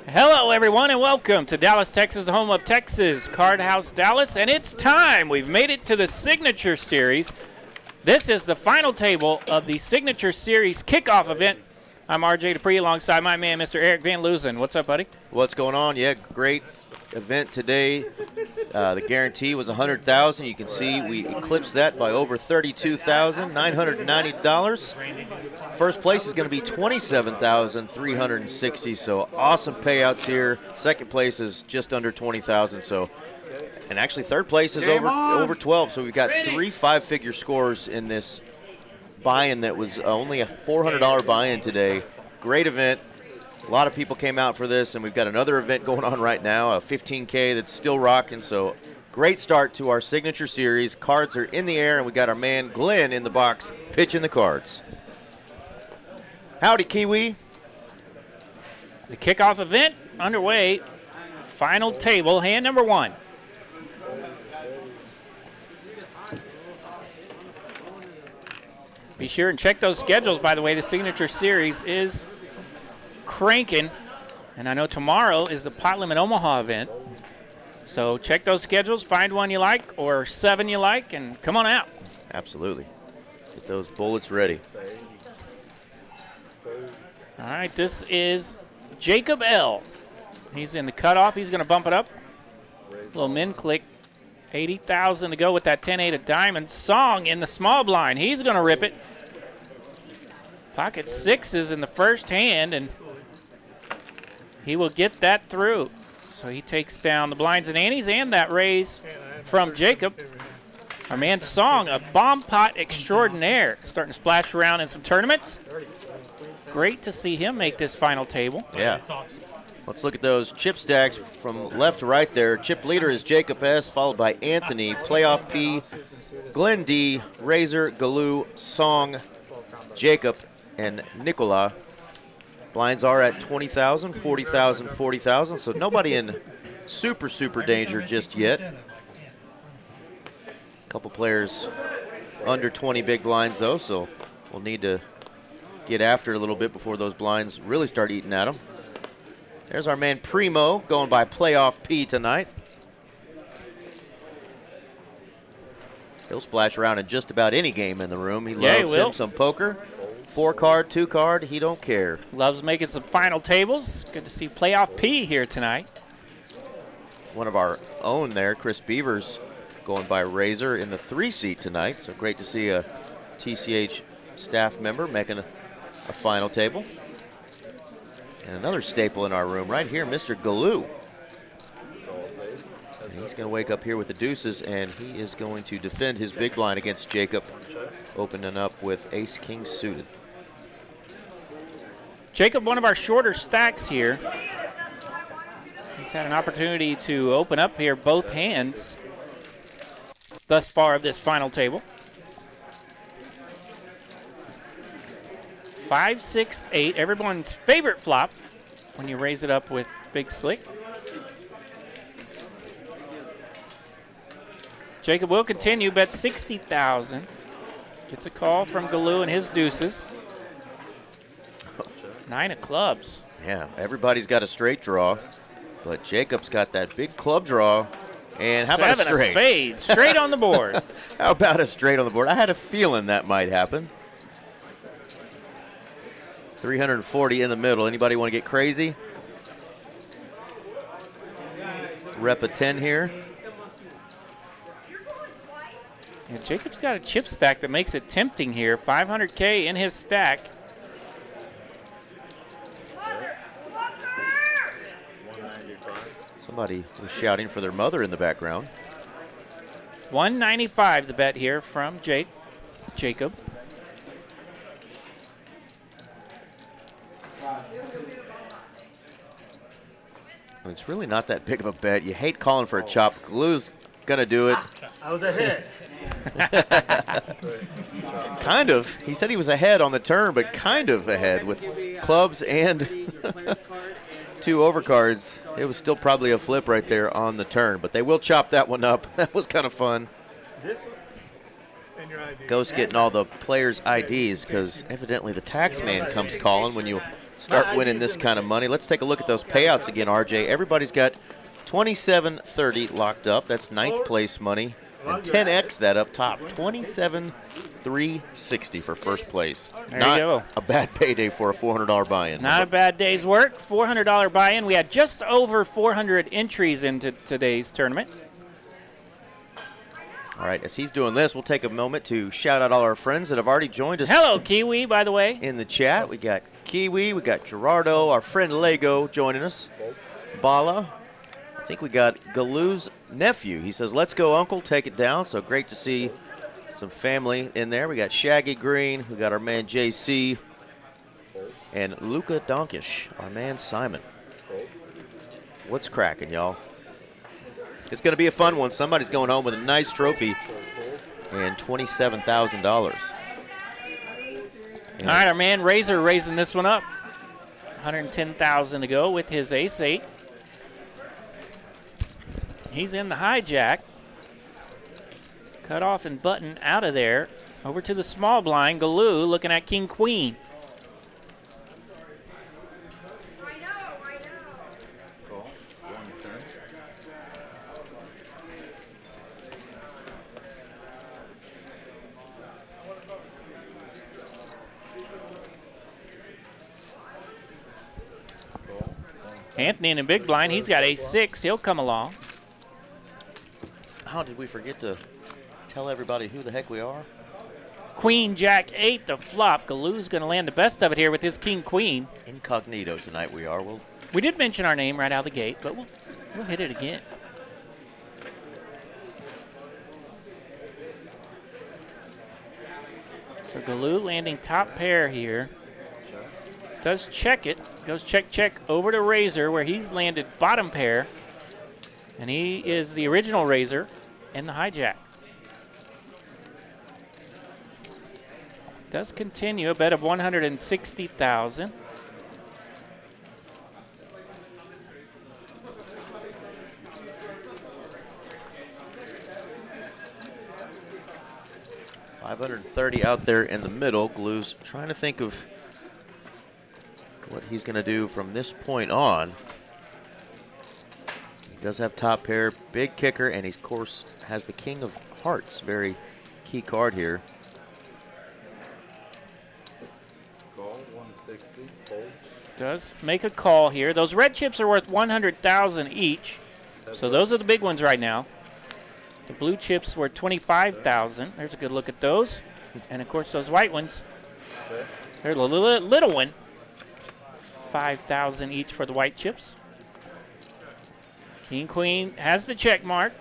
Hello, everyone, and welcome to Dallas, Texas, the home of Texas Card House Dallas. And it's time. We've made it to the Signature Series. This is the final table of the Signature Series kickoff event. I'm RJ Dupree alongside my man, Mr. Eric Van Loosen. What's up, buddy? What's going on? Yeah, great event today. The guarantee was $100,000. You can see we eclipsed that by over $32,990. First place is going to be $27,360. So awesome payouts here. Second place is just under $20,000. So, and actually third place is over 12. So we've got three five-figure scores in this buy-in that was only a $400 buy-in today. Great event. A lot of people came out for this, and we've got another event going on right now, a 15K that's still rocking. So great start to our Signature Series. Cards are in the air, and we got our man Glenn in the box pitching the cards. Howdy, Kiwi. The kickoff event underway. Final table, hand number one. Be sure and check those schedules, by the way. The Signature Series is cranking, and I know tomorrow is the Pot Limit Omaha event. So check those schedules, find one you like or seven you like, and come on out. Absolutely. Get those bullets ready. All right, this is Jacob L. He's in the cutoff. He's going to bump it up. Little min click. 80,000 to go with that 10-8 of diamond. Song in the small blind. He's going to rip it. Pocket sixes in the first hand, and he will get that through. So he takes down the blinds and antes and that raise from Jacob. Our man Song, a bomb pot extraordinaire, starting to splash around in some tournaments. Great to see him make this final table. Yeah. Let's look at those chip stacks from left to right there. Chip leader is Jacob S., followed by Anthony, Playoff P, Glenn D, Razor, Galoo, Song, Jacob, and Nicola. Blinds are at 20,000, 40,000, 40,000, so nobody in super danger just yet. A couple players under 20 big blinds, though, so we'll need to get after it a little bit before those blinds really start eating at them. There's our man Primo going by Playoff P tonight. He'll splash around in just about any game in the room. He loves him some poker. 4-card, 2-card, he don't care. Loves making some final tables. Good to see Playoff P here tonight. One of our own there, Chris Beavers, going by Razor in the 3-seat tonight. So great to see a TCH staff member making a final table. And another staple in our room right here, Mr. Galoo. And he's going to wake up here with the deuces, and he is going to defend his big blind against Jacob, opening up with ace-king suited. Jacob, one of our shorter stacks here. He's had an opportunity to open up here both hands thus far of this final table. 5, 6, 8, everyone's favorite flop when you raise it up with Big Slick. Jacob will continue, bet 60,000. Gets a call from Galoo and his deuces. 9 of clubs. Yeah, everybody's got a straight draw, but Jacob's got that big club draw. And how about a straight? 7 of spades, straight on the board. How about a straight on the board? I had a feeling that might happen. 340 in the middle. Anybody want to get crazy? Rep a 10 here. Yeah, Jacob's got a chip stack that makes it tempting here. 500K in his stack. Somebody was shouting for their mother in the background. 195 the bet here from Jacob. It's really not that big of a bet. You hate calling for a chop. Galoo's going to do it. I was ahead. Kind of. He said he was ahead on the turn, but kind of ahead with clubs and 2 overcards. It was still probably a flip right there on the turn, but they will chop that one up. That was kind of fun. Ghost getting all the players' IDs because evidently the tax man comes calling when you start winning this kind of money. Let's take a look at those payouts again, RJ. Everybody's got 2730 locked up. That's 9th place money. And 10x that up top, 27,360 for first place. There Not you go. a bad payday for a $400 buy-in. Not a bad day's work. $400 buy-in. We had just over 400 entries into today's tournament. All right, as he's doing this, we'll take a moment to shout out all our friends that have already joined us. Hello, Kiwi, by the way. In the chat, we got Kiwi, we got Gerardo, our friend Lego joining us. Bala. I think we got Galu's nephew. He says, let's go, Uncle, take it down. So great to see some family in there. We got Shaggy Green. We got our man JC. And Luca Donkish, our man Simon. What's cracking, y'all? It's going to be a fun one. Somebody's going home with a nice trophy and $27,000. All right, our man Razor raising this one up. $110,000 to go with his ace-8. He's in the hijack. Cut off and button out of there. Over to the small blind. Galoo looking at king-queen. Anthony in the big blind. He's got ace-6. He'll come along. How did we forget to tell everybody who the heck we are? Queen, Jack, 8, the flop. Galoo's going to land the best of it here with his king-queen. Incognito tonight we are. We did mention our name right out of the gate, but we'll hit it again. So Galoo landing top pair here. Does check it. Goes check, check over to Razor where he's landed bottom pair. And he is the original Razor in the hijack. Does continue a bet of 160,000. $530 out there in the middle. Glue's trying to think of what he's going to do from this point on. He does have top pair, big kicker, and he, of course, has the king of hearts. Very key card here. Call 160. Fold. Does make a call here. Those red chips are worth 100,000 each. So those are the big ones right now. The blue chips were 25,000. There's a good look at those. And of course those white ones. They're a little one. 5,000 each for the white chips. King Queen has the check mark.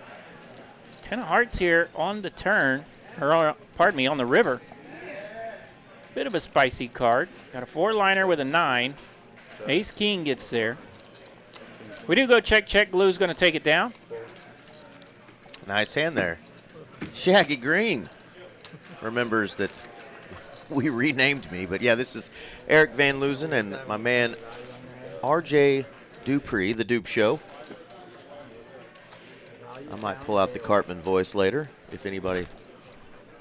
10 of hearts here on the turn, or pardon me, on the river. Bit of a spicy card. Got a 4-liner with a 9. Ace King gets there. We do go check, check. Glue's going to take it down. Nice hand there. Shaggy Green remembers that we renamed me, but yeah, this is Eric Van Loozen and my man RJ Dupree, the Dupe Show. I might pull out the Cartman voice later if anybody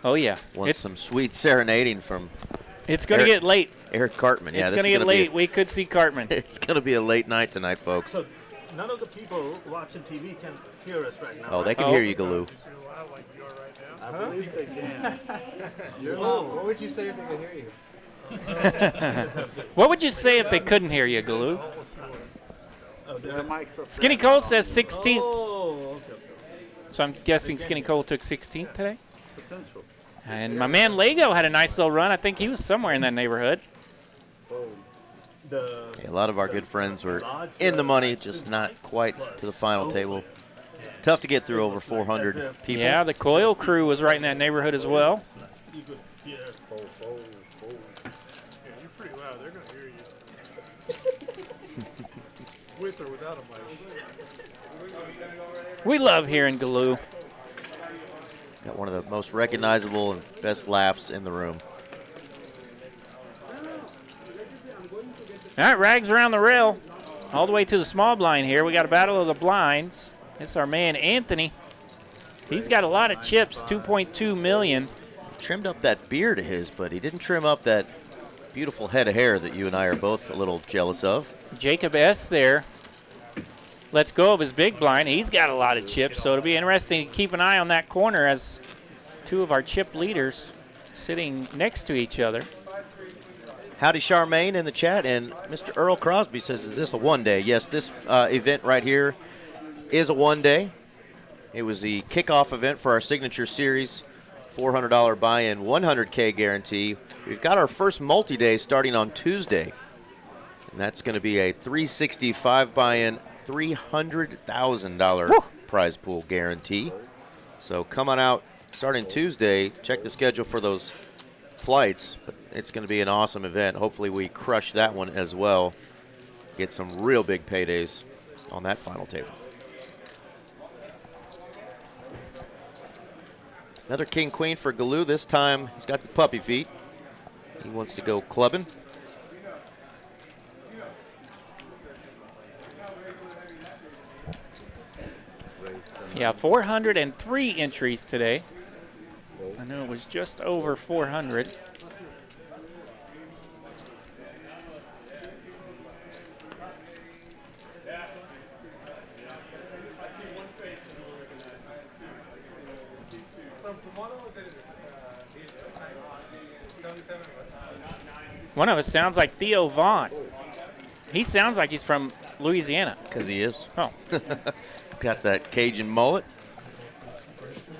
wants some sweet serenading from It's going to get late. Eric Cartman. Yeah, it's going to get late. We could see Cartman. It's going to be a late night tonight, folks. So none of the people watching TV can hear us right now. Oh, they can hear you, Galoo. I believe they can. What would you say if they could hear you? What would you say if they couldn't hear you, Galoo? The mic's up Skinny Cole says 16th. Oh, okay. So I'm guessing Skinny Cole took 16th today. Potential. And my man Lego had a nice little run. I think he was somewhere in that neighborhood. The Yeah, a lot of our good friends were in the money, just not quite to the final table. Tough to get through over 400 people. Yeah, the Coil crew was right in that neighborhood as well. you could hear. Yeah, you're pretty loud. They're going to hear you. With or without a mic. We love hearing Galoo. Got one of the most recognizable and best laughs in the room. All right, Rags around the rail. All the way to the small blind here. We got a battle of the blinds. It's our man Anthony. He's got a lot of chips, 2.2 million. He trimmed up that beard of his, but he didn't trim up that beautiful head of hair that you and I are both a little jealous of. Jacob S. there lets go of his big blind. He's got a lot of chips, so it'll be interesting to keep an eye on that corner as two of our chip leaders sitting next to each other. Howdy Charmaine in the chat, and Mr. Earl Crosby says, is this a one-day? Yes, this event right here is a one-day. It was the kickoff event for our signature series, $400 buy-in, 100K guarantee. We've got our first multi-day starting on Tuesday, and that's going to be a 365 buy-in, $300,000 prize pool guarantee. So come on out starting Tuesday. Check the schedule for those flights. But it's going to be an awesome event. Hopefully we crush that one as well. Get some real big paydays on that final table. Another king-queen for Galoo. This time he's got the puppy feet. He wants to go clubbing. Yeah, 403 entries today. I know it was just over 400. One of us sounds like Theo Vaughn. He sounds like he's from Louisiana. Because he is. Oh. Got that Cajun mullet.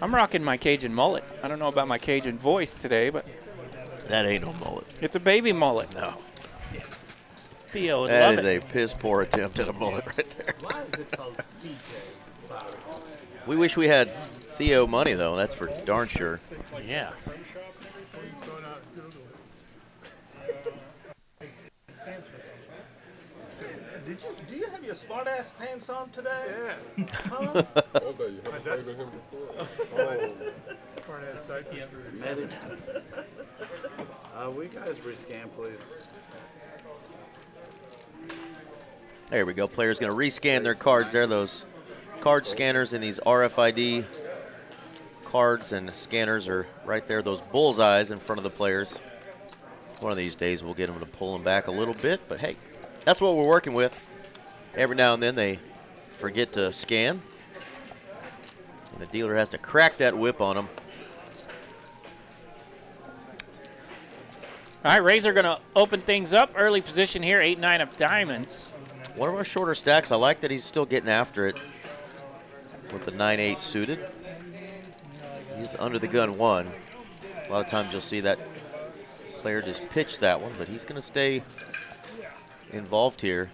I'm rocking my Cajun mullet. I don't know about my Cajun voice today, but That ain't no mullet. it's a baby mullet. No. Theo would That love is it. a piss-poor attempt at a mullet right there. Why is it called CJ? We wish we had Theo money, though. That's for darn sure. Yeah. Do you have your smart ass pants on today? Yeah. Huh? We guys rescan, please. There we go. Players going to rescan their cards there. Those card scanners and these RFID cards and scanners are right there. Those bullseyes in front of the players. One of these days we'll get them to pull them back a little bit. But, hey, that's what we're working with. Every now and then they forget to scan. And the dealer has to crack that whip on them. All right, Razor going to open things up. Early position here, 8-9 of diamonds. One of our shorter stacks. I like that he's still getting after it with the 9-8 suited. He's under the gun one. A lot of times you'll see that player just pitch that one, but he's going to stay involved here.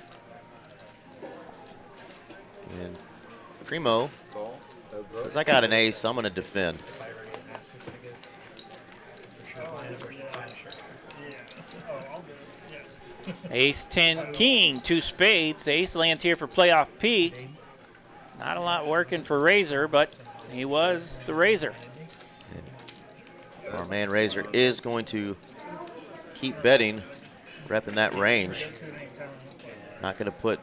And Primo says, I got an ace, I'm going to defend. Ace, 10, king, 2 spades. The ace lands here for playoff P. Not a lot working for Razor, but he was the Razor. Our man Razor is going to keep betting, repping that range. Not going to put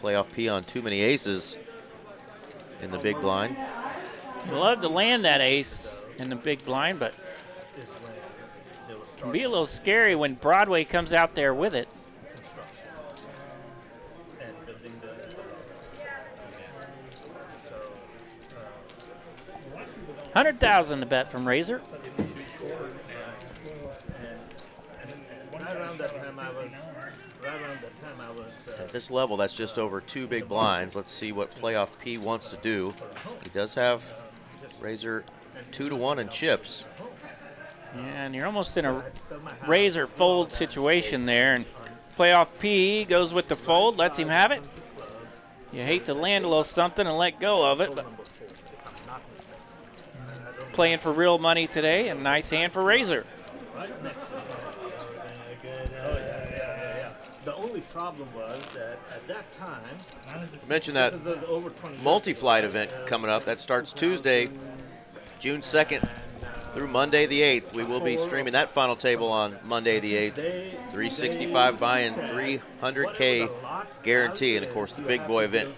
playoff P on too many aces in the big blind. You'd love to land that ace in the big blind, but can be a little scary when Broadway comes out there with it. 100,000 to bet from Razor. At this level, that's just over 2 big blinds. Let's see what playoff P wants to do. He does have Razor 2-1 in chips. Yeah, and you're almost in a Razor fold situation there. And playoff P goes with the fold, lets him have it. You hate to land a little something and let go of it, but playing for real money today, and nice hand for Razor. The only problem was that at that time, I mentioned that multi-flight event coming up. That starts Tuesday, June 2nd, through Monday the 8th. We will be streaming that final table on Monday the 8th. 365 buy-in, 300K guarantee. And, of course, the big boy event,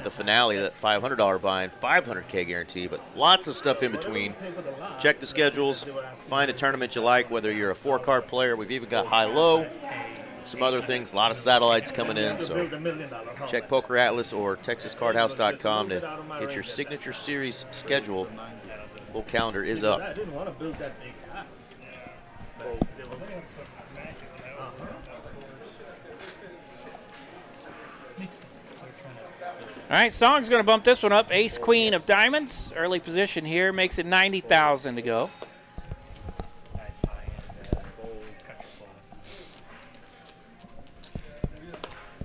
the finale, that $500 buy-in, 500K guarantee. But lots of stuff in between. Check the schedules. Find a tournament you like, whether you're a 4-card player. We've even got high-low. Some other things, a lot of satellites coming in, so check Poker Atlas or TexasCardHouse.com to get your signature series schedule. Full calendar is up. I didn't want to build that big house. All right, Song's going to bump this one up. Ace, queen of diamonds. Early position here makes it 90,000 to go.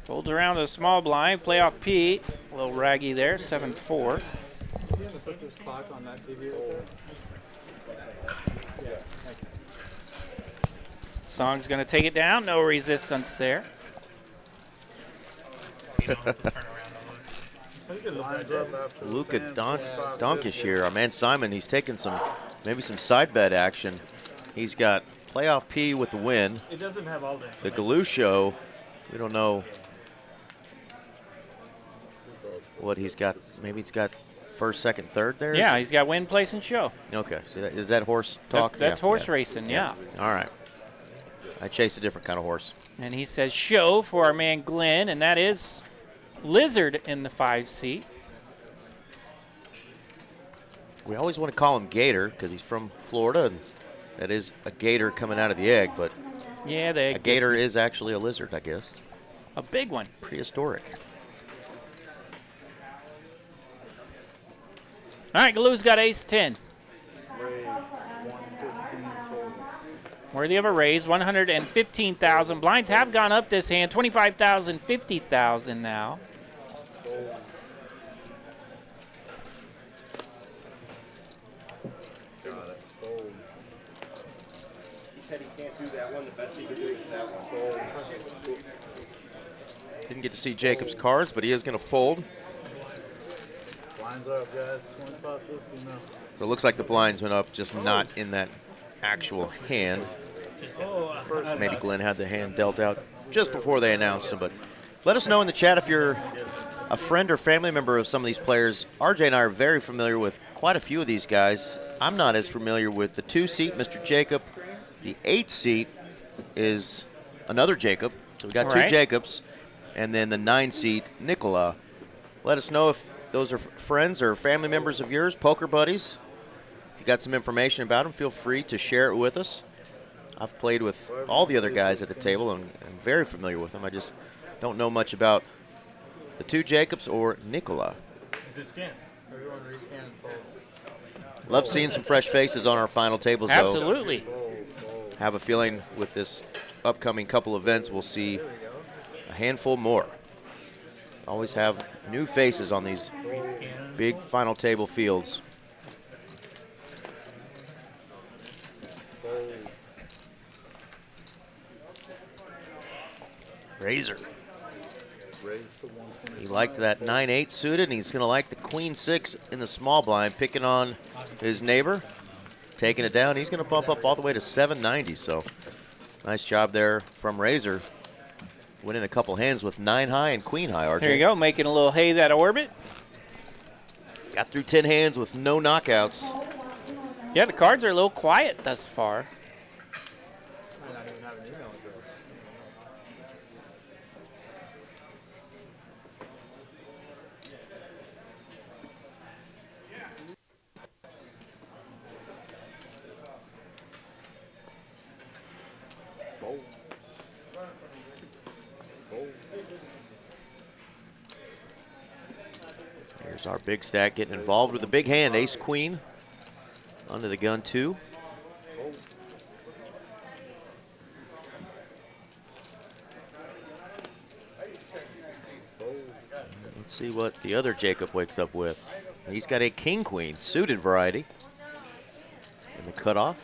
Folds around to the small blind. Play off P. A little raggy there, 7-4. Put this clock on that TV Song's going to take it down. No resistance there. Luka Donkish here. Our man Simon, he's taking maybe some side bet action. He's got playoff P with the win. It doesn't have all The Galusho, we don't know what he's got. Maybe he's got first, second, third there? Yeah, he's got win, place, and show. Okay, so is that horse talk? That's horse racing, yeah. All right. I chased a different kind of horse. And he says show for our man Glenn, and that is Lizard in the 5 seat. We always want to call him Gator because he's from Florida, and that is a gator coming out of the egg, but yeah, the egg a gator is actually a lizard, I guess. A big one. Prehistoric. All right, Galu's got ace-10. Worthy of a raise, 115,000. Blinds have gone up this hand, 25,000, 50,000 now. Didn't get to see Jacob's cards, but he is going to fold. Blinds up, guys. 25, 50 now. So it looks like the blinds went up, just not in that actual hand. Maybe Glenn had the hand dealt out just before they announced him. But let us know in the chat if you're a friend or family member of some of these players. RJ and I are very familiar with quite a few of these guys. I'm not as familiar with the 2 seat, Mr. Jacob. The 8 seat is another Jacob. So we got two Jacobs. And then the 9 seat, Nicola. Let us know if those are friends or family members of yours, poker buddies. If you got some information about them, feel free to share it with us. I've played with all the other guys at the table and I'm very familiar with them. I just don't know much about the 2 Jacobs or Nicola. Is it scan? Everyone rescan and fold. Love seeing some fresh faces on our final tables, though. Absolutely. Have a feeling with this upcoming couple events, we'll see a handful more. Always have new faces on these big final table fields. Razor. He liked that 9-8 suited, and he's going to like the queen-6 in the small blind, picking on his neighbor, taking it down. He's going to bump up all the way to 790, so nice job there from Razor. Winning a couple hands with 9 high and queen high, RJ. There you go, making a little hay that orbit. Got through 10 hands with no knockouts. Yeah, the cards are a little quiet thus far. I don't even have an email address. Here's our big stack getting involved with a big hand, ace queen. Under the gun 2. Let's see what the other Jacob wakes up with. He's got a king queen suited variety in the cutoff.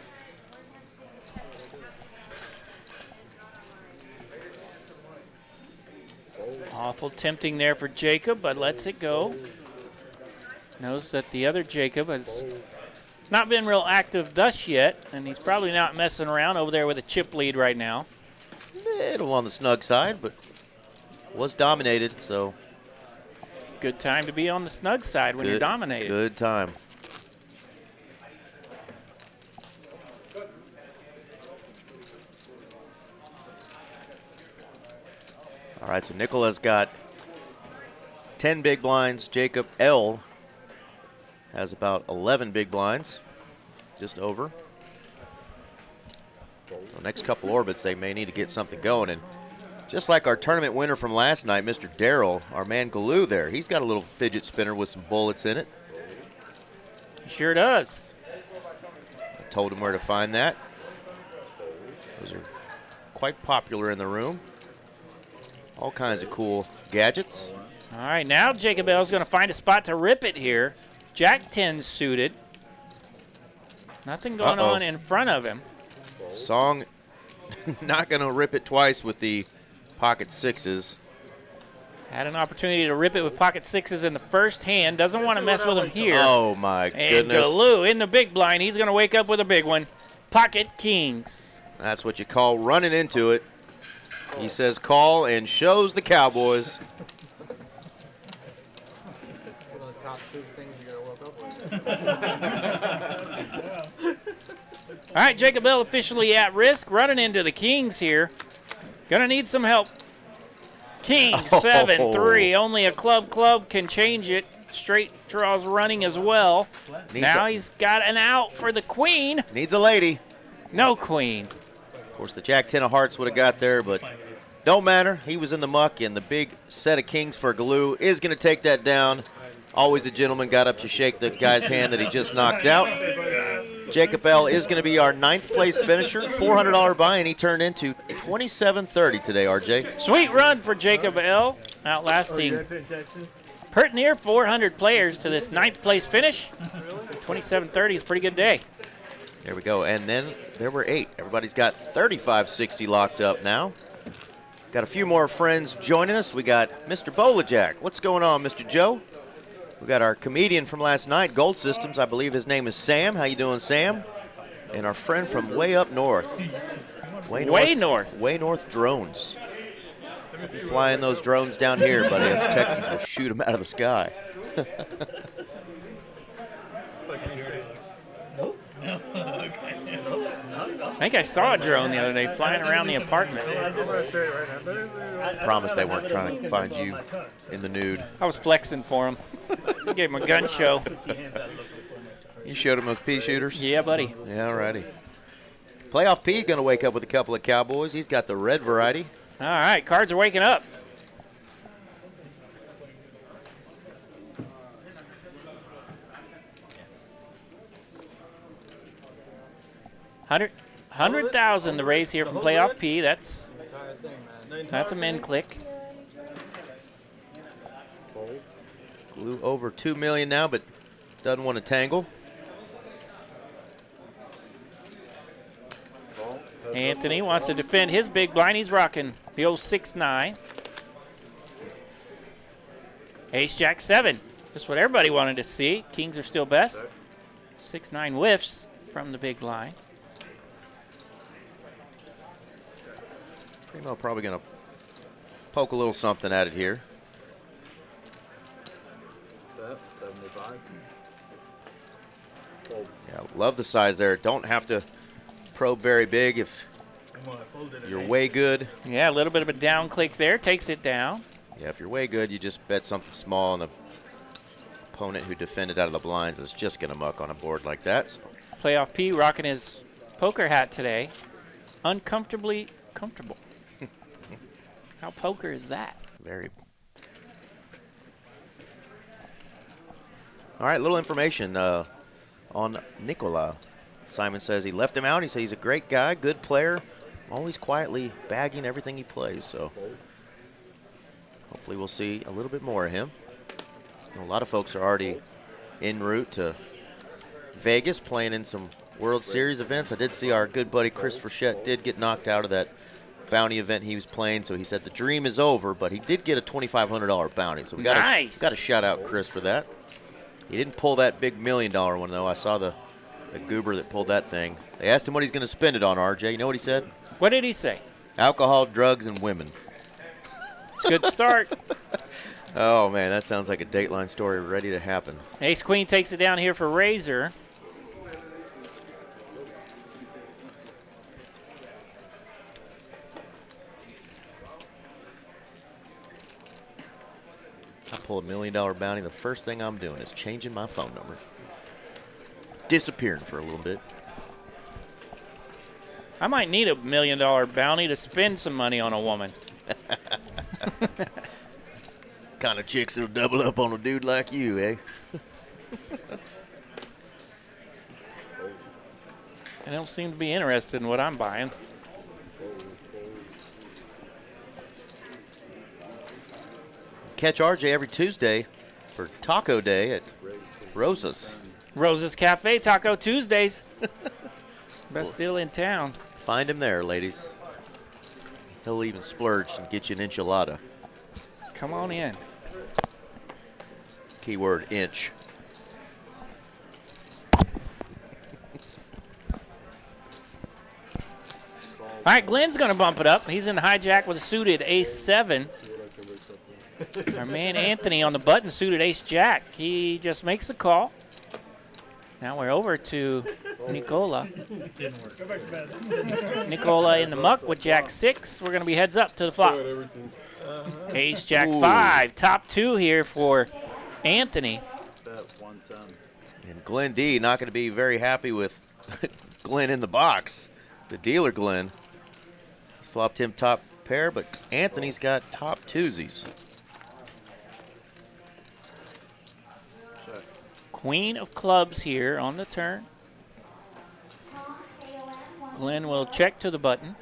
Awful tempting there for Jacob, but lets it go. Knows that the other Jacob has Not been real active thus yet, and he's probably not messing around over there with a chip lead right now. Little on the snug side, but was dominated, so. Good time to be on the snug side when you're dominated. Good time. All right, so Nicola's got 10 big blinds. Jacob L has about 11 big blinds, just over. The next couple orbits, they may need to get something going. And just like our tournament winner from last night, Mr. Darrell, our man Galoo there, he's got a little fidget spinner with some bullets in it. He sure does. I told him where to find that. Those are quite popular in the room. All kinds of cool gadgets. All right, now Jacob L's going to find a spot to rip it here. Jack 10 suited. Nothing going on in front of him. Song not going to rip it twice with the pocket sixes. Had an opportunity to rip it with pocket sixes in the first hand. Doesn't want to mess with him here. Oh, my and goodness. Galoo in the big blind. He's going to wake up with a big one. Pocket kings. That's what you call running into it. He says call and shows the Cowboys. One of the top 2 things you're going to woke up with. All right, Jacob L officially at risk. Running into the kings here. Going to need some help. King 7-3. Only a club can change it. Straight draws running as well. Now he's got an out for the queen. Needs a lady. No queen. Of course, the Jack 10 of hearts would have got there, but don't matter. He was in the muck, and the big set of kings for Galoo is going to take that down. Always a gentleman, got up to shake the guy's hand that he just knocked out. Jacob L is going to be our 9th place finisher. $400 buy, and he turned into $27.30 today, RJ. Sweet run for Jacob L, outlasting pert near 400 players to this 9th place finish. 27.30 is a pretty good day. There we go, and then there were 8. Everybody's got 35.60 locked up now. Got a few more friends joining us. We got Mr. Bolajack. What's going on, Mr. Joe? We got our comedian from last night, Gold Systems. I believe his name is Sam. How you doing, Sam? And our friend from way up north. Way north drones. Be flying those drones down here, buddy. Us Texans will shoot them out of the sky. I think I saw a drone the other day flying around the apartment. Promise they weren't trying to find you in the nude. I was flexing for him. Gave him a gun show. You showed him those pea shooters? Yeah, buddy. Yeah, all righty. Playoff P going to wake up with a couple of Cowboys. He's got the red variety. All right, cards are waking up. $100,000 to raise here from Playoff P. That's a min click. Glue over $2 million now, but doesn't want to tangle. Anthony wants to defend his big blind. He's rocking the old 6-9. Ace Jack 7. Just what everybody wanted to see. Kings are still best. 6-9 whiffs from the big blind. Primo probably going to poke a little something at it here. 75. Yeah, love the size there. Don't have to probe very big if you're way good. Yeah, a little bit of a down click there. Takes it down. Yeah, if you're way good, you just bet something small, and the opponent who defended out of the blinds is just going to muck on a board like that. So. Playoff P rocking his poker hat today. Uncomfortably comfortable. How poker is that? Very. All right, little information on Nicola. Simon says he left him out. He says he's a great guy, good player, always quietly bagging everything he plays. So hopefully we'll see a little bit more of him. A lot of folks are already en route to Vegas playing in some World Series events. I did see our good buddy Chris Frechette did get knocked out of that bounty event he was playing, so he said the dream is over, but he did get a $2,500 bounty. So we got to shout out Chris for that. He didn't pull that big $1 million one, though. I saw the the goober that pulled that thing. They asked him what he's going to spend it on, RJ. You know what he said? What did he say? Alcohol, drugs, and women. It's a good start. Oh, man, that sounds like a Dateline story ready to happen. Ace Queen takes it down here for Razor. I pull $1 million bounty. The first thing I'm doing is changing my phone number. Disappearing for a little bit. I might need $1 million bounty to spend some money on a woman. Kind of chicks that'll double up on a dude like you, eh? They don't seem to be interested in what I'm buying. Catch RJ every Tuesday for Taco Day at Rosa's. Rosa's Cafe, Taco Tuesdays. Best deal in town. Find him there, ladies. He'll even splurge and get you an enchilada. Come on in. Keyword inch. All right, Glenn's going to bump it up. He's in the hijack with a suited ace-7. Our man Anthony on the button, suited ace-jack. He just makes the call. Now we're over to Nicola. Nicola in the muck with jack-6. We're going to be heads up to the flop. Ace-jack-5. Top 2 here for Anthony. And Glenn D not going to be very happy with Glenn in the box. The dealer, Glenn. He's flopped him top pair, but Anthony's got top twosies. Queen of clubs here on the turn. Glenn will check to the button.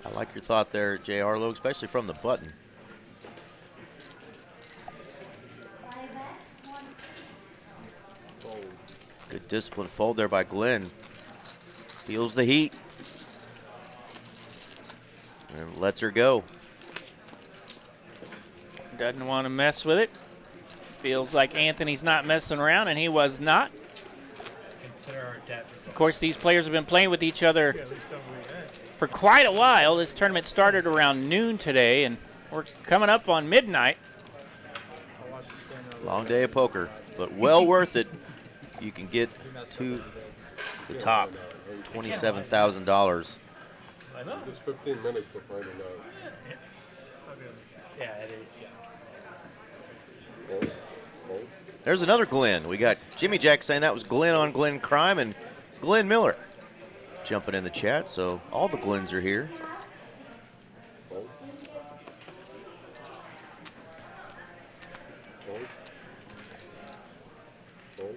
I like your thought there, J. Arlo, especially from the button. Good disciplined fold there by Glenn. Feels the heat. And lets her go. Doesn't want to mess with it. Feels like Anthony's not messing around, and he was not. Of course, these players have been playing with each other for quite a while. This tournament started around noon today, and we're coming up on midnight. Long day of poker, but well worth it. You can get to the top, $27,000. I know. Just 15 minutes for finding out. Yeah, it is. Fold, fold. There's another Glenn. We got Jimmy Jack saying that was Glenn on Glenn Crime and Glenn Miller jumping in the chat. So all the Glens are here. Fold. Fold. Fold.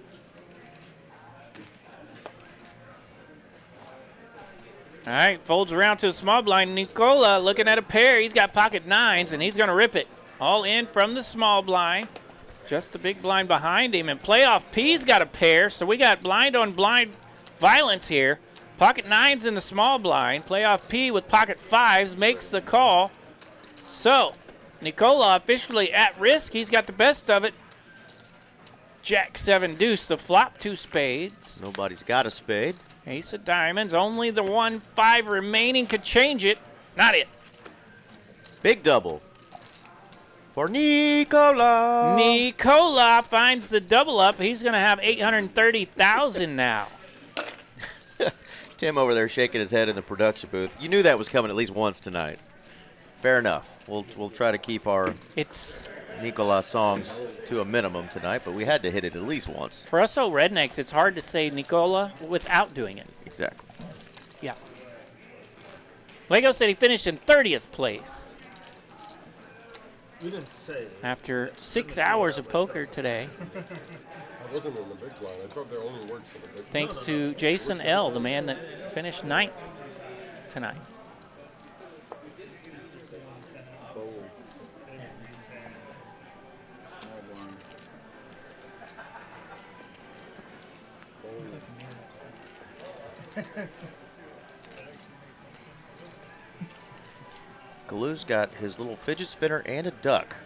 All right, folds around to the small blind. Nicola looking at a pair. He's got pocket 9s, and he's going to rip it. All in from the small blind. Just the big blind behind him. And playoff P's got a pair, so we got blind on blind violence here. Pocket 9s in the small blind. Playoff P with pocket 5s makes the call. So, Nicola officially at risk. He's got the best of it. Jack 7 deuce, the flop, 2 spades. Nobody's got a spade. Ace of diamonds, only the 1-5 remaining could change it. Not it. Big double for Nicola. Nicola finds the double up. He's going to have $830,000 now. Tim over there shaking his head in the production booth. You knew that was coming at least once tonight. Fair enough. We'll try to keep our Nicola songs to a minimum tonight, but we had to hit it at least once. For us old rednecks, it's hard to say Nicola without doing it. Exactly. Yeah. Lego said he finished in 30th place We didn't say. after 6 hours of poker today. I wasn't in the big blind. I thought there only works in the big blind. Thanks to Jason L., the man that finished 9th tonight. Fold. Fold. Galu's got his little fidget spinner and a duck.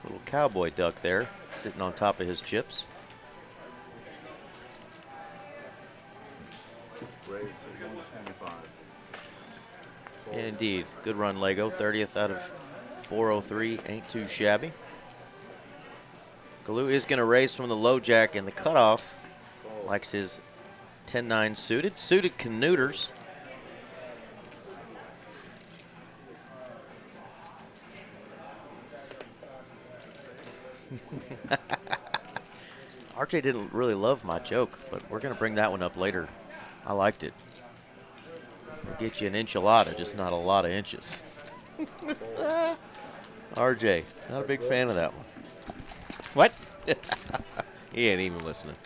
Little cowboy duck there, sitting on top of his chips. Raise to 125. Indeed, good run, Lego. 30th out of 403, ain't too shabby. Galu is going to raise from the low jack, and the cutoff likes his 10-9 suited. Suited Canuters. RJ didn't really love my joke, but we're going to bring that one up later. I liked it. It'll get you an enchilada, just not a lot of inches. RJ, not a big fan of that one. What? He ain't even listening.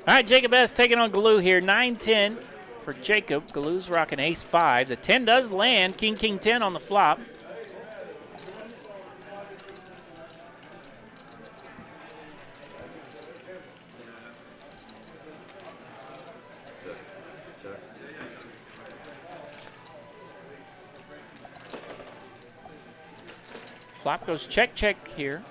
All right, Jacob S. taking on Galu here. 9-10 for Jacob. Galu's rocking ace-5. The 10 does land. King, king, 10 on the flop. Flop goes check, check here.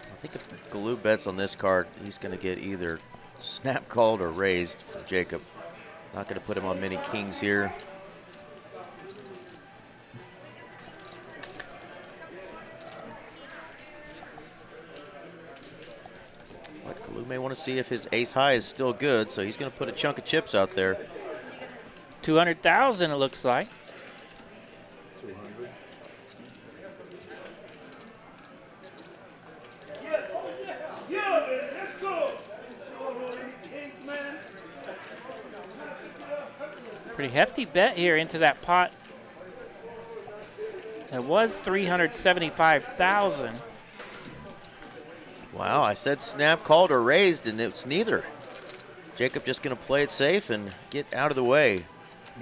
I think if Galu bets on this card, he's going to get either snap called or raised for Jacob. Not going to put him on many kings here. But Galu may want to see if his ace high is still good, so he's going to put a chunk of chips out there. 200,000 it looks like. 200. Pretty hefty bet here into that pot. It was 375,000. Wow, I said snap called or raised, and it's neither. Jacob just going to play it safe and get out of the way.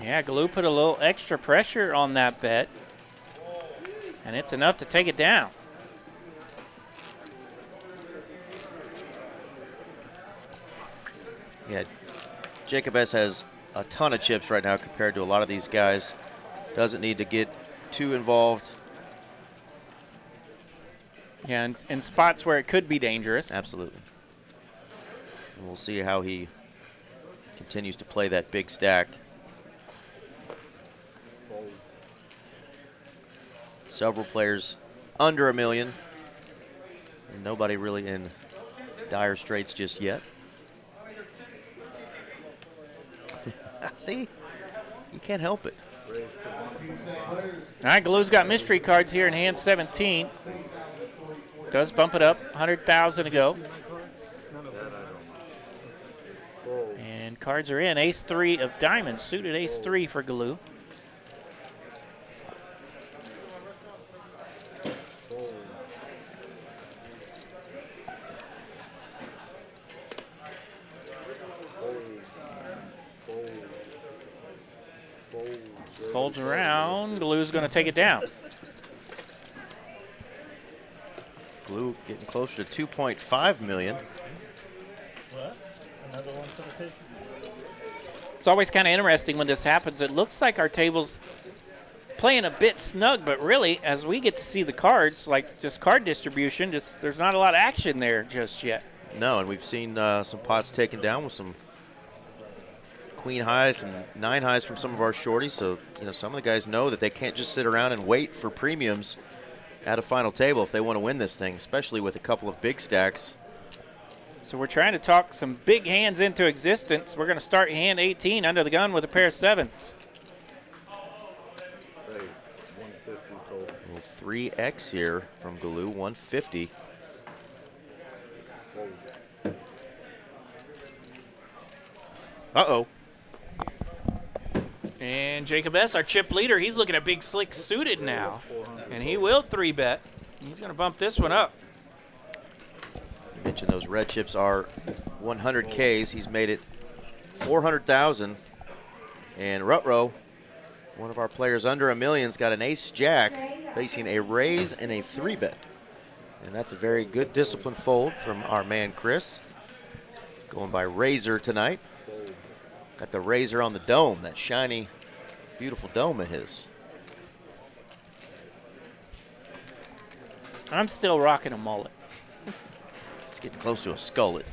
Yeah, Galu put a little extra pressure on that bet, and it's enough to take it down. Yeah, Jacob S. has a ton of chips right now compared to a lot of these guys. Doesn't need to get too involved. Yeah, and in spots where it could be dangerous. Absolutely. And we'll see how he continues to play that big stack. Several players under $1 million. And nobody really in dire straits just yet. See? You can't help it. All right, Galu's got mystery cards here in hand 17. Does bump it up, 100,000 to go. And cards are in. Ace-3 of diamonds, suited ace-3 for Galu. Folds around. Galu's going to take it down. Galu getting closer to 2.5 million. What? Another one for the table? It's always kind of interesting when this happens. It looks like our table's playing a bit snug, but really, as we get to see the cards, like just card distribution, there's not a lot of action there just yet. No, and we've seen some pots taken down with some queen highs and 9 highs from some of our shorties. So, some of the guys know that they can't just sit around and wait for premiums at a final table if they want to win this thing, especially with a couple of big stacks. So we're trying to talk some big hands into existence. We're going to start hand 18 under the gun with a pair of 7s. Raise 150 total. A little 3x here from Galu, 150. Uh-oh. And Jacob S., our chip leader, he's looking at big slick suited now. And he will 3-bet. He's going to bump this one up. You mentioned those red chips are 100Ks. He's made it 400,000. And Rutrow One of our players under $1 million's got an ace-jack facing a raise and a 3-bet. And that's a very good disciplined fold from our man Chris. Going by Razor tonight. Got the Razor on the dome, that shiny, beautiful dome of his. I'm still rocking a mullet. It's getting close to a skullet.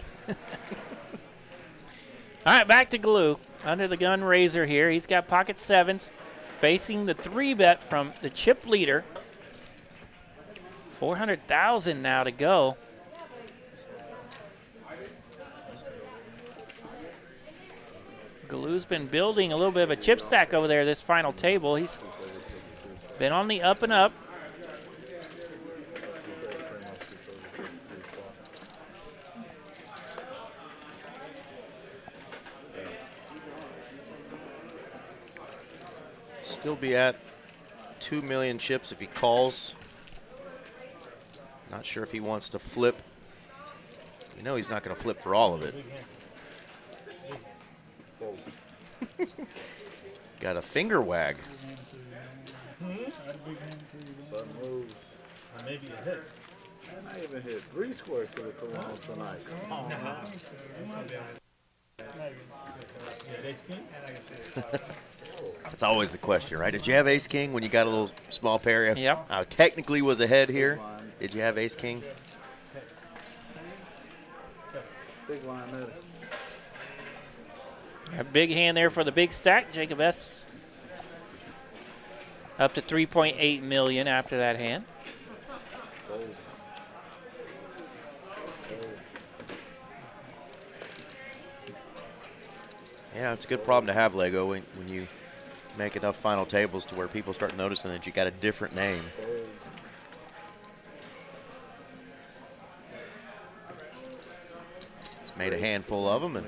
All right, back to Glue. Under the gun Razor here. He's got pocket sevens facing the 3-bet from the chip leader. 400,000 now to go. Glue's been building a little bit of a chip stack over there this final table. He's been on the up and up. Still be at 2 million chips if he calls. Not sure if he wants to flip. You know he's not going to flip for all of it. Got a finger wag. Maybe a hit. I even hit 3 squares to the Corona tonight. Come on, man. That's always the question, right? Did you have ace king when you got a little small pair? Yep. Technically was ahead here. Did you have ace king? Big line middle. A big hand there for the big stack. Jacob S. Up to 3.8 million after that hand. Yeah, it's a good problem to have, Lego, when you make enough final tables to where people start noticing that you got a different name. Just made a handful of them and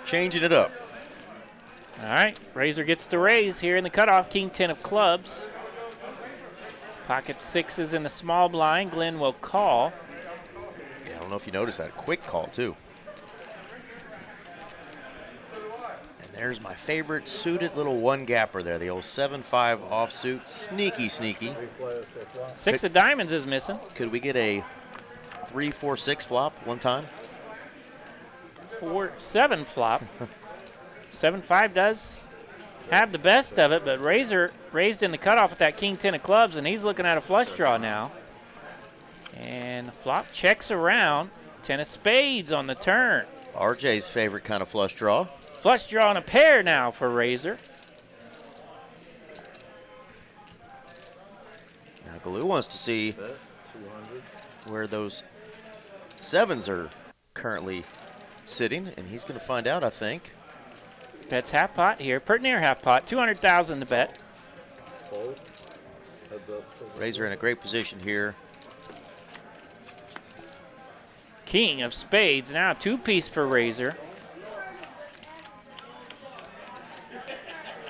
changing it up. All right, Razor gets to raise here in the cutoff. King 10 of clubs. Pocket sixes in the small blind. Glenn will call. Yeah, I don't know if you noticed that. Quick call, too. And there's my favorite suited little one-gapper there, the old 7-5 offsuit. Sneaky, sneaky. 6 of diamonds is missing. Could we get a 3-4-6 flop one time? 4-7 flop. 7-5 does have the best of it, but Razor raised in the cutoff with that King 10 of clubs, and he's looking at a flush draw now. And the flop checks around. 10 of spades on the turn. RJ's favorite kind of flush draw. Flush draw and a pair now for Razor. Now Galoo wants to see where those sevens are currently sitting, and he's going to find out, I think. Bets half pot here. Pert near half pot. 200,000 to bet. Razor in a great position here. King of spades. Now 2-piece for Razor.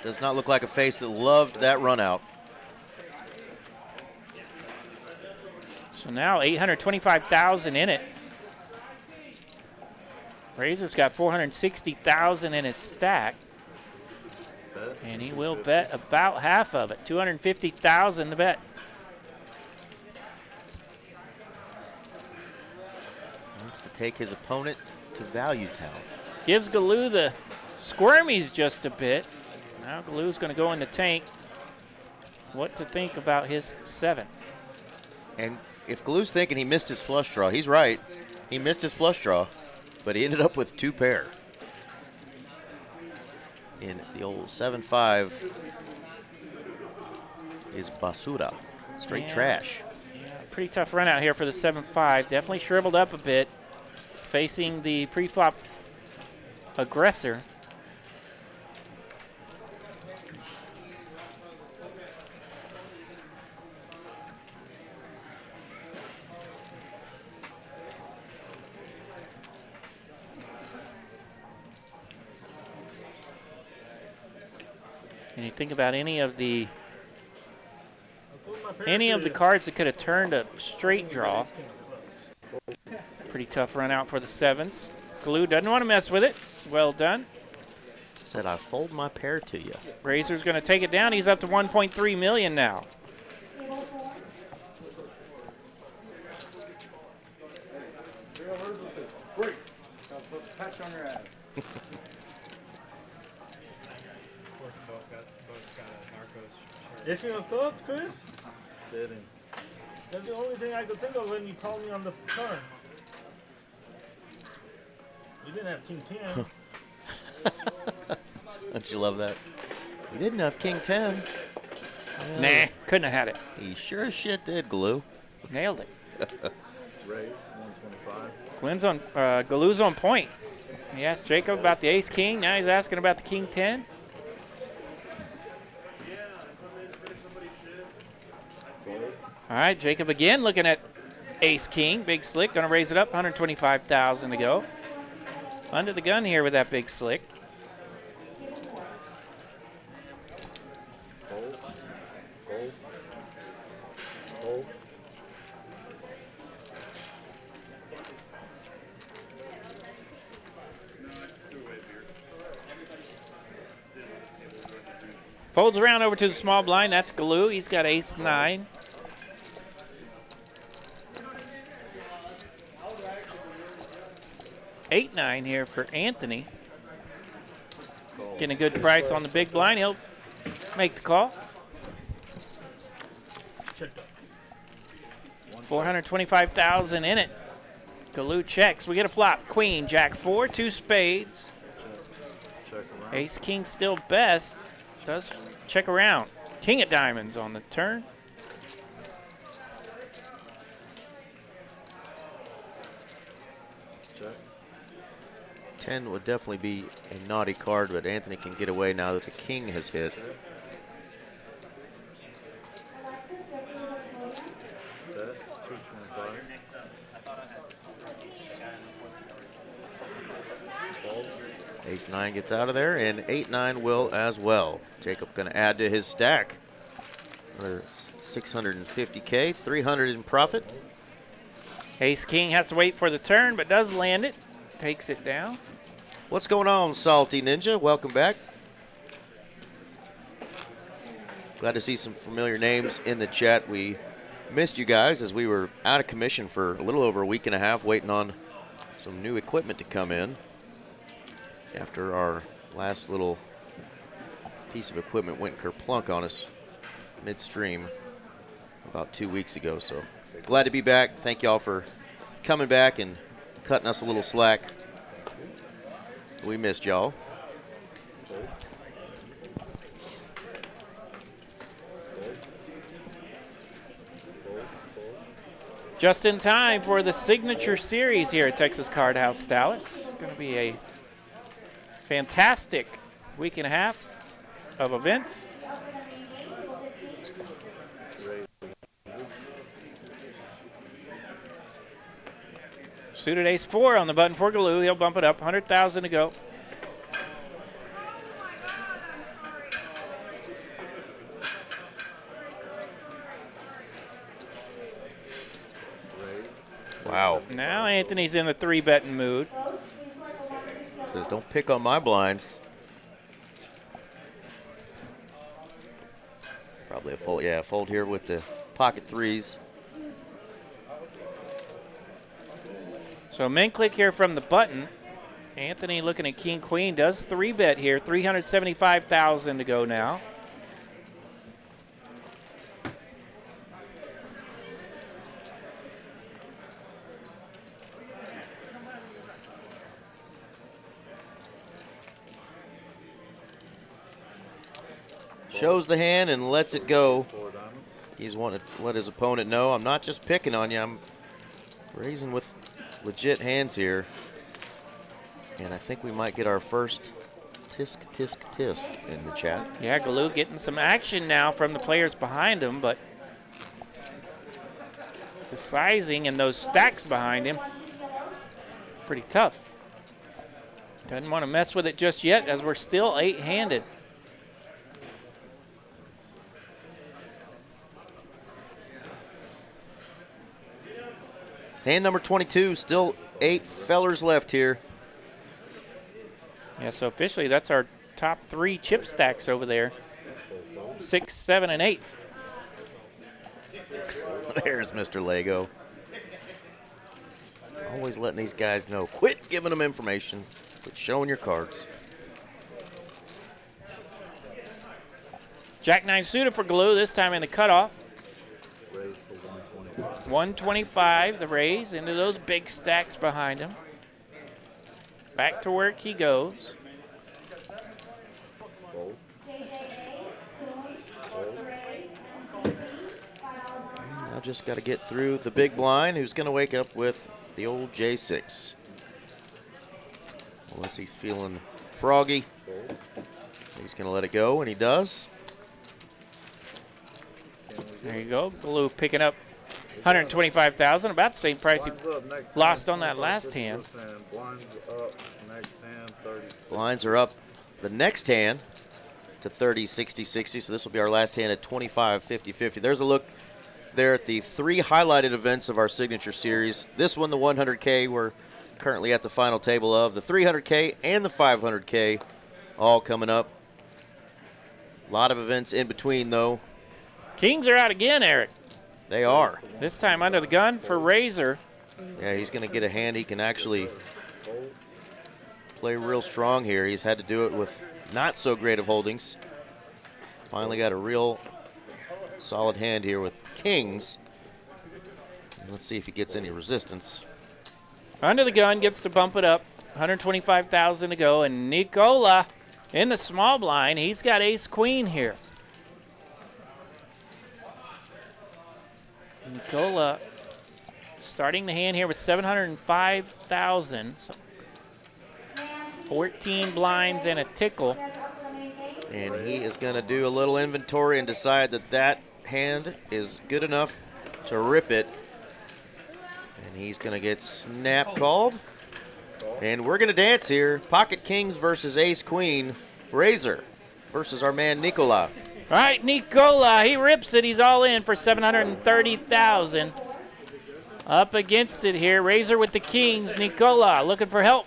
Does not look like a face that loved that run out. So now 825,000 in it. Razor's got 460,000 in his stack. And he will bet about half of it. 250,000 to bet. Wants to take his opponent to Value Town. Gives Galoo the squirmies just a bit. Now Galoo's going to go in the tank. What to think about his 7? And if Galoo's thinking he missed his flush draw, he's right. He missed his flush draw, but he ended up with 2 pair. In the old 7-5 is basura, straight trash. Yeah, pretty tough run out here for the 7-5. Definitely shriveled up a bit, facing the pre-flop aggressor. And you think about any of the cards that could have turned a straight draw. Pretty tough run out for the 7s. Galoo doesn't want to mess with it. Well done. Said I fold my pair to you. Razor's going to take it down. He's up to 1.3 million now. Patch on your ass. Is he on thoughts, Chris? Didn't. That's the only thing I could think of when you called me on the turn. You didn't have King 10. Don't you love that? He didn't have King 10. Nah, couldn't have had it. He sure as shit did, Glue. Nailed it. Raise 125. Glenn's on, Galu's on point. He asked Jacob about the ace-king. Now he's asking about the King 10. All right, Jacob again looking at ace-king. Big slick, going to raise it up. 125,000 to go. Under the gun here with that big slick. Fold. Fold. Fold. Folds around over to the small blind. That's Galu. He's got ace-9. Eight-9 here for Anthony. Getting a good price on the big blind. He'll make the call. 425,000 in it. Galu checks. We get a flop. Queen, Jack 4, 2 spades. Check around. Ace King still best. Does check around. King of diamonds on the turn. Check. 10 would definitely be a naughty card, but Anthony can get away now that the king has hit. Bet. 225. Fold. Ace-9 gets out of there, and 8-9 will as well. Jacob going to add to his stack. Another 650K, 300 in profit. Ace King has to wait for the turn, but does land it. Takes it down. What's going on, Salty Ninja? Welcome back. Glad to see some familiar names in the chat. We missed you guys as we were out of commission for a little over a week and a half waiting on some new equipment to come in after our last little piece of equipment went kerplunk on us midstream about 2 weeks ago. So glad to be back. Thank y'all for coming back and cutting us a little slack. We missed y'all. Just in time for the signature series here at Texas Card House Dallas. Going to be a fantastic week and a half of events. Suited ace 4 on the button for Galu. He'll bump it up. 100,000 to go. Wow. Now Anthony's in the 3-betting mood. Says, don't pick on my blinds. Probably a fold. Yeah, fold here with the pocket threes. So min click here from the button. Anthony looking at King Queen does 3-bet here. 375,000 to go now. Shows the hand and lets it go. 4 diamonds. He's wanting to let his opponent know, I'm not just picking on you. I'm raising with legit hands here. And I think we might get our first tisk, tisk, tisk in the chat. Yeah, Galu getting some action now from the players behind him, but the sizing and those stacks behind him, pretty tough. Doesn't want to mess with it just yet as we're still 8-handed. Hand number 22, still 8 fellers left here. Yeah, so officially that's our top 3 chip stacks over there. 6, 7, and 8. There's Mr. Lego. Always letting these guys know. Quit giving them information. Quit showing your cards. Jack 9 suited for Glue, this time in the cutoff. Raise for 125. 125, the raise into those big stacks behind him. Back to work he goes. Fold. Now just got to get through the big blind, who's going to wake up with the old J6. Unless he's feeling froggy, he's going to let it go, and he does. There you go. Glue picking up 125,000, about the same price he Blinds up, next lost hand, on that 25, last 50, hand. Blinds up, next hand, 30. Blinds are up the next hand to 30, 60, 60. So this will be our last hand at 25, 50, 50. There's a look there at the 3 highlighted events of our signature series. This one, the 100K, we're currently at the final table of. The 300K and the 500K all coming up. A lot of events in between, though. Kings are out again, Eric. They are. This time under the gun for Razor. Yeah, he's going to get a hand he can actually play real strong here. He's had to do it with not so great of holdings. Finally got a real solid hand here with kings. Let's see if he gets any resistance. Under the gun gets to bump it up. 125,000 to go. And Nicola in the small blind. He's got ace-queen here. Nicola starting the hand here with 705,000. So 14 blinds and a tickle. And he is going to do a little inventory and decide that that hand is good enough to rip it. And he's going to get snap called. And we're going to dance here. Pocket kings versus ace queen. Razor versus our man Nicola. All right, Nicola, he rips it. He's all in for 730,000. Up against it here. Razor with the kings. Nicola looking for help.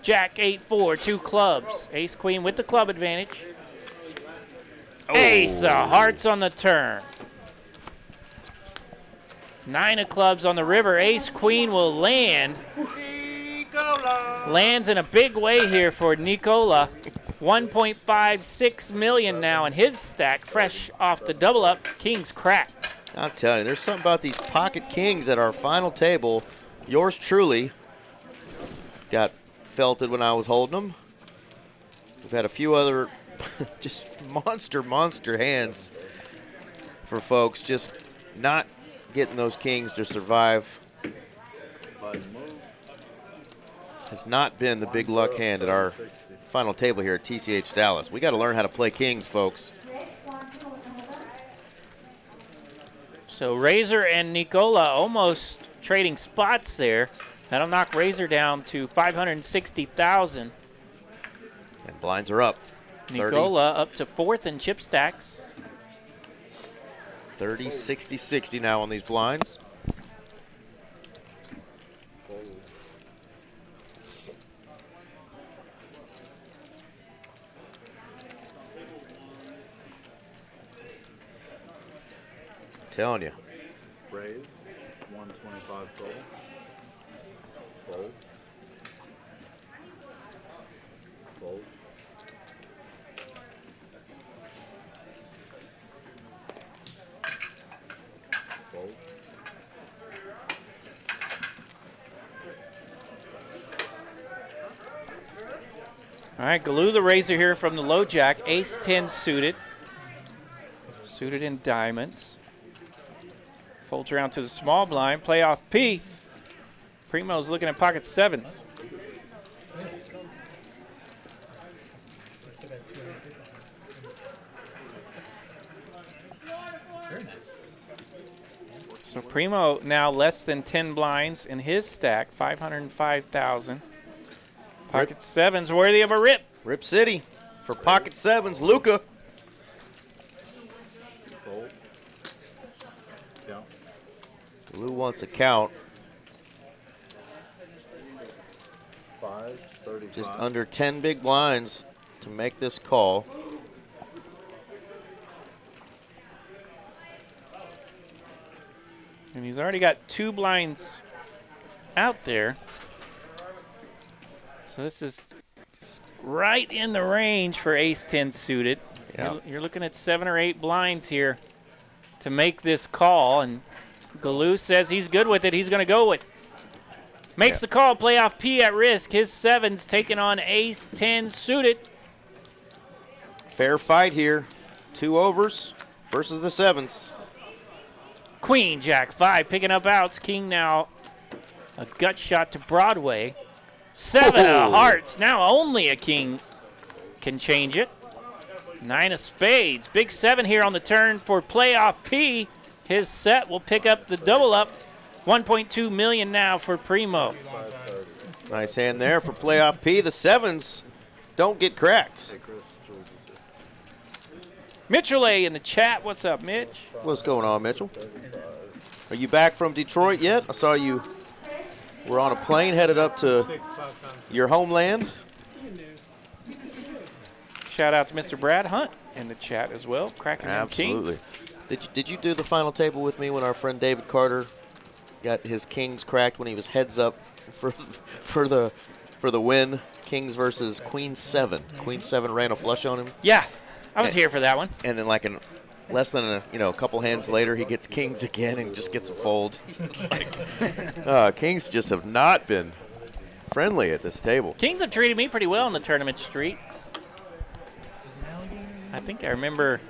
Jack 8-4, 2 clubs. Ace queen with the club advantage. Ace of hearts on the turn. 9 of clubs on the river. Ace queen will land. Lands in a big way here for Nicola. 1.56 million now in his stack, fresh off the double up. Kings cracked. I'm telling you, there's something about these pocket kings at our final table. Yours truly got felted when I was holding them. We've had a few other just monster hands for folks, just not getting those kings to survive. Has not been the big luck hand at our final table here at TCH Dallas. We got to learn how to play kings, folks. So Razor and Nicola almost trading spots there. That'll knock Razor down to 560,000. And blinds are up. Nicola up to 4th in chip stacks. 30, 60, 60 now on these blinds. Telling you. Raise, 125 total. Fold. Fold. Fold. All right, Glue the Razor here from the low jack. Ace 10 suited. Suited in diamonds. Folds around to the small blind. Play off P. Primo's looking at pocket sevens. So Primo now less than 10 blinds in his stack, 505,000. Pocket sevens worthy of a rip. Rip City for pocket sevens. Luca. Fold. Count. Lou wants a count. 5, 35. Just under 10 big blinds. to make this call. And he's already got 2 blinds out there. So this is right in the range for ace-10 suited. Yeah. You're looking at 7 or 8 blinds here to make this call, and Galoo says he's good with it. He's going to go with it. Makes the call, playoff P at risk. His 7's taking on ace-10 suited. Fair fight here. 2 overs versus the 7s. Queen, Jack 5, picking up outs. King now a gut shot to Broadway. 7 of hearts. Now only a king can change it. 9 of spades. Big 7 here on the turn for playoff P. His set will pick up the double up. 1.2 million now for Primo. Nice hand there for playoff P. The 7s don't get cracked. Mitchell A in the chat. What's up, Mitch? What's going on, Mitchell? Are you back from Detroit yet? I saw you were on a plane headed up to your homeland. Shout out to Mr. Brad Hunt in the chat as well. Cracking them Absolutely. kings. Did you do the final table with me when our friend David Carter got his kings cracked when he was heads up for the win? Kings versus Queen 7. Queen 7 ran a flush on him. Yeah, I was here for that one. And then like in less than a couple hands later, he gets kings again and just gets a fold. It's like, kings just have not been friendly at this table. Kings have treated me pretty well in the tournament streets. I think I remember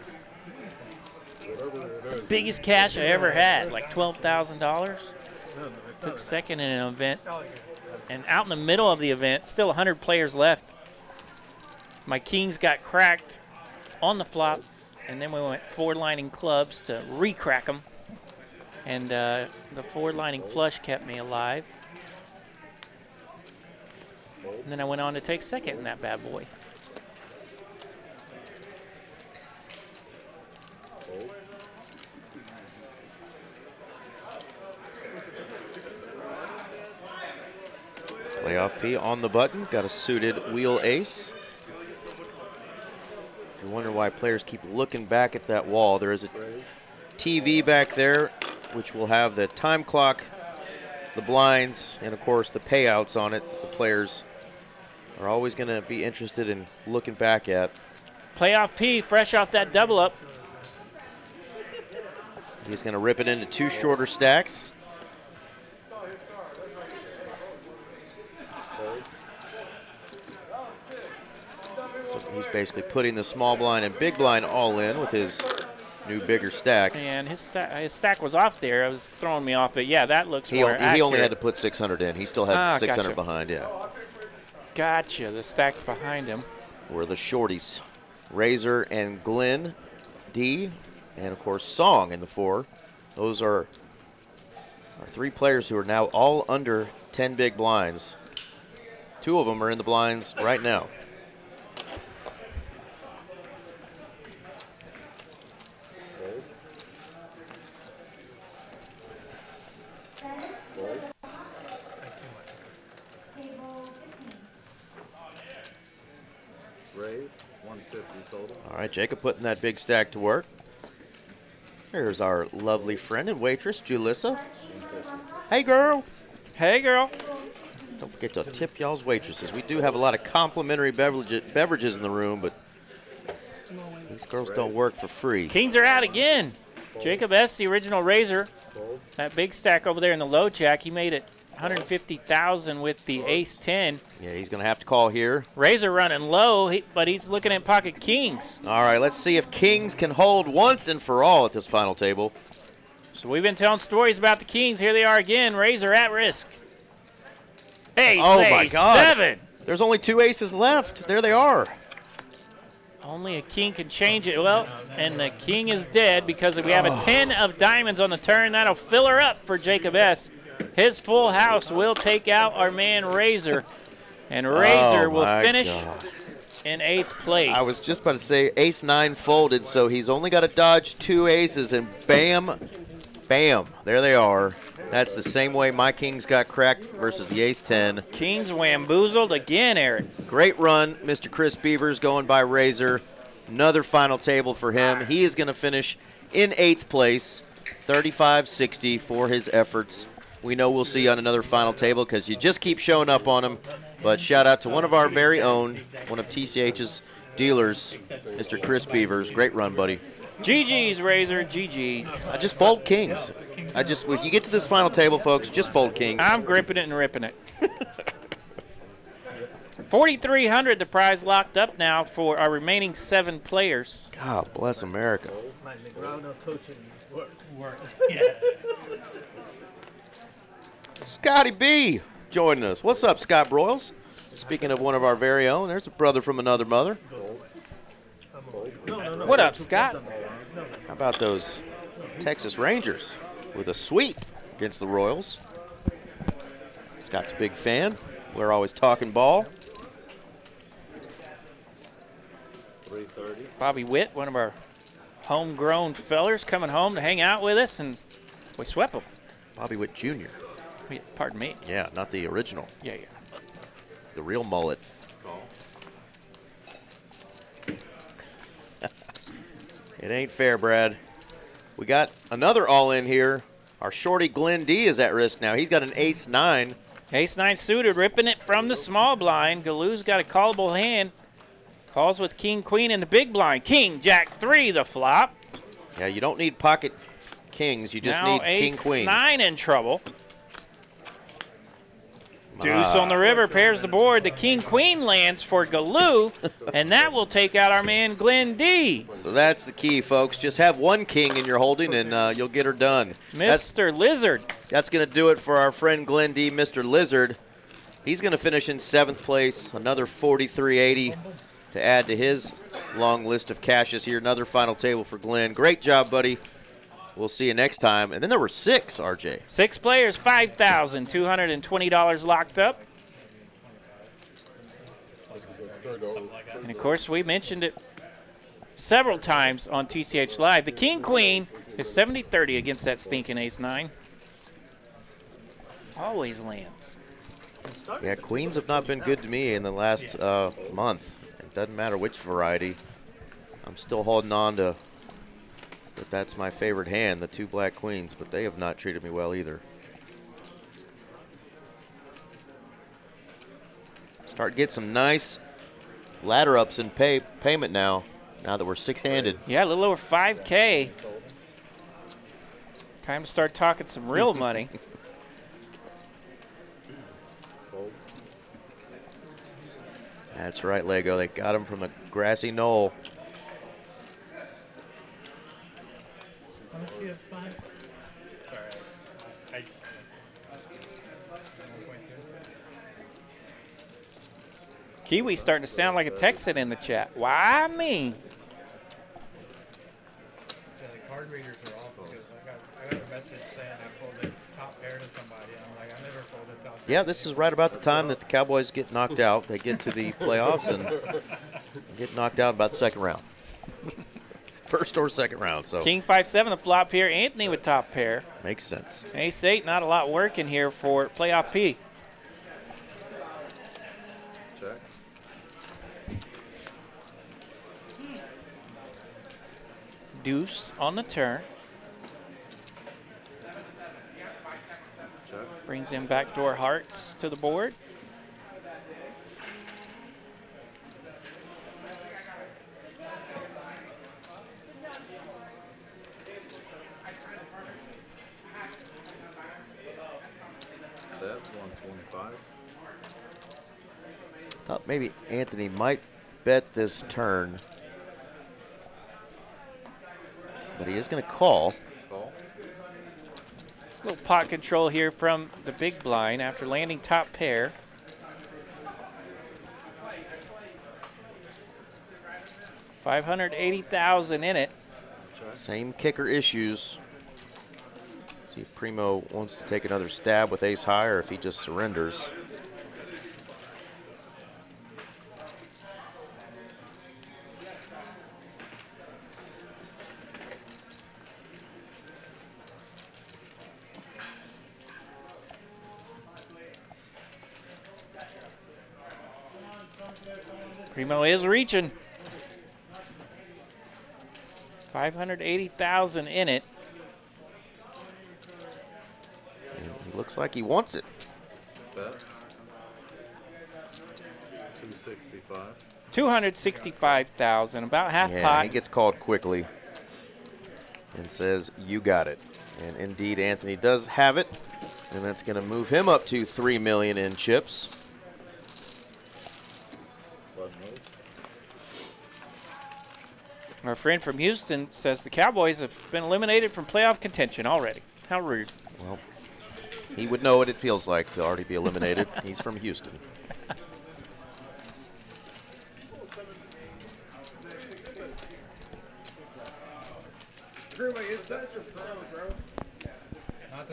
the biggest cash I ever had, like $12,000. Took second in an event. And out in the middle of the event, still 100 players left. My kings got cracked on the flop, and then we went 4-lining clubs to re-crack them. And the 4-lining flush kept me alive. And then I went on to take second in that bad boy. Playoff P on the button, got a suited wheel ace. If you wonder why players keep looking back at that wall, there is a TV back there which will have the time clock, the blinds, and of course the payouts on it. The players are always going to be interested in looking back at. Playoff P, fresh off that double up. He's going to rip it into 2 shorter stacks. So he's basically putting the small blind and big blind all in with his new bigger stack. And his stack was off there. It was throwing me off, but yeah, that looks more accurate. He only had to put 600 in. He still had 600 gotcha. behind, yeah. Gotcha, the stack's behind him. Were the shorties. Razor and Glenn, D, and of course Song in the 4. Those are our 3 players who are now all under 10 big blinds. 2 of them are in the blinds right now. Raise, 150 total. All right, Jacob putting that big stack to work. Here's our lovely friend and waitress, Julissa. Hey, girl. Hey, girl. Don't forget to tip y'all's waitresses. We do have a lot of complimentary beverages in the room, but these girls don't work for free. Kings are out again. Jacob S., the original Razor. That big stack over there in the low jack, he made it 150,000 with the ace-10. Yeah, he's going to have to call here. Razor running low, but he's looking at pocket kings. All right, let's see if kings can hold once and for all at this final table. So we've been telling stories about the kings. Here they are again. Razor at risk. Ace, oh, my God. 7. There's only 2 aces left. There they are. Only a king can change it. Well, and the king is dead because we have a 10 of diamonds on the turn. That'll fill her up for Jacob S. His full house will take out our man Razor. And Razor will finish in 8th place. I was just about to say ace-9 folded, so he's only got to dodge 2 aces, and bam, Bam, there they are. That's the same way my kings got cracked versus the ace-10. Kings wamboozled again, Eric. Great run, Mr. Chris Beavers going by Razor. Another final table for him. He is going to finish in 8th place, 35-60 for his efforts. We know we'll see you on another final table because you just keep showing up on them. But shout out to one of our very own, one of TCH's dealers, Mr. Chris Beavers. Great run, buddy. GG's, Razor, GG's. I just fold kings. When you get to this final table, folks, just fold kings. I'm gripping it and ripping it. 4,300, the prize locked up now for our remaining 7 players. God bless America. My Negrano coaching worked. Scotty B joining us. What's up, Scott Broyles? Speaking of one of our very own, there's a brother from another mother. What up, Scott? How about those Texas Rangers with a sweep against the Royals? Scott's a big fan. We're always talking ball. 330. Bobby Witt, one of our homegrown fellers, coming home to hang out with us, and we swept him. Bobby Witt Jr. Pardon me. Yeah, not the original. Yeah. The real mullet. It ain't fair, Brad. We got another all-in here. Our shorty Glenn D is at risk now. He's got an ace-9. Ace-9 suited, ripping it from the small blind. Galoo's got a callable hand. Calls with king-queen in the big blind. King, jack 3, the flop. Yeah, you don't need pocket kings. You just need king-queen. Now ace-9 in trouble. Deuce on the river, pairs the board. The king-queen lands for Galoo, and that will take out our man Glenn D. So that's the key, folks. Just have one king in your holding, and you'll get her done. Mr. Lizard. That's going to do it for our friend Glenn D, Mr. Lizard. He's going to finish in 7th place, another 43.80 to add to his long list of cashes here. Another final table for Glenn. Great job, buddy. We'll see you next time. And then there were 6, RJ. 6 players, $5,220 locked up. And, of course, we mentioned it several times on TCH Live. The king-queen is 70-30 against that stinking ace-9. Always lands. Yeah, queens have not been good to me in the last month. It doesn't matter which variety. I'm still holding on to that's my favorite hand, the 2 black queens, but they have not treated me well either. Start to get some nice ladder ups in payment now that we're 6-handed. Yeah, a little over 5K. Time to start talking some real money. That's right, Lego. They got him from the grassy knoll. Kiwi's starting to sound like a Texan in the chat. Why me? The card readers are awful because I got a message saying I folded top pair to somebody. And I'm like, I never folded top pair. Yeah, this is right about the time that the Cowboys get knocked out. They get to the playoffs and get knocked out about the second round. First or second round. So King 5-7, the flop here. Anthony with top pair. makes sense. Ace-8, not a lot working here for playoff P. Check. Deuce on the turn. Check. Brings in backdoor hearts to the board. That's 125. Thought maybe Anthony might bet this turn, but he is going to call. Call. Little pot control here from the big blind after landing top pair. $580,000 in it. Same kicker issues. See if Primo wants to take another stab with ace high or if he just surrenders. Primo is reaching. 580,000 in it. And he looks like he wants it. Bet. 265. 265,000, about half Yeah, pot. he gets called quickly and says, you got it. And indeed, Anthony does have it. And that's going to move him up to $3 million in chips. Our friend from Houston says the Cowboys have been eliminated from playoff contention already. How rude. Well, he would know what it feels like to already be eliminated. He's from Houston.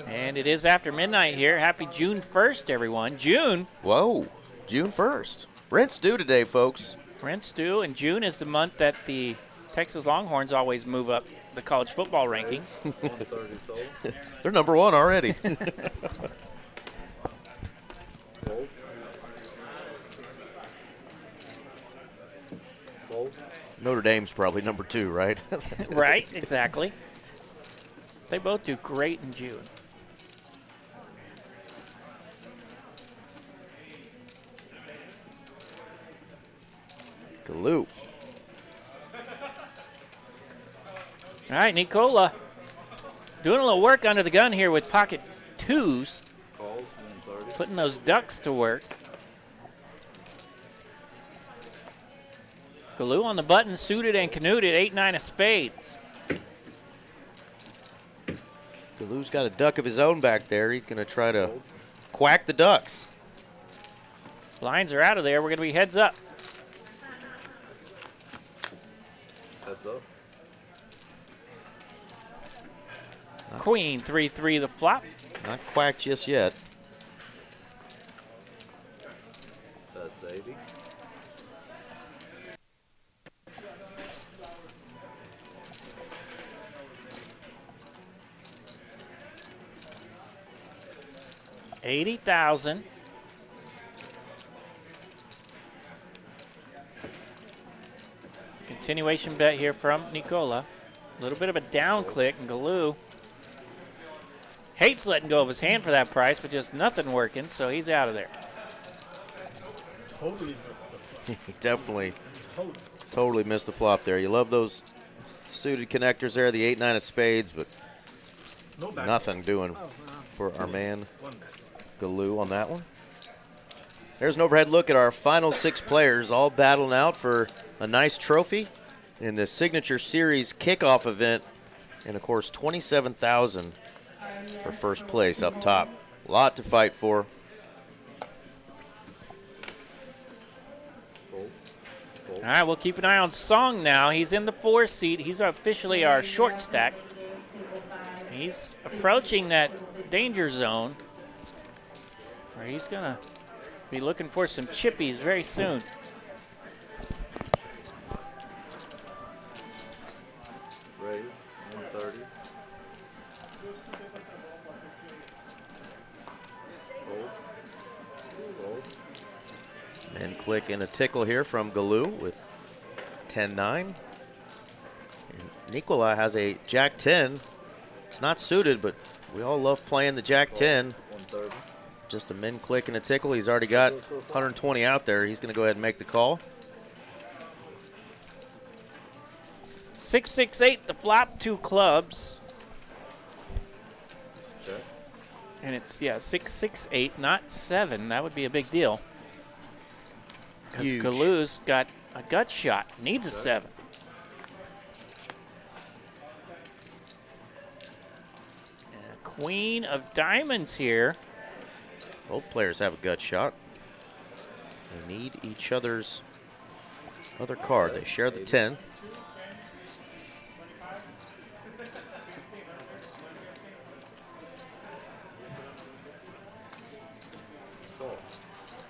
And it is after midnight here. Happy June 1st, everyone. June. Whoa, June 1st. Rent's due today, folks. Rent's due, and June is the month that the Texas Longhorns always move up the college football rankings. 130 total. They're number one already. Fold. Fold. Notre Dame's probably number two, right? Right, exactly. They both do great in June. Galoo. All right, Nicola doing a little work under the gun here with pocket twos, Calls. 130. putting those ducks to work. Galoo on the button, suited and canuted, 8-9 of spades. Galoo's got a duck of his own back there. He's going to try to quack the ducks. Blinds are out of there. We're going to be heads up. Heads up. Queen, 3-3 the flop. Not quacked just yet. That's 80. $80,000. Continuation bet here from Nicola. A little bit of a down click, and Galoo hates letting go of his hand for that price, but just nothing working, so he's out of there. Totally. He definitely totally missed the flop there. You love those suited connectors there, the 8-9 of spades, but No back. nothing doing for our man One back. Galoo on that one. There's an overhead look at our final six players, all battling out for a nice trophy in this Signature Series kickoff event. And, of course, $27,000 for first place up top. A lot to fight for. Fold. All right, we'll keep an eye on Song now. He's in the 4 seat. He's officially our short stack. He's approaching that danger zone where he's going to be looking for some chippies very soon. Raise. 130. Fold. Fold. And click in a tickle here from Galoo with 10-9. And Nicola has a Jack-10. It's not suited, but we all love playing the Jack-10. 130. Just a min click and a tickle. He's already got 120 out there. He's going to go ahead and make the call. 6-6-8, the flop, 2 clubs. Check. And it's, 6-6-8, not 7. That would be a big deal. Because Huge. Galoo's got a gut shot, needs a 7. And a queen of diamonds here. Both players have a gut shot. They need each other's other card. They share the 10.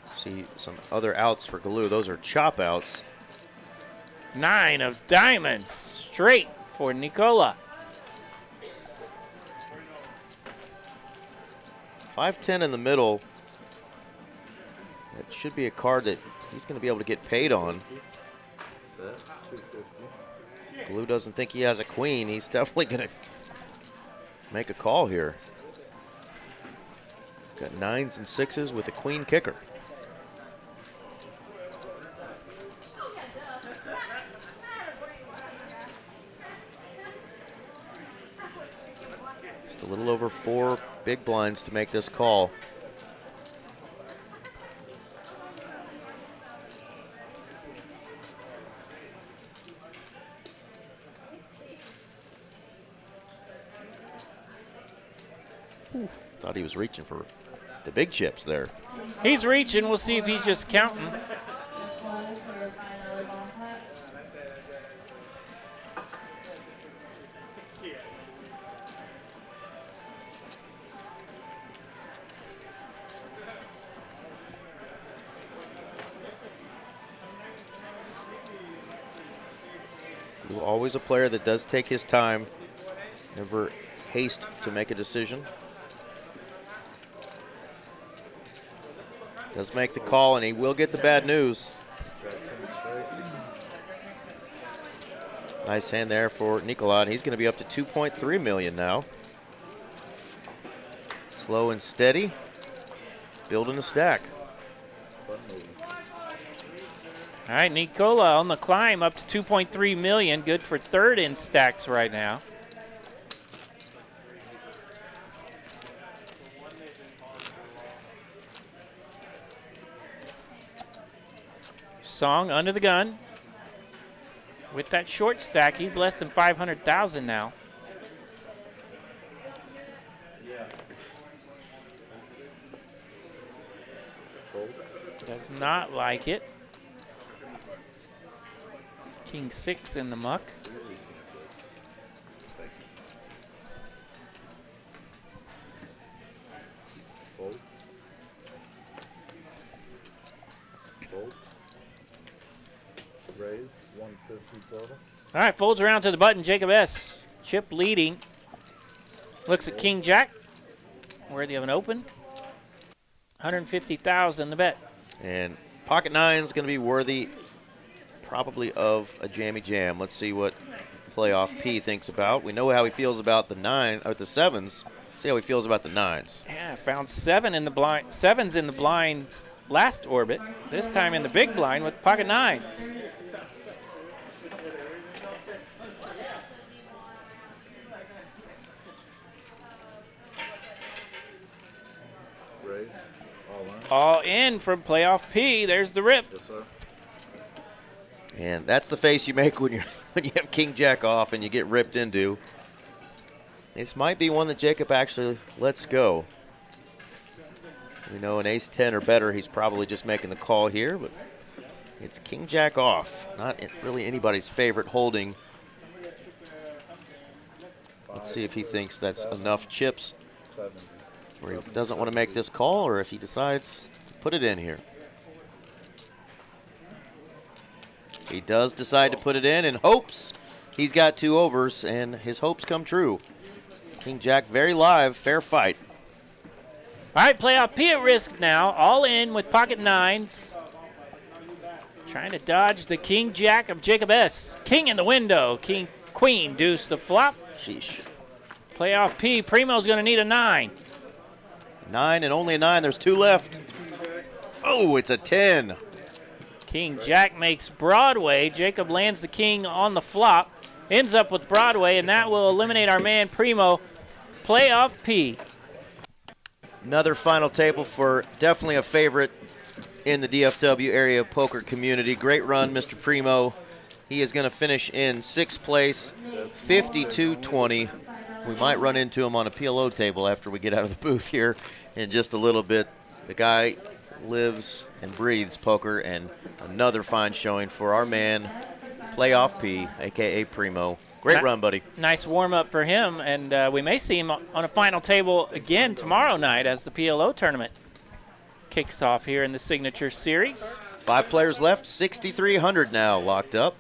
See some other outs for Galoo. Those are chop outs. 9 of diamonds, straight for Nicola. 5-10 in the middle. That should be a card that he's going to be able to get paid on. That, 250. Blue doesn't think he has a queen. He's definitely going to make a call here. Got 9s and 6s with a queen kicker. Just a little over 4 big blinds to make this call. Thought he was reaching for the big chips there. He's reaching. We'll see if he's just counting. Always a player that does take his time, never haste to make a decision. Does make the call, and he will get the bad news. Nice hand there for Nicola, and he's going to be up to 2.3 million now. Slow and steady, building a stack. All right, Nicola on the climb up to 2.3 million. Good for third in stacks right now. Song under the gun. With that short stack, he's less than 500,000 now. Does not like it. King 6 in the muck. Fold. Fold. Raise, 150 total. All right, folds around to the button. Jacob S. Chip leading. Looks at King Jack. Worthy of an open. 150,000 the bet. And pocket 9 is going to be worthy probably of a jammy jam. Let's see what playoff P thinks about. We know how he feels about the 7s. See how he feels about the 9s. Yeah, found 7 in the blind. 7s in the blinds last orbit. This time in the big blind with pocket 9s. Raise, all in. All in from playoff P. There's the rip. Yes, sir. And that's the face you make when you have King Jack off and you get ripped into. This might be one that Jacob actually lets go. We know an ace 10 or better, he's probably just making the call here, but it's King Jack off. Not really anybody's favorite holding. Let's see if he thinks that's enough chips, or he doesn't want to make this call, or if he decides to put it in here. He does decide to put it in and hopes he's got 2 overs, and his hopes come true. King Jack very live, fair fight. All right, playoff P at risk now. All in with pocket 9s. Trying to dodge the King Jack of Jacob S. King in the window. King, Queen, deuce the flop. Sheesh. Playoff P, Primo's going to need a 9. 9 and only a 9. There's 2 left. Oh, it's a 10. King Jack makes Broadway. Jacob lands the king on the flop. Ends up with Broadway, and that will eliminate our man Primo. Playoff P. Another final table for definitely a favorite in the DFW area poker community. Great run, Mr. Primo. He is going to finish in 6th place, 52-20. We might run into him on a PLO table after we get out of the booth here in just a little bit. The guy lives and breathes poker, and another fine showing for our man, Playoff P, a.k.a. Primo. Great run, buddy. Nice warm-up for him, and we may see him on a final table again tomorrow night as the PLO tournament kicks off here in the Signature Series. 5 players left, 6,300 now locked up.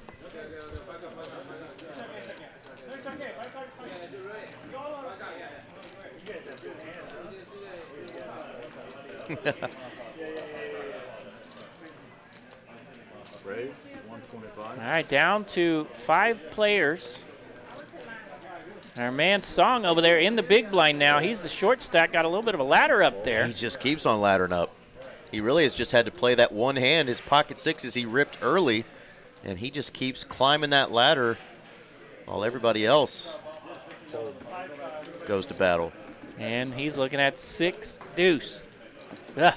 Raise, 125. All right, down to 5 players. Our man Song over there in the big blind now. He's the short stack, got a little bit of a ladder up there. He just keeps on laddering up. He really has just had to play that one hand. His pocket sixes he ripped early, and he just keeps climbing that ladder while everybody else goes to battle. And he's looking at 6 deuce. Ugh.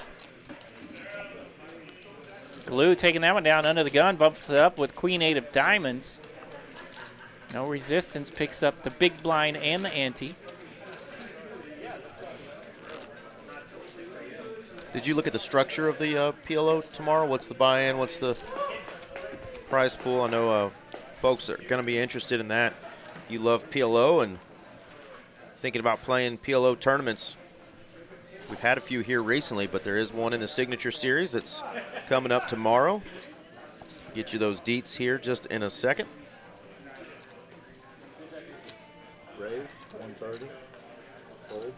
Glue taking that one down under the gun, bumps it up with queen 8 of diamonds. No resistance, picks up the big blind and the ante. Did you look at the structure of the PLO tomorrow? What's the buy-in? What's the prize pool? I know folks are going to be interested in that. You love PLO and thinking about playing PLO tournaments. We've had a few here recently, but there is one in the Signature Series that's coming up tomorrow. Get you those deets here just in a second. Raise, 130. Fold.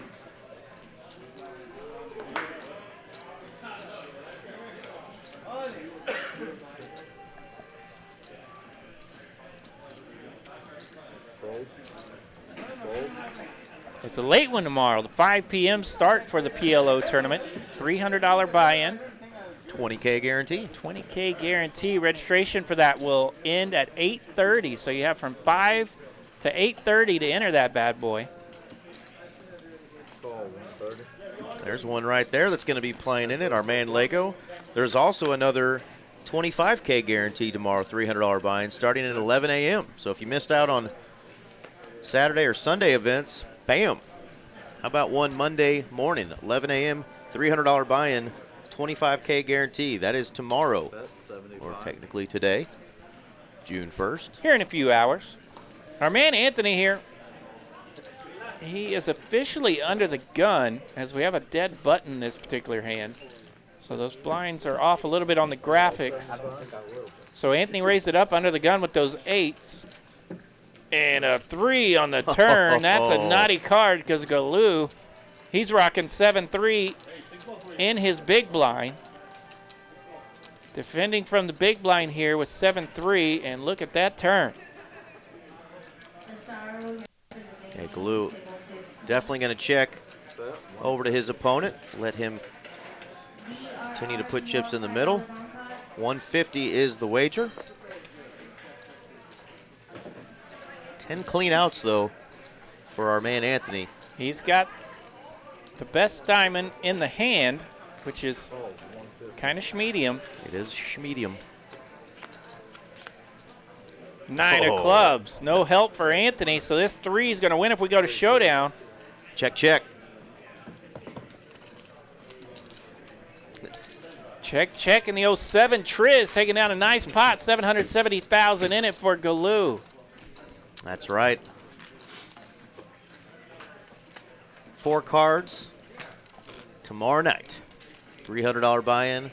Fold. Fold. It's a late one tomorrow, the 5 p.m. start for the PLO tournament. $300 buy-in. 20K guarantee. 20K guarantee. Registration for that will end at 8:30, so you have from 5 to 8:30 to enter that bad boy. Call, 130. There's one right there that's going to be playing in it, our man Lego. There's also another 25K guarantee tomorrow, $300 buy-in, starting at 11 a.m. So if you missed out on Saturday or Sunday events, bam. How about one Monday morning, 11 a.m., $300 buy-in, 25K guarantee. That is tomorrow, That's 75. or technically today, June 1st. Here in a few hours. Our man Anthony here, he is officially under the gun as we have a dead button in this particular hand. So those blinds are off a little bit on the graphics. So Anthony raised it up under the gun with those 8s. And a 3 on the turn. That's a naughty card because Galoo, he's rocking 7-3 in his big blind. Defending from the big blind here with 7-3, and look at that turn. Okay, Glue definitely going to check over to his opponent. Let him continue to put chips in the middle. 150 is the wager. 10 clean outs, though, for our man Anthony. He's got the best diamond in the hand, which is kind of schmedium. It is schmedium. 9 of clubs. No help for Anthony, so this 3 is going to win if we go to showdown. Check, check. Check, check, and the 07 Triz taking down a nice pot, 770,000 in it for Galoo. That's right. 4 cards tomorrow night. $300 buy-in.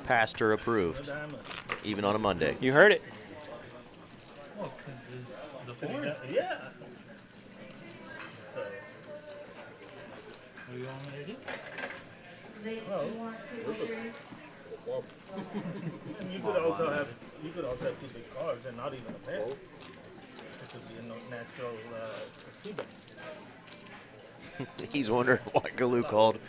Pastor approved, even on a Monday. You heard it. Well, because the 4. Yeah. So, What do you want me to do? you could also have 2 big cards and not even a pair. This would be a natural receiver. He's wondering why Galoo called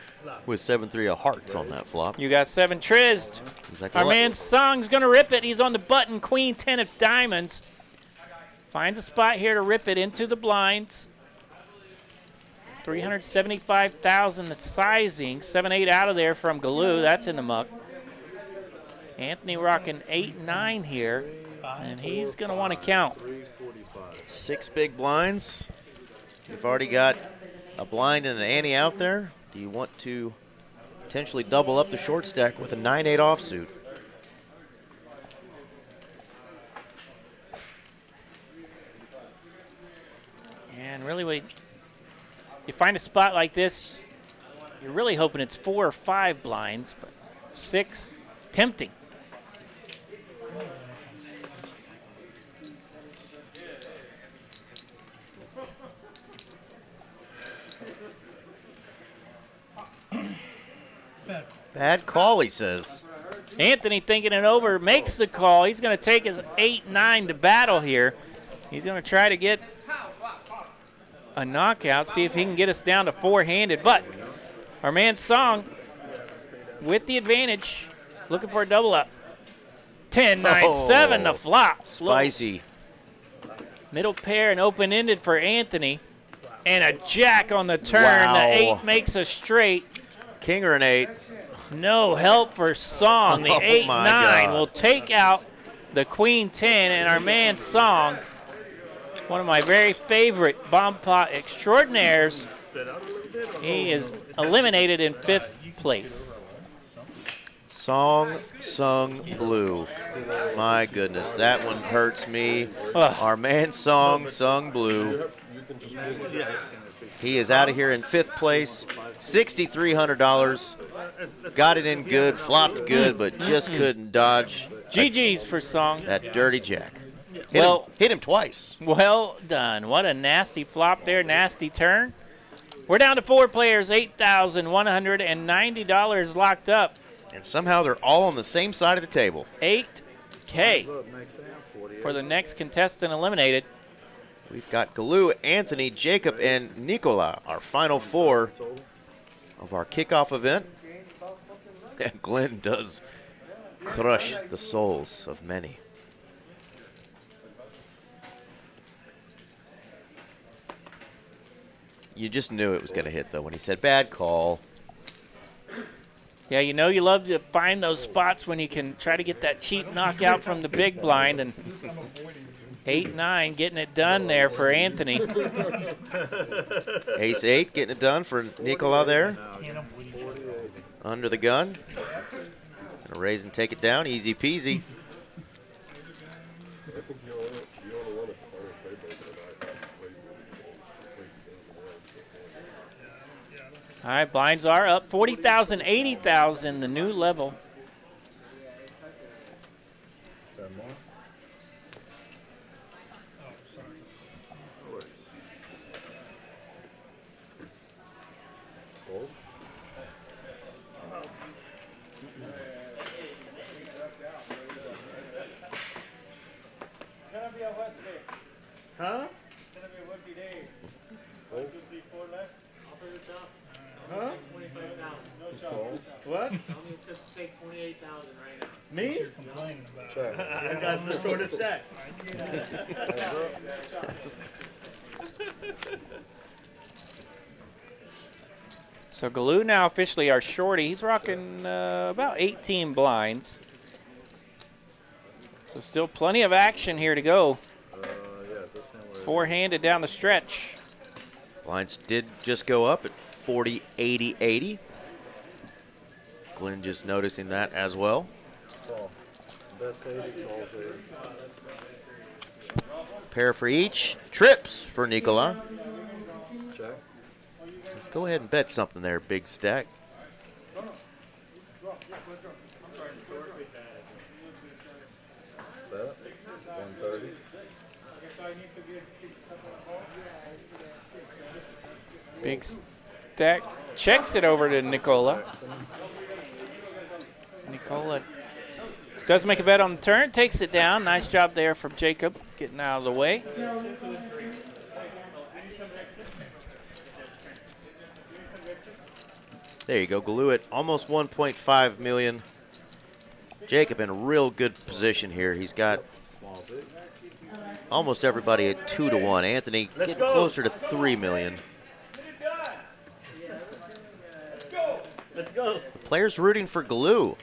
with 7-3 of hearts on that flop. You got 7 Triz. Exactly. Our man Song's going to rip it. He's on the button, queen 10 of diamonds. Finds a spot here to rip it into the blinds. 375,000 the sizing. 7-8 out of there from Galoo. That's in the muck. Anthony rocking 8-9 here, and he's going to want to count. 6 big blinds. You've already got a blind and an ante out there. Do you want to potentially double up the short stack with a 9-8 offsuit? And really, when you find a spot like this, you're really hoping it's 4 or 5 blinds, but 6, tempting. Bad call, he says. Anthony thinking it over, makes the call. He's going to take his 8-9 to battle here. He's going to try to get a knockout, see if he can get us down to four-handed. But our man Song with the advantage, looking for a double up. 10-9-7 the flop. Spicy. Middle pair and open-ended for Anthony. And a jack on the turn. Wow. The 8 makes a straight. King or an 8. No help for Song. The Oh, 8-9 my God. will take out the Queen 10, and our man Song, one of my very favorite bomb pot extraordinaires, he is eliminated in 5th place. Song sung blue. My goodness, that one hurts me. Ugh. Our man Song sung blue. He is out of here in 5th place. $6,300. Got it in good, flopped good, but just couldn't dodge GG's for Song. that dirty jack. Hit him twice. Well done. What a nasty flop there, nasty turn. We're down to 4 players, $8,190 locked up. And somehow they're all on the same side of the table. $8K for the next contestant eliminated. We've got Galoo, Anthony, Jacob, and Nicola, our final 4 of our kickoff event. And Glenn does crush the souls of many. You just knew it was going to hit, though, when he said, bad call. Yeah, you know you love to find those spots when you can try to get that cheap knockout from the big blind. And 8-9 getting it done there for Anthony. Ace 8 getting it done for Nicola there. Under the gun. Gonna raise and take it down. Easy peasy. All right, blinds are up. 40,000, 80,000, the new level. Huh? Huh? What? Me? I got the shortest stack. So Galoo now officially our shorty. He's rocking about 18 blinds. So still plenty of action here to go. Four-handed down the stretch. Blinds did just go up at 40, 80, 80. Glenn just noticing that as well. Pair for each. Trips for Nicola. Let's go ahead and bet something there, big stack. Big stack checks it over to Nicola. Nicola does make a bet on the turn, takes it down. Nice job there from Jacob getting out of the way. There you go, Galoo at almost 1.5 million. Jacob in a real good position here. He's got almost everybody at 2-1. Anthony getting closer to 3 million. Let's go. The players rooting for Galoo.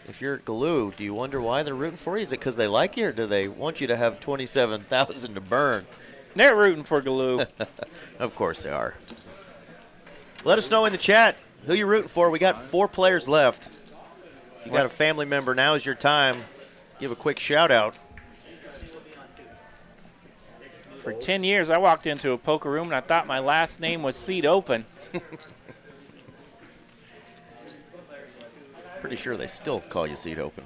If you're Galoo, do you wonder why they're rooting for you? Is it because they like you, or do they want you to have 27,000 to burn? They're rooting for Galoo. Of course they are. Let us know in the chat who you're rooting for. We got 4 players left. If you got a family member, now is your time. Give a quick shout out. For 10 years, I walked into a poker room and I thought my last name was Seed Open. Pretty sure they still call you Seat Open.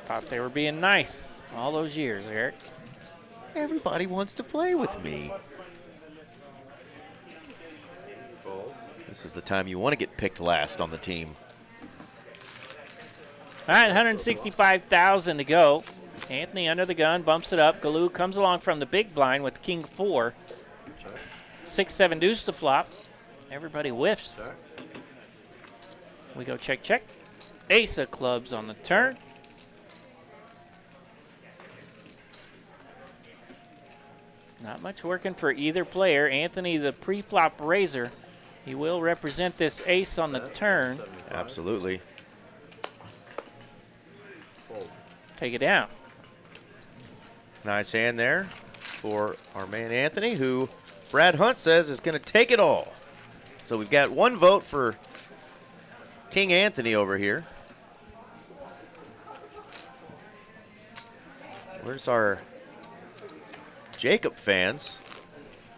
Thought they were being nice all those years, Eric. Everybody wants to play with me. This is the time you want to get picked last on the team. All right, 165,000 to go. Anthony under the gun, bumps it up. Galoo comes along from the big blind with king 4. 6-7 deuce to flop. Everybody whiffs. We go check, check. Ace of clubs on the turn. Not much working for either player. Anthony, the pre-flop raiser. He will represent this ace on the turn. Absolutely. Take it down. Nice hand there for our man Anthony, who Brad Hunt says is going to take it all. So we've got 1 vote for King Anthony over here. Where's our Jacob fans?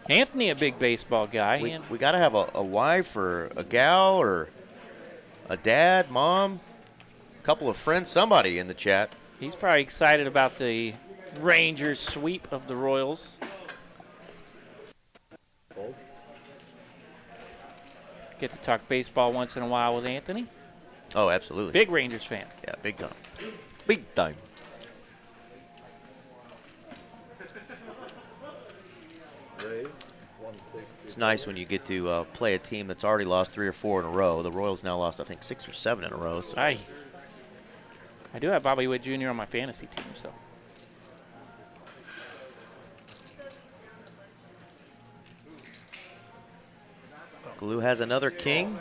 Anthony, a big baseball guy. We got to have a wife or a gal or a dad, mom, a couple of friends, somebody in the chat. He's probably excited about the Rangers sweep of the Royals. Get to talk baseball once in a while with Anthony. Oh, absolutely. Big Rangers fan. Yeah, big time. Big time. It's nice when you get to play a team that's already lost 3 or 4 in a row. The Royals now lost, I think, 6 or 7 in a row. So. I do have Bobby Witt Jr. on my fantasy team, so. Galoo has another king.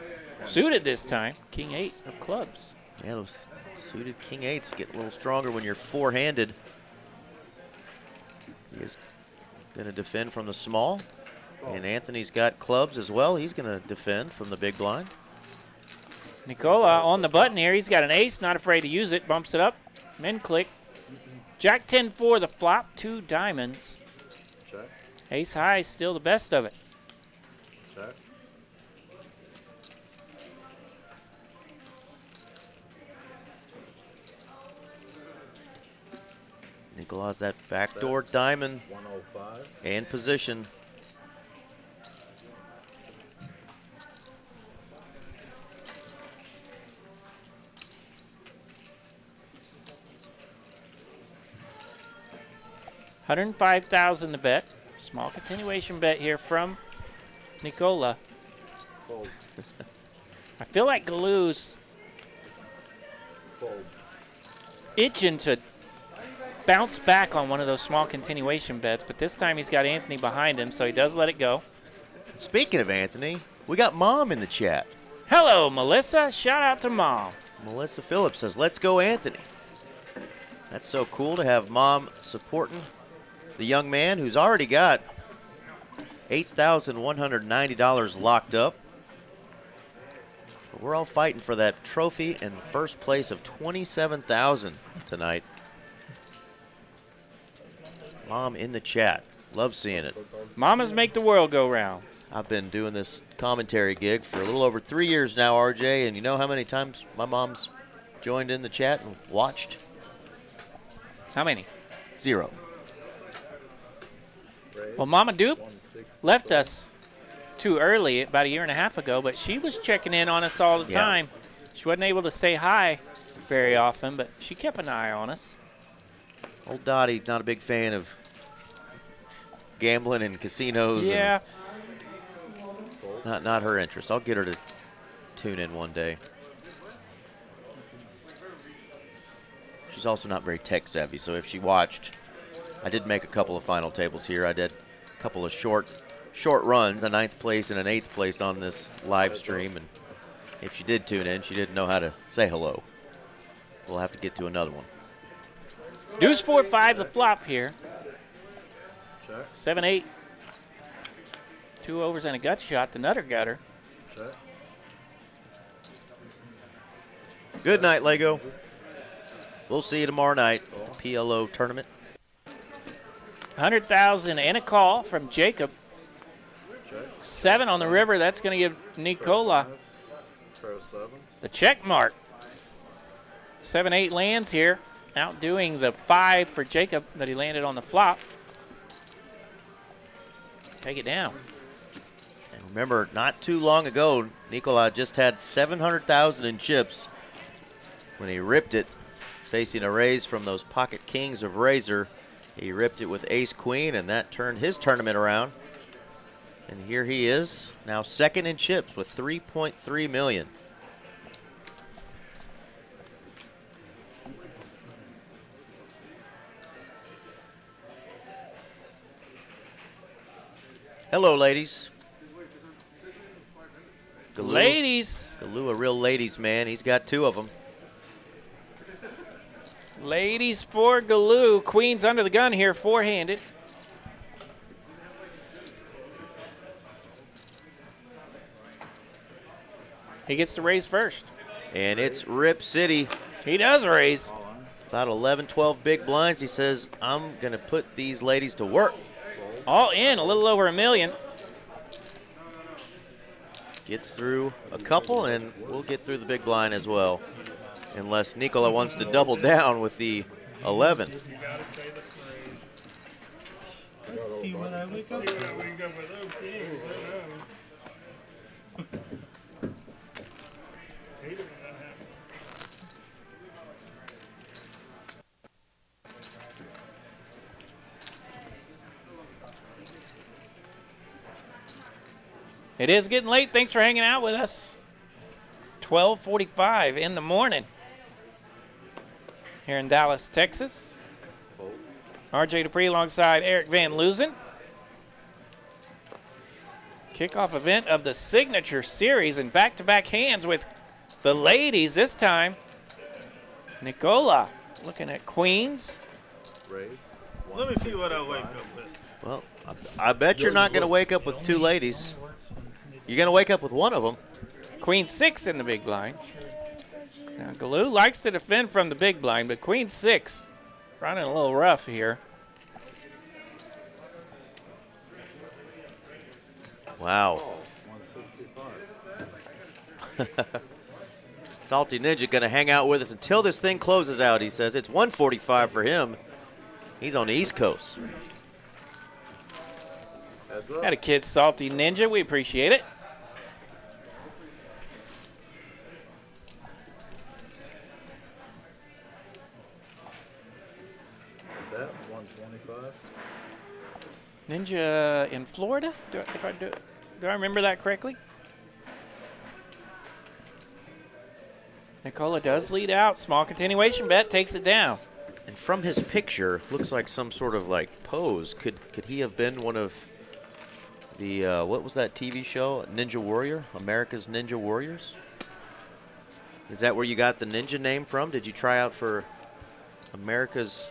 Suited this time. King 8 of clubs. Yeah, those suited king 8s get a little stronger when you're four-handed. He is going to defend from the small. And Anthony's got clubs as well. He's going to defend from the big blind. Nicola on the button here. He's got an ace, not afraid to use it. Bumps it up. Min click. Jack 10 for the flop. 2 diamonds. Check. Ace high is still the best of it. Check. Nicola's that backdoor diamond 105. and position. $105,000 to bet. Small continuation bet here from Nicola. Fold. I feel like Galoo's Fold. itching to bounce back on one of those small continuation bets, but this time he's got Anthony behind him, so he does let it go. Speaking of Anthony, we got Mom in the chat. Hello, Melissa. Shout out to Mom. Melissa Phillips says, let's go, Anthony. That's so cool to have Mom supporting the young man who's already got $8,190 locked up. But we're all fighting for that trophy and first place of $27,000 tonight. Mom in the chat. Love seeing it. Mamas make the world go round. I've been doing this commentary gig for a little over 3 years now, RJ, and you know how many times my mom's joined in the chat and watched? How many? 0. Well, Mama Dupe left us too early about a year and a half ago, but she was checking in on us all the Yeah. time. She wasn't able to say hi very often, but she kept an eye on us. Old Dottie, not a big fan of gambling and casinos. Yeah. And not her interest. I'll get her to tune in one day. She's also not very tech savvy, so if she watched, I did make a couple of final tables here. I did a couple of short runs, a 9th place and an 8th place on this live stream, and if she did tune in, she didn't know how to say hello. We'll have to get to another one. Deuce 4-5 the flop here. 7-8. 2 overs and a gut shot. The nutter gutter. Check. Good night, Lego. We'll see you tomorrow night at the PLO tournament. 100,000 and a call from Jacob. 7 on the river. That's going to give Nicola Pair of sevens. the check mark. 7-8 lands here, outdoing the 5 for Jacob that he landed on the flop. Take it down. And Remember, not too long ago, Nikola just had 700,000 in chips when he ripped it, facing a raise from those pocket kings of Razor. He ripped it with ace-queen, and that turned his tournament around. And here he is, now second in chips with 3.3 million. Hello, ladies. Galoo, Ladies. Galoo, a real ladies man. He's got 2 of them. Ladies for Galoo. Queen's under the gun here, 4-handed. He gets to raise first. And it's Rip City. He does raise. About 11, 12 big blinds. He says, I'm going to put these ladies to work. All in, a little over $1 million. Gets through a couple, and we'll get through the big blind as well. Unless Nikola wants to double down with the 11. You gotta say the phrase. See when I wake See up. when I wake up with those kings. I know. Hate it when that happens. It is getting late. Thanks for hanging out with us. 12:45 in the morning here in Dallas, Texas. RJ Dupree alongside Eric Van Loozen. Kickoff event of the Signature Series and back-to-back hands with the ladies this time. Nikola looking at queens. Raise. Let me see what I wake up with. Well, I bet you're not going to wake up with 2 ladies. You're going to wake up with one of them. Queen 6 in the big blind. Now, Galoo likes to defend from the big blind, but Queen 6 running a little rough here. Wow. 165. Salty Ninja going to hang out with us until this thing closes out, he says. It's 145 for him. He's on the East Coast. Heads up. Got a kid, Salty Ninja. We appreciate it. That 125. Ninja in Florida? Do I remember that correctly? Nikola does lead out. Small continuation bet takes it down. And from his picture, looks like some sort of like pose. Could he have been one of the, what was that TV show? Ninja Warrior? America's Ninja Warriors? Is that where you got the ninja name from? Did you try out for America's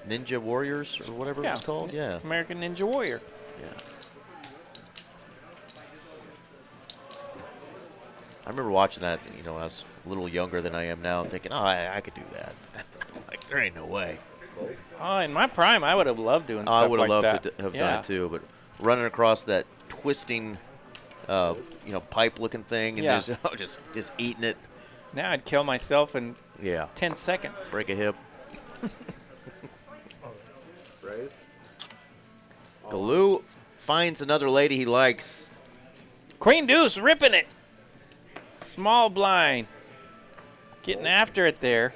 Ninja Warriors or whatever it was called? Yeah. American Ninja Warrior. Yeah. I remember watching that, you know, when I was a little younger than I am now, thinking, oh, I could do that. Like, there ain't no way. Oh, in my prime, I would have loved doing stuff I would have like loved that. to have done it too, but running across that twisting, you know, pipe-looking thing and just eating it. Now I'd kill myself in Yeah. 10 seconds. Break a hip. Raise. Galoo finds another lady he likes. Queen Deuce ripping it. Small blind. Getting after it there.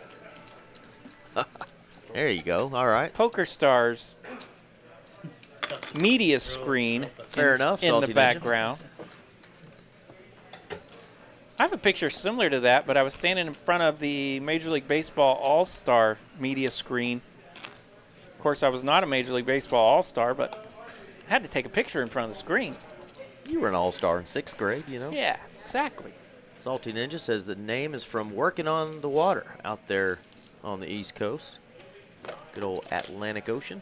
There you go. All right. Poker Stars media screen Fair enough, in Salty the Ninja. background. I have a picture similar to that, but I was standing in front of the Major League Baseball All-Star media screen. Of course, I was not a Major League Baseball All-Star, but I had to take a picture in front of the screen. You were an all-star in 6th grade, you know. Yeah, exactly. Salty Ninja says the name is from working on the water out there on the East Coast. Good old Atlantic Ocean.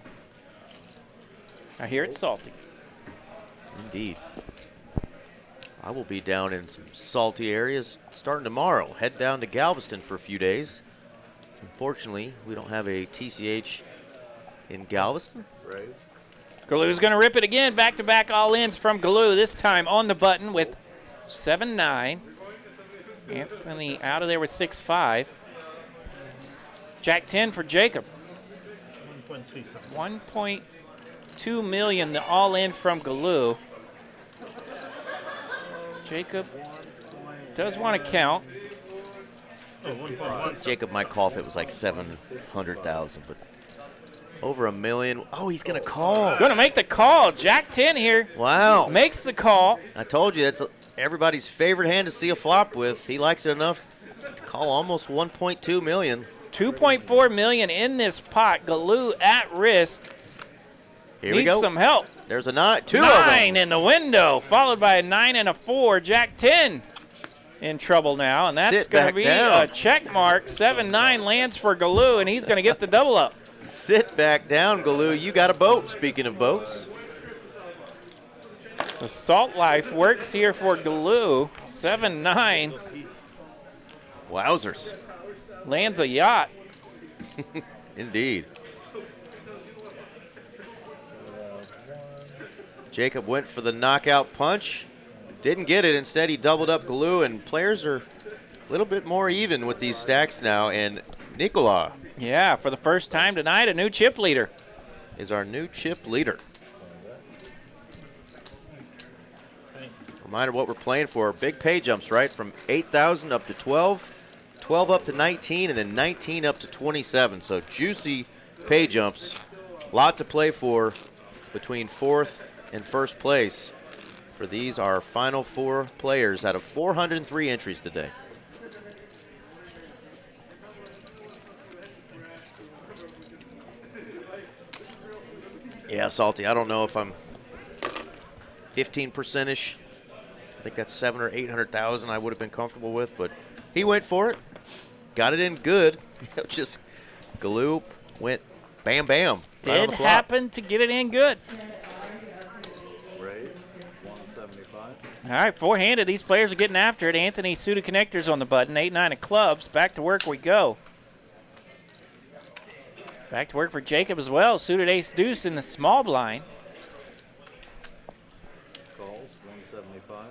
I hear it's salty. Indeed. I will be down in some salty areas starting tomorrow. Head down to Galveston for a few days. Unfortunately, we don't have a TCH in Galveston. Raise. Galoo's going to rip it again. Back-to-back all-ins from Galoo, this time on the button with 7-9. Anthony out of there with 6-5. Jack 10 for Jacob. 1.2 million, the all-in from Galoo. Jacob does want to count. Oh, 1.1. Jacob might call if it was like 700,000, but over $1 million. Oh, he's gonna call. Going to make the call. Jack 10 here. Wow. Makes the call. I told you, that's everybody's favorite hand to see a flop with. He likes it enough to call almost 1.2 million. 2.4 million in this pot. Galoo at risk. Here we Needs go. some help. There's a 9. Two of them. 9 in the window, followed by a 9 and a 4. Jack 10 in trouble now, and that's Sit going to back be down. a check mark. 7-9 lands for Galoo, and he's going to get the double up. Sit back down, Galoo. You got a boat. Speaking of boats. The Salt Life works here for Galoo. 7-9 Wowzers. lands a yacht. Indeed. Jacob went for the knockout punch. Didn't get it. Instead, he doubled up Galoo, and players are a little bit more even with these stacks now. And Nicola Yeah, for the first time tonight, a new chip leader. is our new chip leader. Reminder what we're playing for. Big pay jumps, right? From 8,000 up to 12, 12 up to 19, and then 19 up to 27. So juicy pay jumps. Lot to play for between 4th and 1st place. For these, our final 4 players out of 403 entries today. Yeah, Salty, I don't know if I'm 15%-ish. I think that's 700 or 800,000 I would have been comfortable with, but he went for it. Got it in good. Just Galoo went bam, bam. Right on Did the flop. happen to get it in good. Raise 175. All right, four-handed. These players are getting after it. Anthony suited connectors on the button. 8-9 of clubs. Back to work we go. Back to work for Jacob as well. Suited ace-deuce in the small blind. Calls 175.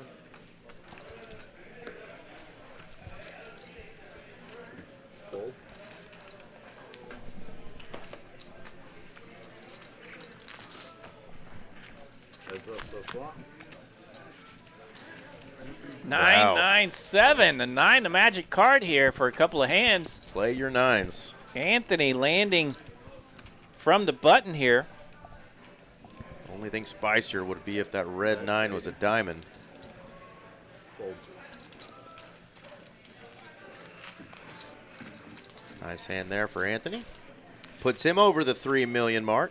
Fold. Heads up the flop. 9-9-7. The 9, the magic card here for a couple of hands. Play your 9s. Anthony landing from the button here. Only thing spicier would be if that red 9 was a diamond. Fold. Nice hand there for Anthony. Puts him over the 3 million mark.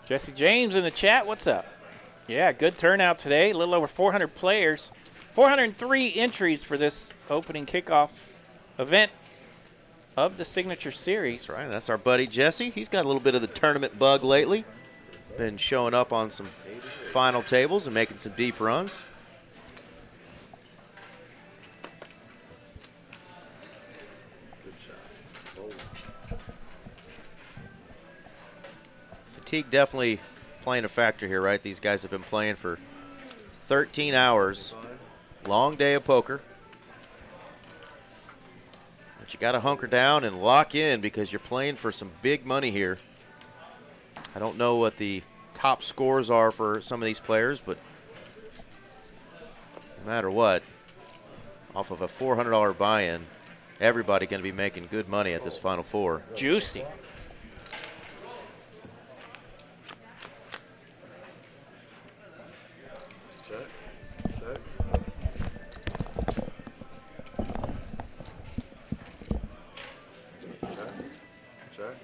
Jesse James in the chat. What's up? Yeah, good turnout today. A little over 400 players. 403 entries for this opening kickoff event of the Signature Series. That's right. That's our buddy Jesse. He's got a little bit of the tournament bug lately. Been showing up on some final tables and making some deep runs. Good shot. Fold. Fatigue definitely playing a factor here, right? These guys have been playing for 13 hours. Long day of poker. But you got to hunker down and lock in because you're playing for some big money here. I don't know what the top scores are for some of these players, but no matter what, off of a $400 buy-in, everybody going to be making good money at this Final Four. Juicy. Check. Check. Check.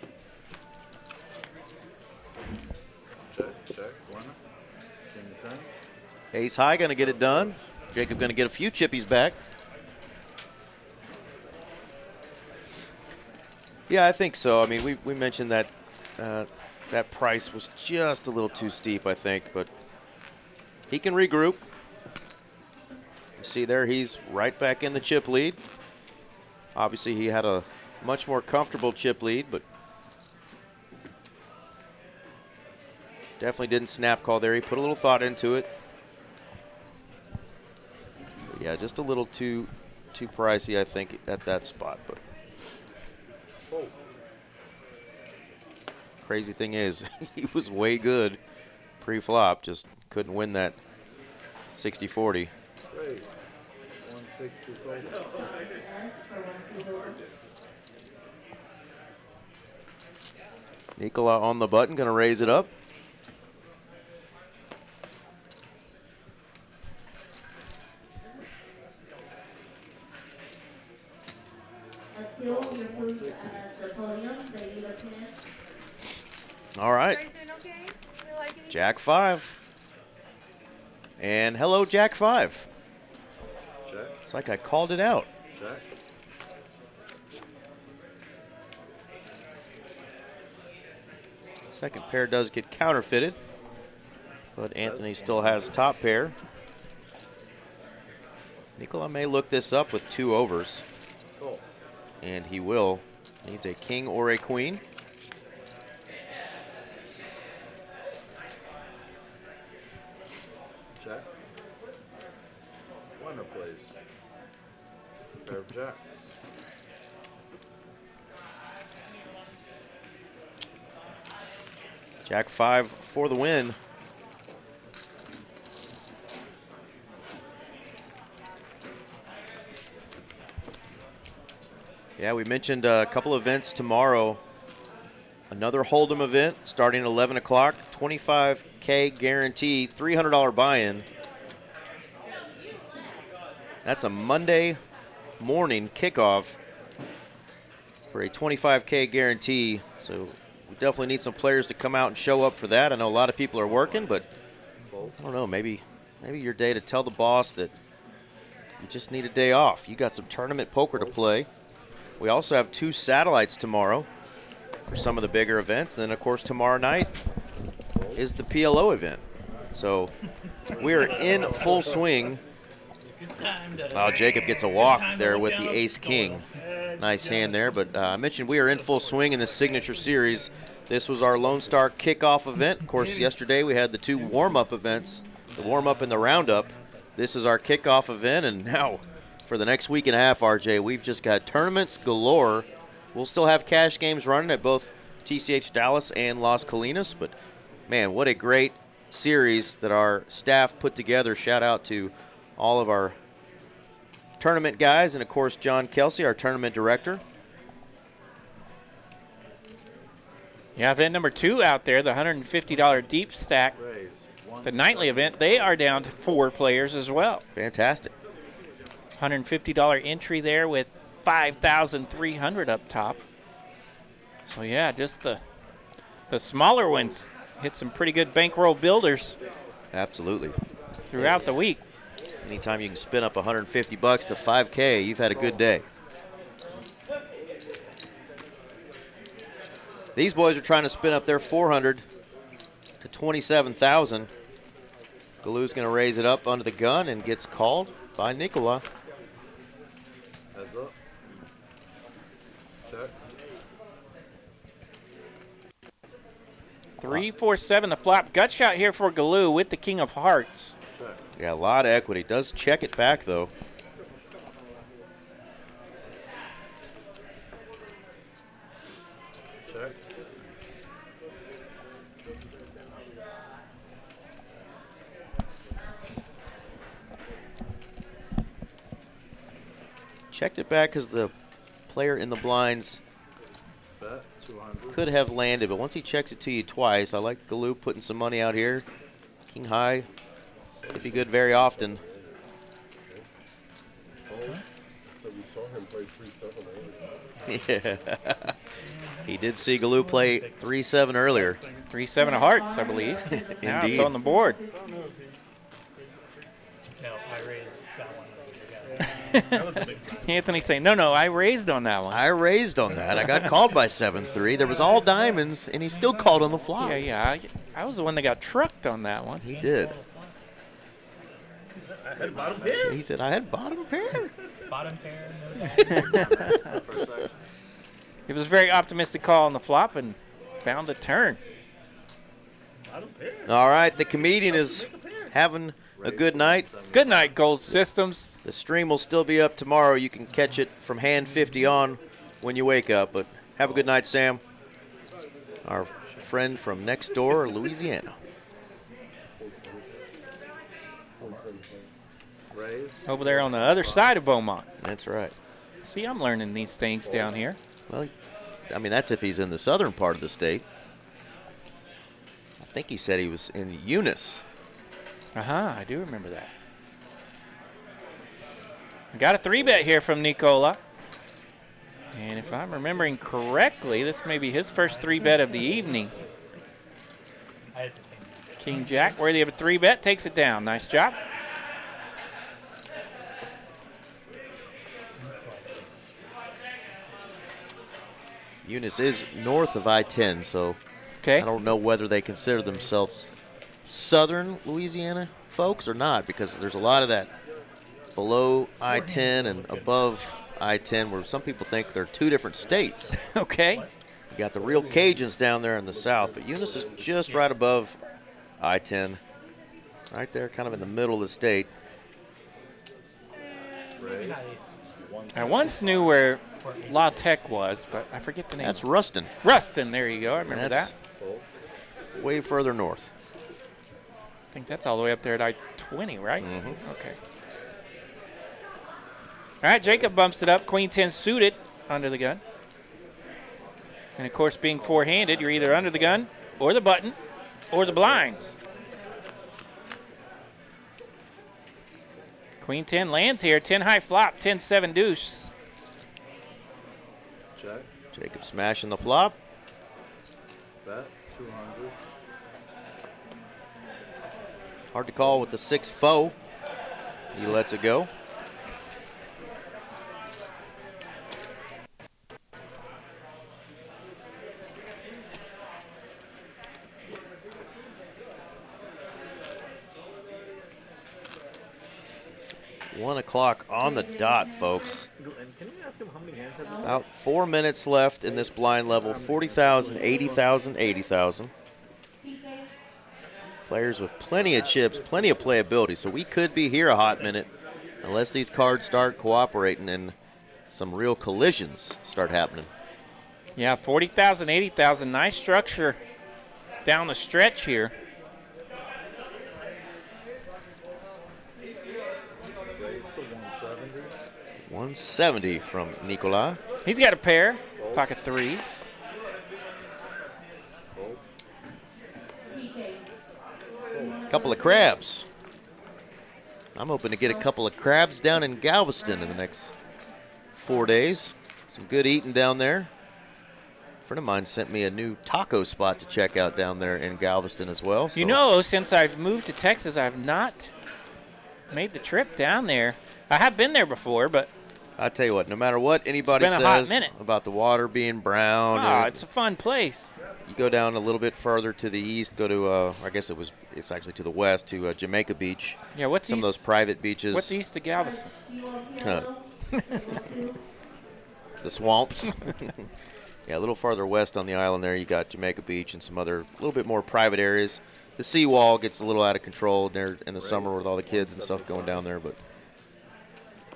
Check. Check. Winner. Give me 10. Ace high going to get it done. Jacob going to get a few chippies back. Yeah, I think so. I mean, we mentioned that that price was just a little too steep, I think, but he can regroup. You see there, he's right back in the chip lead. Obviously, he had a much more comfortable chip lead, but definitely didn't snap call there. He put a little thought into it. But yeah, just a little too pricey, I think, at that spot. But crazy thing is, he was way good pre-flop, just couldn't win that 60-40. Raise. 160 total. Nikola on the button, going to raise it up. All right. Jack 5. And hello, Jack 5. Check. It's like I called it out. Check. Second pair does get counterfeited, but Anthony still has top pair. Nikola may look this up with 2 overs, Cool. and he will. Needs a king or a queen. Check. Winner, please. Pair of jacks. Jack 5 for the win. Yeah, we mentioned a couple events tomorrow. Another Hold'em event starting at 11 o'clock. $25K guaranteed, $300 buy-in. That's a Monday morning kickoff for a $25K guarantee. So we definitely need some players to come out and show up for that. I know a lot of people are working, but I don't know, maybe your day to tell the boss that you just need a day off. You got some tournament poker to play. We also have 2 satellites tomorrow for some of the bigger events. And then, of course, tomorrow night is the PLO event. So we're in full swing. Oh, Jacob gets a walk there with the ace-king. Nice hand there. But I mentioned we are in full swing in the Signature Series. This was our Lone Star kickoff event. Of course, yesterday we had the 2 warm-up events, the warm-up and the roundup. This is our kickoff event, and now for the next week and a half, RJ, we've just got tournaments galore. We'll still have cash games running at both TCH Dallas and Las Colinas, but man, what a great series that our staff put together. Shout out to all of our tournament guys, and of course John Kelsey, our tournament director. Yeah, event number 2 out there, the $150 deep stack, Raise. the nightly event, they are down to 4 players as well. Fantastic. $150 entry there with $5,300 up top. So yeah, just the smaller ones hit some pretty good bankroll builders Absolutely. throughout the week. Anytime you can spin up $150 to $5K, you've had a good day. These boys are trying to spin up their $400 to $27,000. Galou's going to raise it up under the gun and gets called by Nikola. Heads up. Check. 3-4-7 the flop. Gut shot here for Galou with the king of hearts. Check. Yeah, a lot of equity. Does check it back, though. Check. Checked it back because the player in the blinds Bet. 200. could have landed, but once he checks it to you twice, I like Galou putting some money out here. King high could be good very often. So we saw him play 3-7 earlier. Yeah. He did see Galou play 3-7 earlier. 3-7 of hearts, I believe. Now it's Indeed. on the board. No, I raised that one. Anthony saying, no, I raised on that one. I raised on that. I got called by 7-3. There was all diamonds, and he still called on the flop. Yeah. I was the one that got trucked on that one. He did. I had bottom pair. He said, I had bottom pair. Bottom pair, no doubt. It was a very optimistic call on the flop and found the turn. Bottom pair. All right, the comedian is having a good night. Good night, Gold Systems. The stream will still be up tomorrow. You can catch it from hand 50 on when you wake up. But have a good night, Sam. Our friend from next door, Louisiana. over there on the other side of Beaumont. That's right. See, I'm learning these things down here. Well, I mean, that's if he's in the southern part of the state. I think he said he was in Eunice. I do remember that. I got a 3-bet here from Nicola. And if I'm remembering correctly, this may be his first 3-bet of the evening. King Jack, worthy of a 3-bet, takes it down. Nice job. Eunice is north of I-10, so Okay. I don't know whether they consider themselves southern Louisiana folks or not, because there's a lot of that below I-10 and above I-10 where some people think they're two different states. Okay. You got the real Cajuns down there in the south, but Eunice is just right above I-10, right there kind of in the middle of the state. I once knew where La Tech was, but I forget the name. That's Ruston. Ruston, there you go. I remember That's that. way further north. I think that's all the way up there at I-20, right? Okay. All right, Jacob bumps it up. Queen 10 suited under the gun. And, of course, being four-handed, you're either under the gun or the button or the blinds. Queen 10 lands here. 10 high flop, 10-7 deuce. Check. Jacob smashing the flop. Bet. 200. Hard to call with the 6 foe. He lets it go. One o'clock on the dot, folks. And can you ask him how many hands have you? About 4 minutes left in this blind level. 40,000, 80,000, 80,000. Players with plenty of chips, plenty of playability, so we could be here a hot minute unless these cards start cooperating and some real collisions start happening. Yeah, 40,000, 80,000. Nice structure down the stretch here. Raise to 170. 170 from Nicola. He's got a pair, pocket threes. Couple of crabs. I'm hoping to get a couple of crabs down in Galveston in the next 4 days. Some good eating down there. A friend of mine sent me a new taco spot to check out down there in Galveston as well. You know, since I've moved to Texas, I've not made the trip down there. I have been there before, but I tell you what, no matter what anybody It's been a hot says minute. about the water being brown, it's a fun place. you go down a little bit further to the east, go to, I guess it's actually to the west, to Jamaica Beach. Yeah, what's Some east? of those private beaches. What's east of Galveston? The swamps. Yeah, a little farther west on the island there, you got Jamaica Beach and some other little bit more private areas. The seawall gets a little out of control there in the summer with all the kids and stuff going down there, but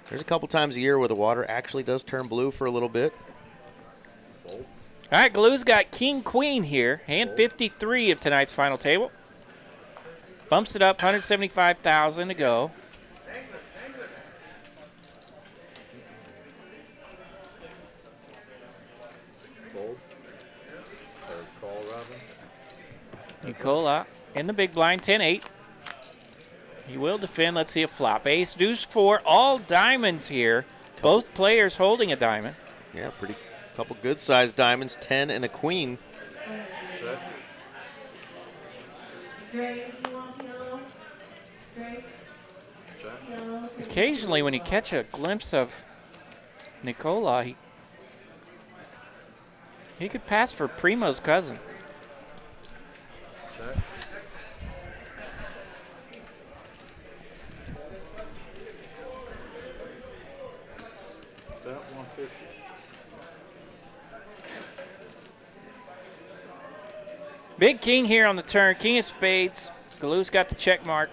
there's a couple times a year where the water actually does turn blue for a little bit. All right, Glue's got King Queen here, hand 53 of tonight's final table. Bumps it up, 175,000 to go. Fold. Or call, Robin. Nicola in the big blind, 10-8. He will defend. Let's see a flop. Ace, deuce, 4, all diamonds here. Both players holding a diamond. Yeah, pretty couple good-sized diamonds, 10 and a queen. Check. Check. Occasionally, when you catch a glimpse of Nicola, he could pass for Primo's cousin. Check. Bet 150. Big king here on the turn. King of spades. Glue's got the check mark.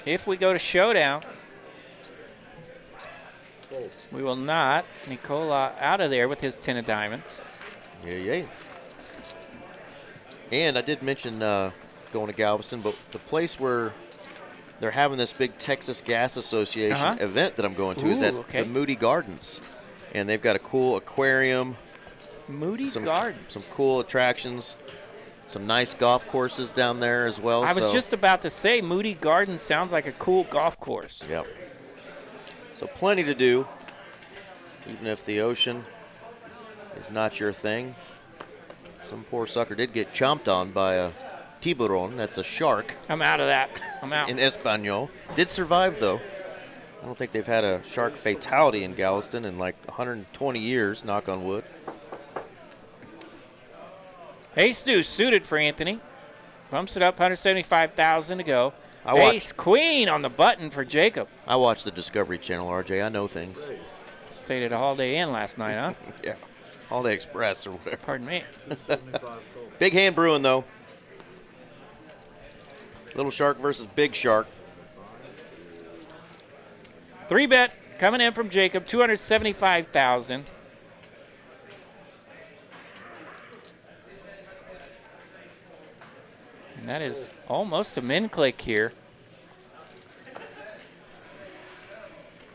If we go to showdown, Fold. we will not. Nicola out of there with his 10 of diamonds. Yeah. And I did mention going to Galveston, but the place where they're having this big Texas Gas Association event that I'm going to. Is at the Moody Gardens, and they've got a cool aquarium. Moody Gardens. Some cool attractions. Some nice golf courses down there as well. I was just about to say, Moody Gardens sounds like a cool golf course. Yep. So plenty to do, even if the ocean is not your thing. Some poor sucker did get chomped on by a tiburon. That's a shark. I'm out of that. I'm out. In Espanol. Did survive, though. I don't think they've had a shark fatality in Galveston in like 120 years, knock on wood. Ace deuce suited for Anthony. Bumps it up, 175,000 to go. Ace queen on the button for Jacob. I watched the Discovery Channel, RJ. I know things. Stayed at a Holiday Inn last night, huh? Yeah. Holiday Express or whatever. Pardon me. Big hand brewing, though. Little shark versus big shark. 3-bet coming in from Jacob, 275,000. And that is almost a min click here.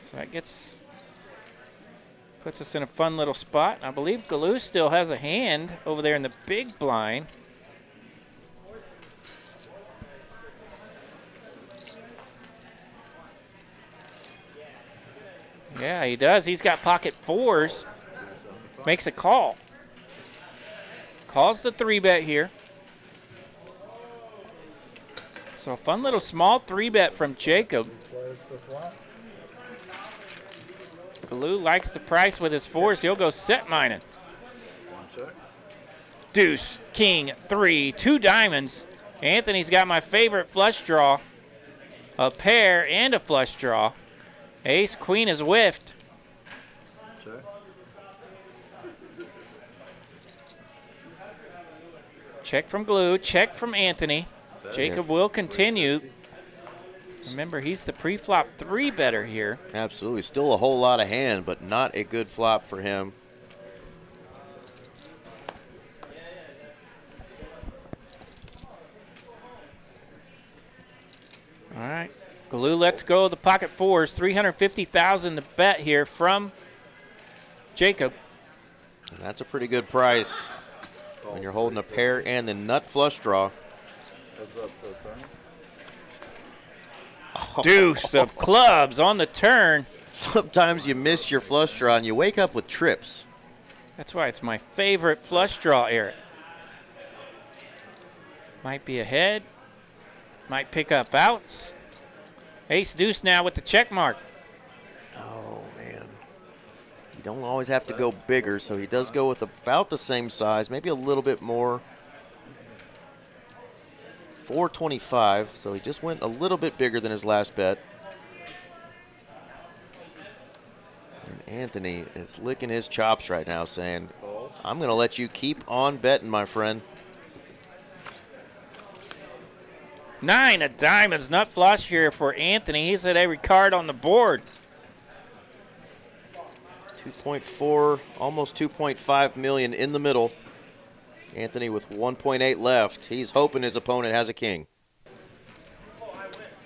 So that puts us in a fun little spot. I believe Galoo still has a hand over there in the big blind. Yeah, he does. He's got pocket fours. Makes a call. Calls the 3-bet here. So a fun little small 3-bet from Jacob. Galoo likes the price with his fours. He'll go set mining. Deuce, king, 3, 2 diamonds. Anthony's got my favorite flush draw. A pair and a flush draw. Ace, queen is whiffed. Check from Galoo, check from Anthony. Jacob will continue. Remember, he's the pre-flop 3-better here. Absolutely. Still a whole lot of hand, but not a good flop for him. All right. Galoo lets go of the pocket fours. 350,000 to bet here from Jacob. And that's a pretty good price when you're holding a pair and the nut flush draw. Deuce of clubs on the turn. Sometimes you miss your flush draw and you wake up with trips. That's why it's my favorite flush draw, Eric. Might be ahead. Might pick up outs. Ace deuce now with the check mark. Oh, man. You don't always have to go bigger, so he does go with about the same size, maybe a little bit more. 425, so he just went a little bit bigger than his last bet. And Anthony is licking his chops right now, saying, I'm going to let you keep on betting, my friend. 9 of diamonds, nut flush here for Anthony. He's hit every card on the board. 2.4, almost 2.5 million in the middle. Anthony with 1.8 left. He's hoping his opponent has a king.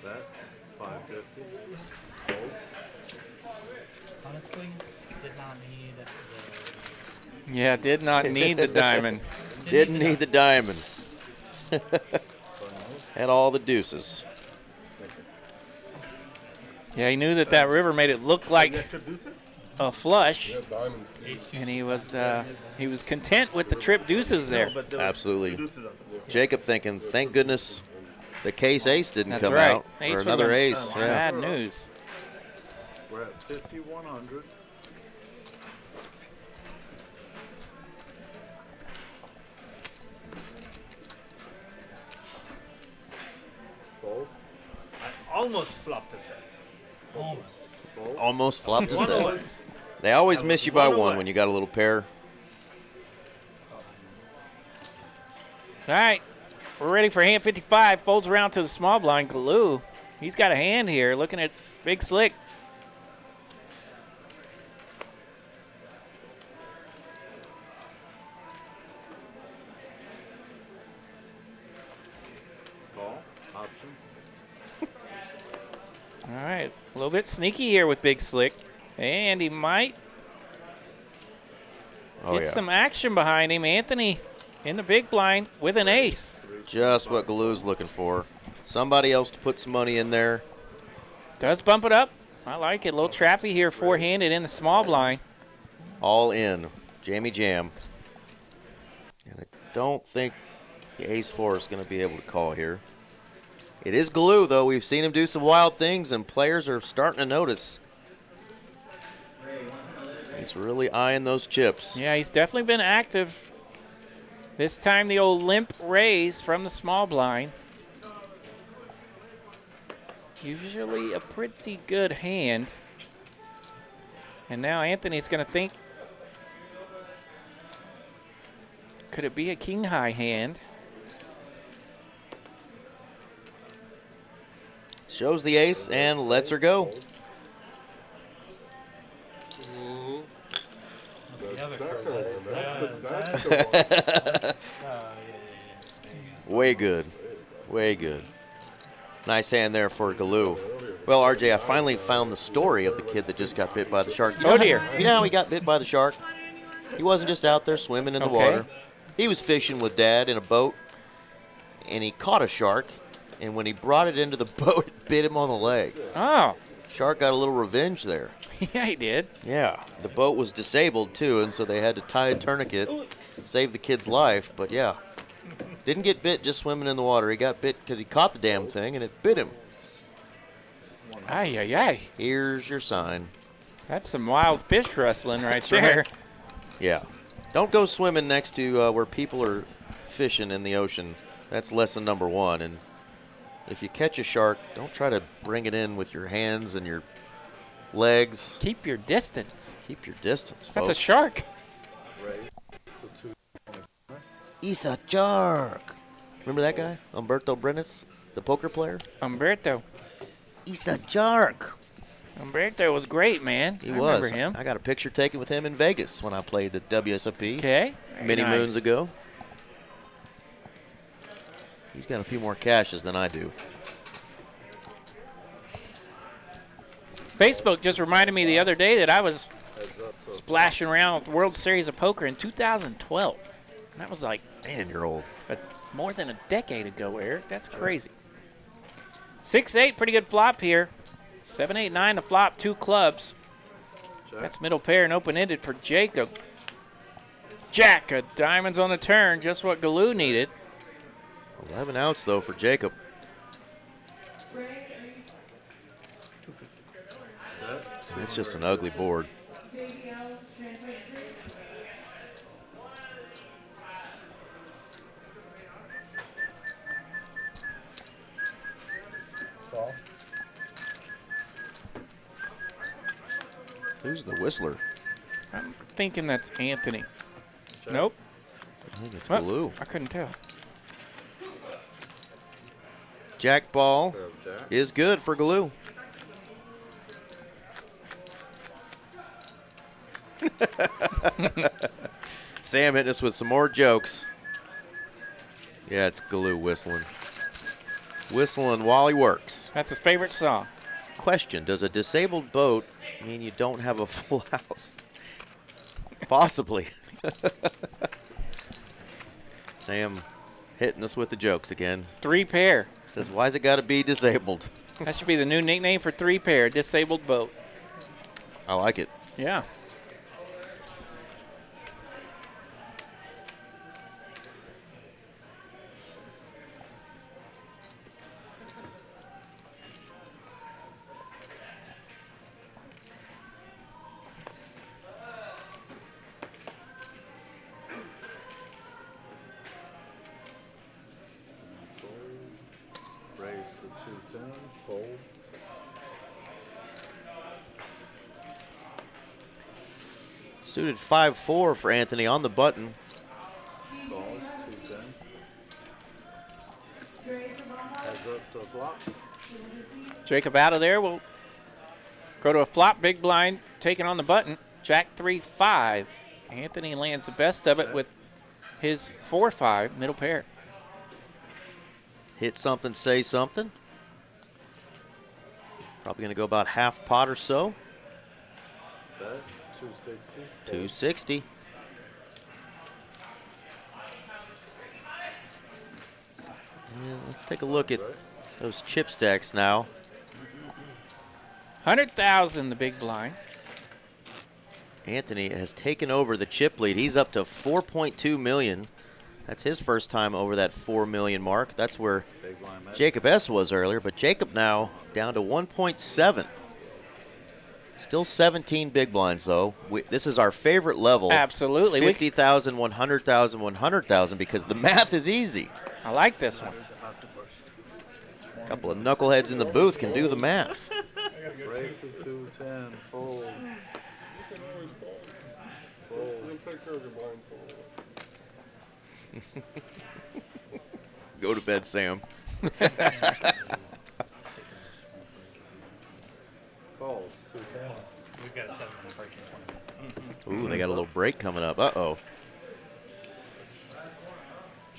That 550. Honestly, did not need the... Yeah, did not need the diamond. Didn't need the diamond. Had all the deuces. Yeah, he knew that that river made it look like a flush, and he was content with the trip deuces there. Absolutely. Jacob thinking, thank goodness the case ace didn't That's come right. out. Ace Or another would've been ace. Yeah. Bad news. We're at 5,100. Fold. I almost flopped a set. Almost flopped a set. They always miss you by one when you got a little pair. All right, we're ready for hand 55. Folds around to the small blind. Galoo, he's got a hand here, looking at Big Slick. Call. Option. little bit sneaky here with Big Slick. And he might get some action behind him. Anthony in the big blind with an ace. Just what Galoo's looking for. Somebody else to put some money in there. Does bump it up. I like it. A little trappy here, four-handed in the small blind. All in. Jammy Jam. And I don't think the ace-4 is going to be able to call here. It is Galoo, though. We've seen him do some wild things, and players are starting to notice. He's really eyeing those chips. Yeah, he's definitely been active. This time the old limp raise from the small blind. Usually a pretty good hand. And now Anthony's going to think, could it be a king high hand? Shows the ace and lets her go. Way good. Way good. Nice hand there for Galoo. Well, RJ, I finally found the story of the kid that just got bit by the shark. Oh, dear. You know how he got bit by the shark? He wasn't just out there swimming in the water. He was fishing with Dad in a boat, and he caught a shark, and when he brought it into the boat, it bit him on the leg. Oh. Shark got a little revenge there. Yeah, he did. Yeah. The boat was disabled, too, and so they had to tie a tourniquet, save the kid's life, but yeah. Didn't get bit just swimming in the water. He got bit because he caught the damn thing, and it bit him. Ay, ay, ay. Here's your sign. That's some wild fish wrestling right there. Right. Yeah. Don't go swimming next to where people are fishing in the ocean. That's lesson number 1. And if you catch a shark, don't try to bring it in with your hands and your legs. Keep your distance. Keep your distance, folks. That's a shark. He's a shark. Remember that guy? Umberto Brenes, the poker player? Umberto. He's a shark. Umberto was great, man. He I was. remember him. I got a picture taken with him in Vegas when I played the WSOP. Okay. Many moons ago. He's got a few more cashes than I do. Facebook just reminded me the other day that I was splashing around with the World Series of Poker in 2012. And that was like, Man, you're old. more than a decade ago, Eric. That's crazy. 6-8, pretty good flop here. 7-8-9 to flop, 2 clubs. That's middle pair and open-ended for Jacob. Jack of diamonds on the turn, just what Galoo needed. 11 outs, though, for Jacob. It's just an ugly board. Who's the whistler? I'm thinking that's Anthony. Nope. I think it's Well, Galoo. I couldn't tell. Jack ball is good for Galoo. Sam hitting us with some more jokes. Yeah, it's Galoo whistling. Whistling while he works. That's his favorite song. Question, does a disabled boat mean you don't have a full house? Possibly. Sam hitting us with the jokes again. 3 pair. Says, why's it got to be disabled? That should be the new nickname for 3 pair, disabled boat. I like it. Yeah. Raise for 210, fold. Suited 5-4 for Anthony on the button. Balls, 210. Heads up to a flop. Jacob out of there. We'll go to a flop, big blind, taking on the button. Jack 3-5. Anthony lands the best of it with his 4-5 middle pair. Hit something, say something. Probably going to go about half pot or so. Bet 260. 260. And let's take a look at those chip stacks now. 100,000 the big blind. Anthony has taken over the chip lead. He's up to 4.2 million. That's his first time over that 4 million mark. That's where Big blind match. Jacob S. was earlier, but Jacob now down to 1.7. Still 17 big blinds, though. This is our favorite level. Absolutely. 50,000, 100,000, 100,000, because the math is easy. I like this one. A couple of knuckleheads in the booth can do the math. Raise to 210. Fold. Go to bed, Sam. Calls. 210. We've got a 7 on the breaking 20. Ooh, they got a little break coming up. Uh-oh.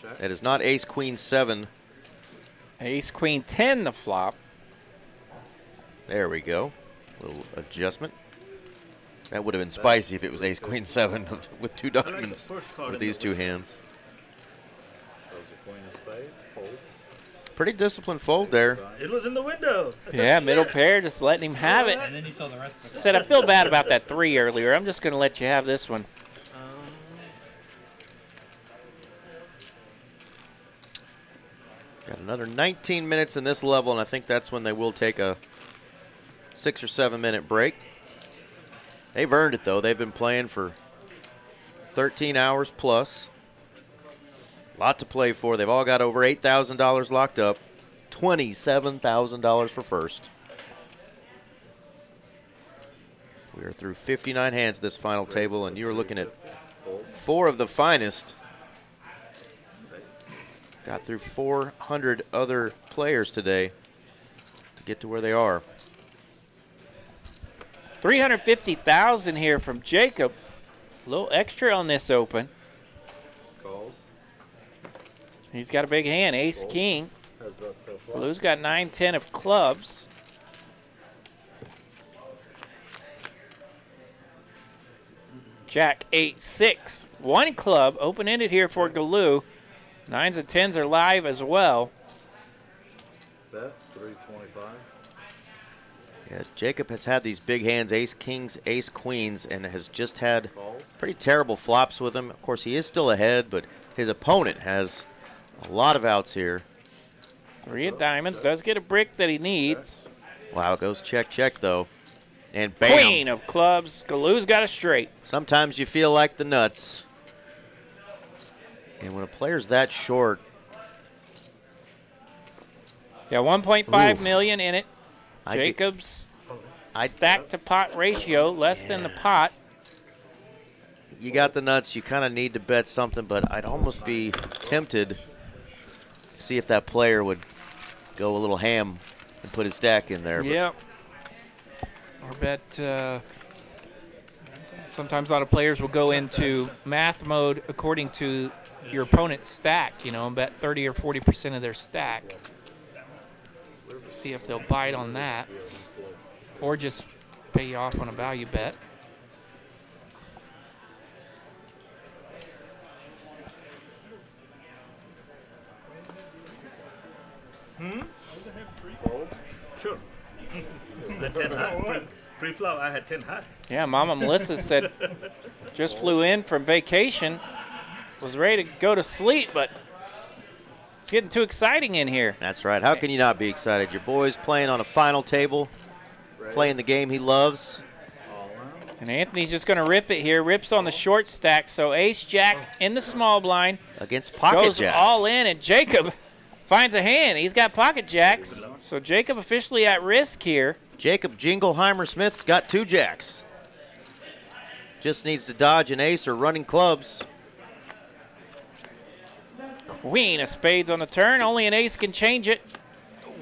Check. That is not ace, queen, 7. Ace, queen, 10 the flop. There we go. Little adjustment. That would have been spicy if it was ace, queen, 7 with 2 diamonds with these 2 hands. Those are queen of spades. Folds. Pretty disciplined fold there. It was in the window. I said, Yeah, middle shit. pair, just letting him have it. And then you saw the rest of the Said I feel bad about that 3 earlier. I'm just going to let you have this one. Got another 19 minutes in this level, and I think that's when they will take a 6 or 7 minute break. They've earned it, though. They've been playing for 13 hours plus. A lot to play for. They've all got over $8,000 locked up. $27,000 for first. We are through 59 hands this final table, and you're looking at 4 of the finest. Got through 400 other players today to get to where they are. 350,000 here from Jacob. A little extra on this open. Calls. He's got a big hand, ace, king. Heads up to flop. Blue's got 9-10 of clubs. Jack 8-6. 1 club, open-ended here for Galoo. 9s and 10s are live as well. Bet 325. Yeah, Jacob has had these big hands, ace, kings, ace, queens, and has just had Calls. pretty terrible flops with him. Of course, he is still ahead, but his opponent has a lot of outs here. 3 of diamonds, does get a brick that he needs. Wow, it goes check, check, though. And bam. Queen of clubs, Galoo's got a straight. Sometimes you feel like the nuts. And when a player's that short, Yeah, 1.5 Oof. million in it. I'd be- Jacob's I'd- stack to pot ratio, less than the pot. you got the nuts, you kind of need to bet something, but I'd almost be tempted to see if that player would go a little ham and put his stack in there. but- Yep. Or bet, sometimes a lot of players will go into math mode according to your opponent's stack, you know, and bet 30 or 40% of their stack. See if they'll bite on that. Or just pay you off on a value bet. Sure. The 10 high. Pre-flop, I had 10 high. Yeah, Mama Melissa said just flew in from vacation, was ready to go to sleep, but it's getting too exciting in here. That's right. How can you not be excited? Your boy's playing on a final table, playing the game he loves. All in. And Anthony's just going to rip it here. Rips on the short stack. So ace-jack in the small blind. Against pocket Goes jacks. all in, and Jacob finds a hand. He's got pocket jacks. So Jacob officially at risk here. Jacob Jingleheimer Smith's got 2 jacks. Just needs to dodge an ace or running clubs. Queen of spades on the turn. Only an ace can change it.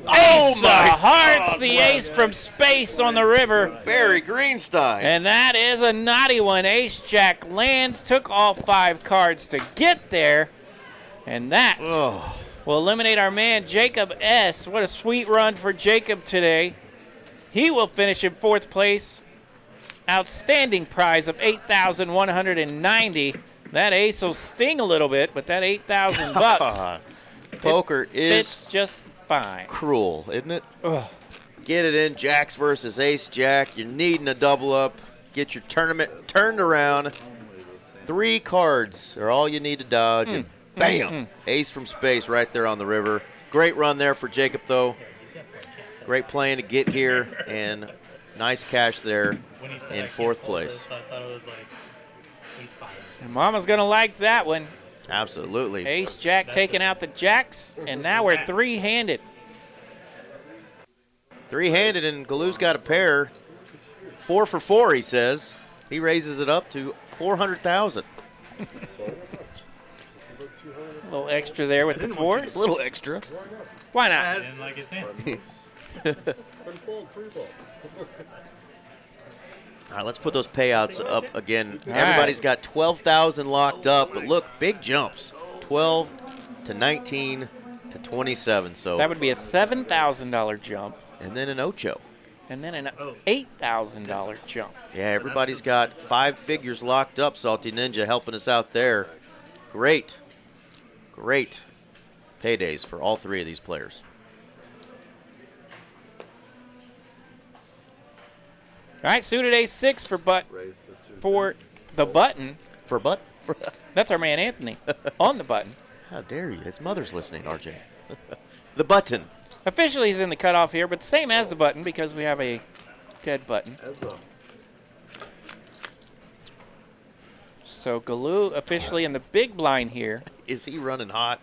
Oh Ace my of hearts, God, the what ace from space on the river. Barry Greenstein. And that is a naughty one. Ace-jack lands, took all 5 cards to get there. And that Oh, will eliminate our man, Jacob S. What a sweet run for Jacob today. He will finish in 4th place. Outstanding prize of $8,190. That ace will sting a little bit, but that 8,000 bucks Poker fits is just fine. cruel, isn't it? Ugh. Get it in, jacks versus ace jack. You're needing a double up. Get your tournament turned around. 3 cards are all you need to dodge, and bam, ace from space right there on the river. Great run there for Jacob, though. Great playing to get here, and nice cash there in 4th place. I thought it was like ace 5. And Mama's going to like that one. Absolutely. Ace jack taking out the jacks, and now we're 3-handed. 3-handed, and Galoo's got a pair. 4 for 4, he says. He raises it up to 400,000. A little extra there with the 4s. A little extra. Why I not? didn't like his hand. All right, let's put those payouts up again. All Everybody's got 12,000 locked up, but look, big jumps. 12 to 19 to 27. So That would be a $7,000 jump, and then an ocho. and then an $8,000 jump. Yeah, everybody's got 5 figures locked up. Salty Ninja helping us out there. Great paydays for all 3 of these players. All right, suited ace-6 for the button. For butt? That's our man Anthony on the button. How dare you? His mother's listening, RJ. The button. Officially, he's in the cutoff here, but same as the button because we have a dead button. So Galoo officially in the big blind here. Is he running hot?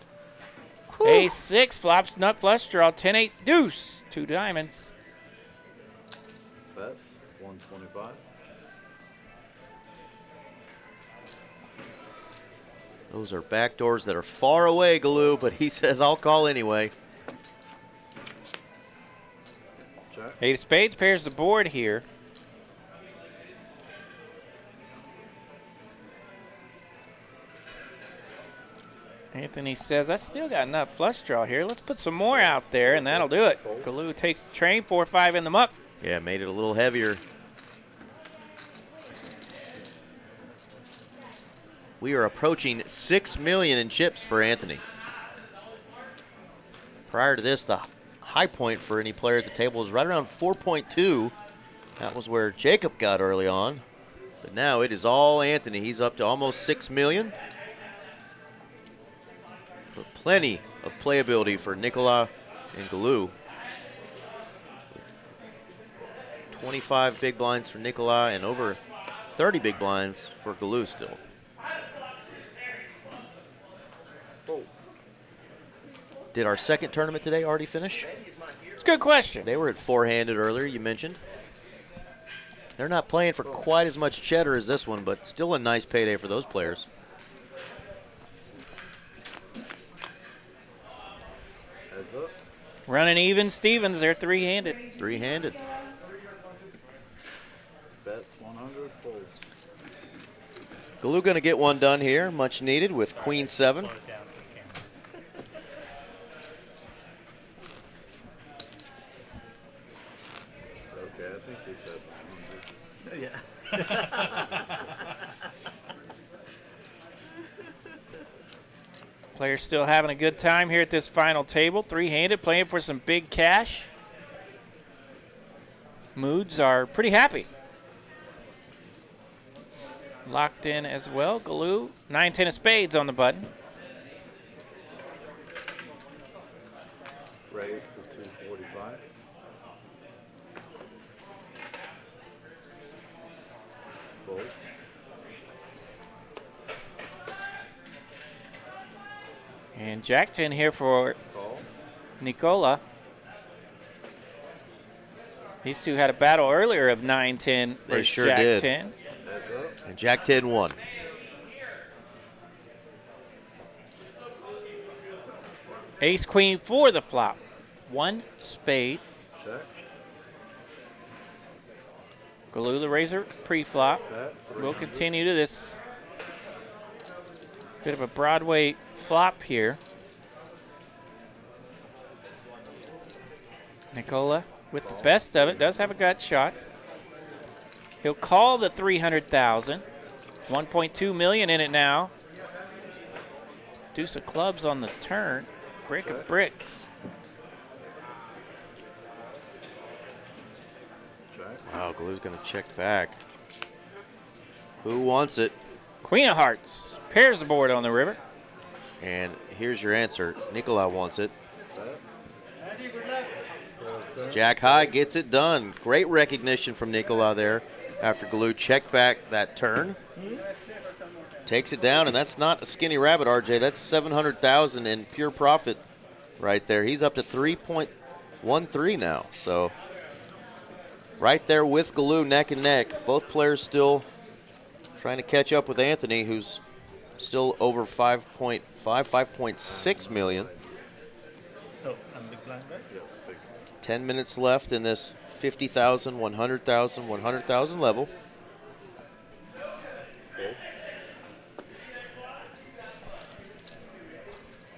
Ace-6 flops nut flush draw 10-8 deuce 2 diamonds. Bets 125. Those are back doors that are far away, Galoo, but he says, I'll call anyway. Check. 8 of spades pairs the board here. Anthony says, I still got nut flush draw here. Let's put some more out there, and that'll do it. Galoo takes the train, 4-5 in the muck. Yeah, made it a little heavier. We are approaching 6 million in chips for Anthony. Prior to this, the high point for any player at the table was right around 4.2. That was where Jacob got early on. But now it is all Anthony. He's up to almost 6 million. But plenty of playability for Nicola and Galoo. 25 big blinds for Nicola and over 30 big blinds for Galoo still. Did our second tournament today already finish? It's a good question. They were at 4-handed earlier, you mentioned. They're not playing for quite as much cheddar as this one, but still a nice payday for those players. Heads up. Running even Stevens, they're 3-handed. 3-handed. Bets 100. Folds. Galoo going to get one done here, much needed, with Queen 7. Okay, I think he said 100. Players still having a good time here at this final table. 3-handed, playing for some big cash. Moods are pretty happy. Locked in as well. Galoo, 9-10 of spades on the button. Raise to 245. Folds. And Jack-10 here for Call. Nicola. These two had a battle earlier of 9-10 They versus sure did. Jack-10. Heads up. And Jack 10 won. Ace-Queen for the flop. 1 spade. Check. Galoo the razor pre-flop. Bet. We'll continue to this bit of a Broadway flop here. Nicola with the best of it. Does have a gut shot. He'll call the 300,000. 1.2 million in it now. Deuce of clubs on the turn. Brick of bricks. Wow, Glue's going to check back. Who wants it? Queen of hearts. Pairs the board on the river. And here's your answer. Nicola wants it. Jack high gets it done. Great recognition from Nicola there after Glue checked back that turn. Takes it down, and that's not a skinny rabbit, RJ. That's 700,000 in pure profit right there. He's up to 3.13 now. So right there with Glue neck and neck. Both players still trying to catch up with Anthony, who's still over 5.6 million. Oh, and big blind bet? Yes, big. 10 minutes left in this 50,000, 100,000, 100,000 level.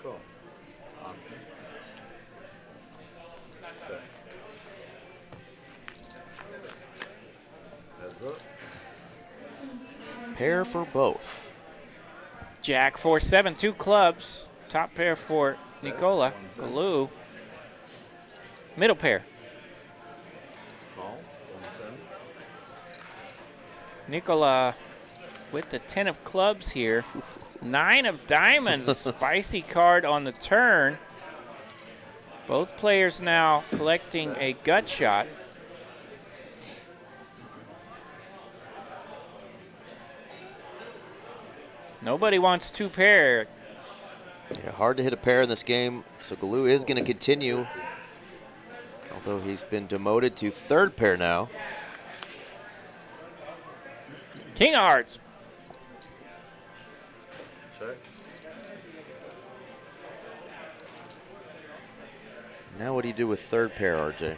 Cool. Heads up. Pair for both. Jack 4-7, 2 clubs. Top pair for Nicola. Glue. Middle pair. Call. 110. Nicola with the 10 of clubs here. 9 of diamonds, a spicy card on the turn. Both players now collecting a gut shot. Nobody wants 2 pair. Yeah, hard to hit a pair in this game, so Glue is going to continue. Although he's been demoted to 3rd pair now. King of hearts. Check. Now what do you do with 3rd pair, RJ?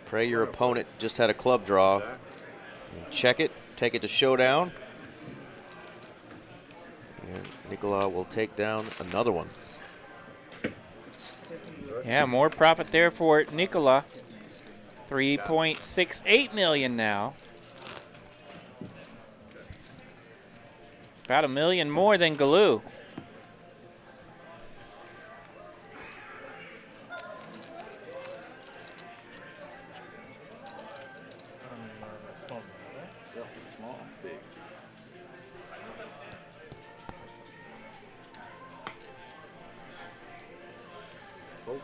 Pray your opponent just had a club draw. And check it, take it to showdown. And Nicola will take down another one. Yeah, more profit there for Nicola. 3.68 million now. About $1 million more than Glue. Yep, small, big. Oh.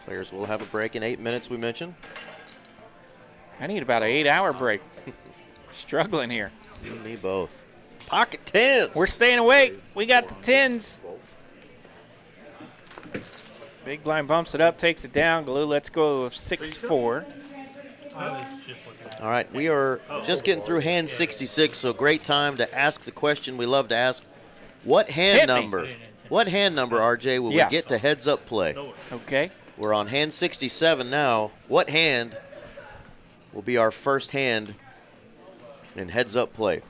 Players will have a break in 8 minutes, we mentioned. I need about an 8-hour break. Struggling here. You and me both. Pocket tens. We're staying awake. We got the 10s. Big blind bumps it up, takes it down. Glue lets go of 6-4. I was just looking at All right, we are just getting through hand 66, so great time to ask the question we love to ask. What hand Hit me. number? What hand number, RJ, will Yeah. we get to heads up play? Okay. We're on hand 67 now. What hand will be our first hand in heads up play?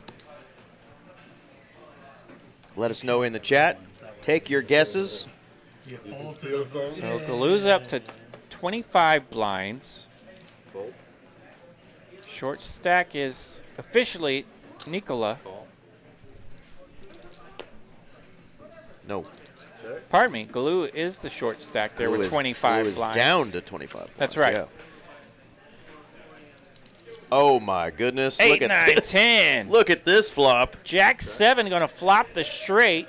Let us know in the chat. Take your guesses. So Glue's up to 25 blinds. Fold. Short stack is officially Nicola. Call. No. Check. Pardon me, Glue is the short stack there Blue with is- 25 Blue is blinds. down to 25 blinds. That's right. Yeah. Oh my goodness! 8, Look at 9, this. 10. Look at this flop. Jack 7 going to flop the straight.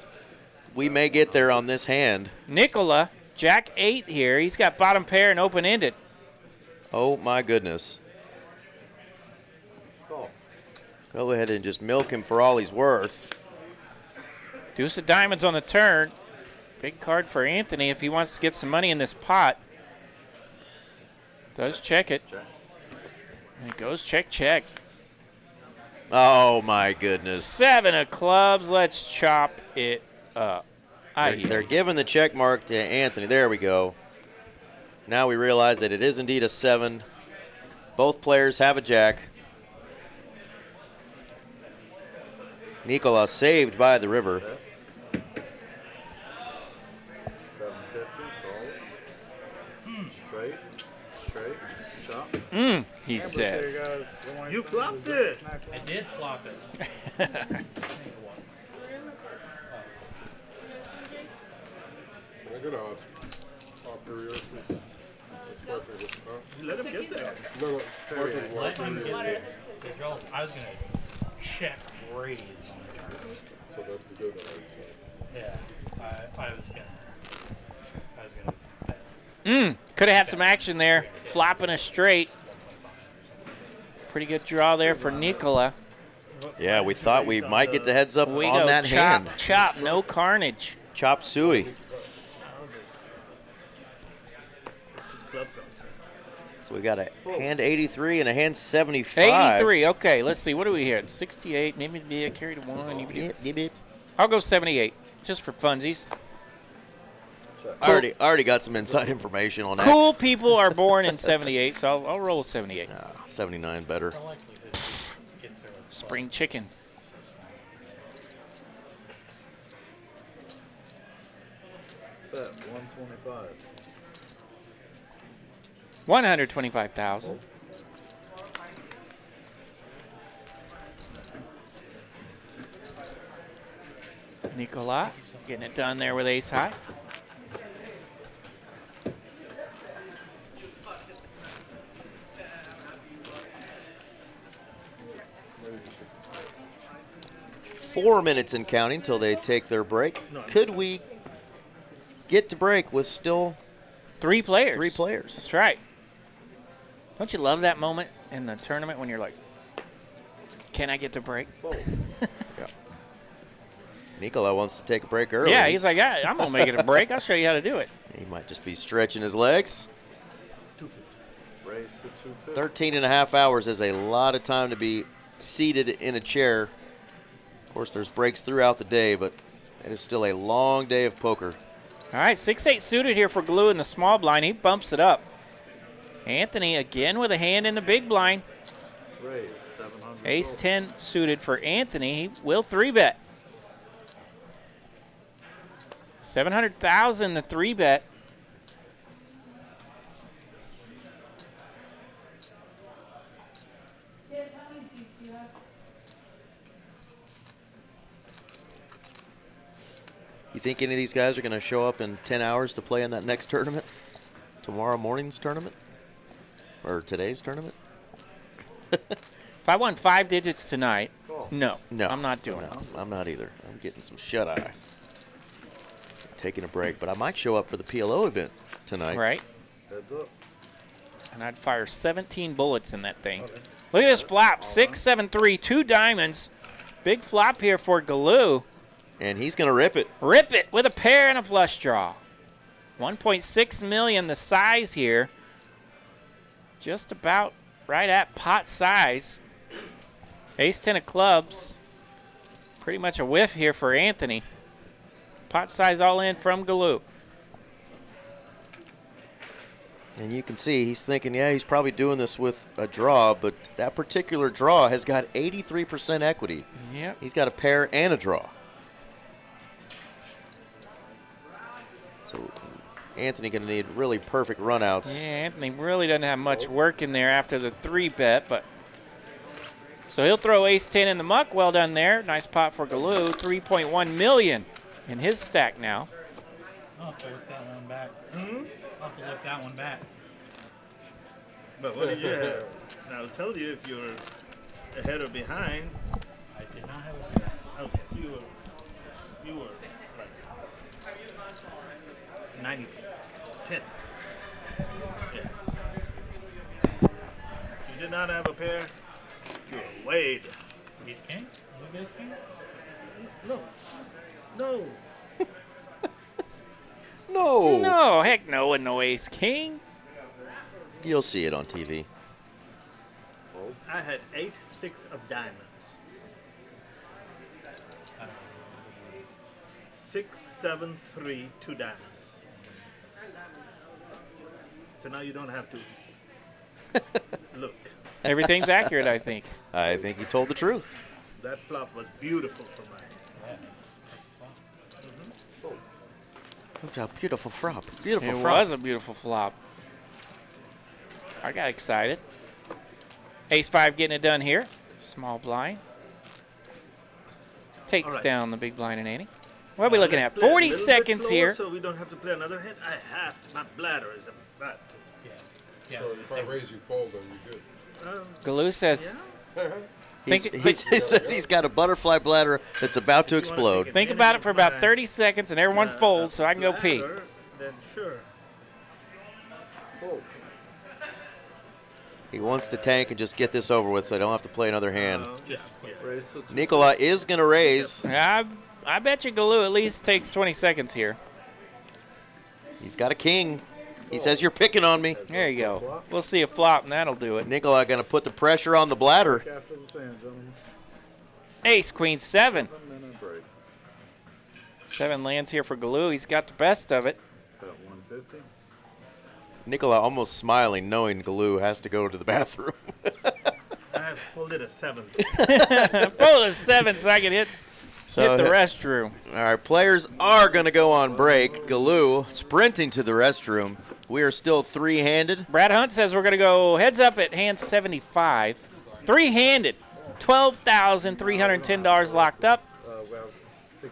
We may get there on this hand. Nicola, Jack 8 here. He's got bottom pair and open-ended. Oh my goodness! Call. Go ahead and just milk him for all he's worth. Deuce of diamonds on the turn. Big card for Anthony if he wants to get some money in this pot. Does check it. Check. And it goes check, check. Oh my goodness! 7 of clubs. Let's chop it up. They're giving the check mark to Anthony. There we go. Now we realize that it is indeed a 7. Both players have a jack. Nicola saved by the river. 750 calls. Straight, chop. He says. You flopped it. I did flop it. I could ask. Curiosity. Let him get there. No, Let him get there. I was going to check raise on the turn. So that's the good one. Yeah, I was going to bet. Could have had some action there. Flopping a straight. Pretty good draw there for Nicola. Yeah, we thought we might get the heads up We on go that chop, hand. chop, no carnage. Chop suey. So we got a hand 83 and a hand 75. 83. Okay, let's see. What do we hit? 68. Maybe be a carry to one. Yep, yep, yep. I'll go 78, just for funsies. I already got some inside information on that. Cool people are born in 78, so I'll roll 78. 79 better. More likely this gets there. Spring chicken. Bet 125. 125,000. Nicola getting it done there with ace high. Four minutes and counting till they take their break. Could we get to break with still 3 players. 3 players? That's right. Don't you love that moment in the tournament when you're like, can I get to break? Nicola wants to take a break early. Yeah, he's like, yeah, I'm going to make it a break. I'll show you how to do it. He might just be stretching his legs. Race to 250. 13 and a half hours is a lot of time to be seated in a chair. Of course, there's breaks throughout the day, but it is still a long day of poker. All right, 6-8 suited here for Glue in the small blind. He bumps it up. Anthony again with a hand in the big blind. Raise 700. Ace 10 suited for Anthony. He will 3-bet. 700,000 the 3-bet. You think any of these guys are going to show up in 10 hours to play in that next tournament? Tomorrow morning's tournament? Or today's tournament? If I won 5 digits tonight, no, No. I'm not doing it. No, I'm not either. I'm getting some shut-eye. Taking a break, but I might show up for the PLO event tonight. Right? Heads up. And I'd fire 17 bullets in that thing. Look at this flop. 6, 7, 3, 2 diamonds. Big flop here for Galoo. And he's going to rip it. Rip it with a pair and a flush draw. 1.6 million the size here. Just about right at pot size. Ace 10 of clubs. Pretty much a whiff here for Anthony. Pot size all in from Galoo. And you can see he's thinking, yeah, he's probably doing this with a draw, but that particular draw has got 83% equity. Yep. He's got a pair and a draw. So Anthony going to need really perfect runouts. Yeah, Anthony really doesn't have much work in there after the 3-bet, but so he'll throw ace 10 in the muck. Well done there. Nice pot for Galoo. 3.1 million in his stack now. I'll have to look that one back. I'll have to look that one back. But what did you have? I'll tell you if you're ahead or behind. I did not have a Okay, so you were like 90, 10. Yeah. You did not have a pair. You were way down. ace king. Was it ace king? No. No. No. No, heck no, and no ace king. You'll see it on TV. I had 8, 6 of diamonds. 6, 7, 3, 2 diamonds. So now you don't have to look. Everything's accurate, I think. I think he told the truth. That flop was beautiful for mine. Look how beautiful flop. Beautiful It flop. was a beautiful flop. I got excited. Ace-5 getting it done here. Small blind. Takes All right. down the big blind and ante. What are we looking at? Play a 40 little bit seconds slower here. So we don't have to play another hand. I have to. My bladder is about to. So if I raise, you fold, then you're good. Galoo says, He says he's got a butterfly bladder that's about to explode. think about it for about 30 seconds and everyone folds so I can go pee. Bladder, then sure. Fold. He wants to tank and just get this over with so I don't have to play another hand. Yeah. Raise to 2. Nicola is going to raise. I bet you Galoo at least takes 20 seconds here. He's got a king. He says you're picking on me. There you go. We'll see a flop and that'll do it. Nicola going to put the pressure on the bladder. After the sand, gentlemen. Ace, queen, 7. 7 minute break. 7 lands here for Galoo. He's got the best of it. About 150. Nicola almost smiling, knowing Galoo has to go to the bathroom. I have folded a 7. Pull a 7 so I can hit the restroom. All right, players are going to go on break. Galoo sprinting to the restroom. We are still three-handed. Brad Hunt says we're going to go heads up at hand 75. Three-handed. $12,310 locked up. Well,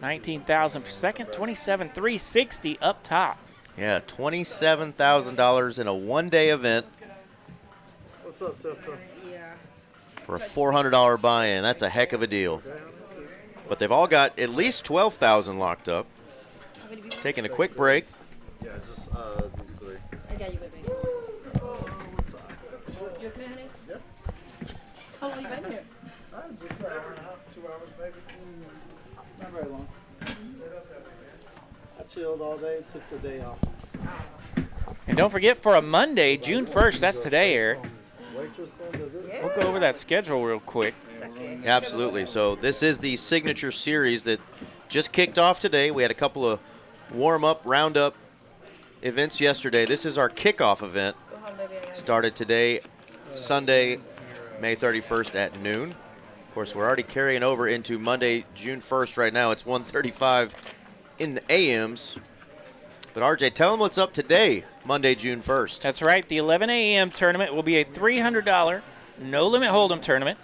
19,000 per second. 27,360 up top. Yeah, $27,000 in a one-day event what's up, Tessa? for a $400 buy-in. That's a heck of a deal. But they've all got at least $12,000 locked up. Taking a quick break. Yeah, just these 3. I got you, baby. You okay, honey? Yep. How long you been here? Just an hour and a half, 2 hours maybe. Not very long. I chilled all day, took the day off. And don't forget for a Monday, June 1st, that's today, Eric. Waitress said that We'll go over that schedule real quick. Absolutely. So this is the signature series that just kicked off today. We had a couple of warm-up, round-up events yesterday. This is our kickoff event. Started today, Sunday, May 31st at noon. Of course, we're already carrying over into Monday, June 1st right now. It's 1:35 in the AMs. But RJ, tell them what's up today, Monday, June 1st. That's right. The 11 a.m. tournament will be a $300 no-limit hold'em tournament.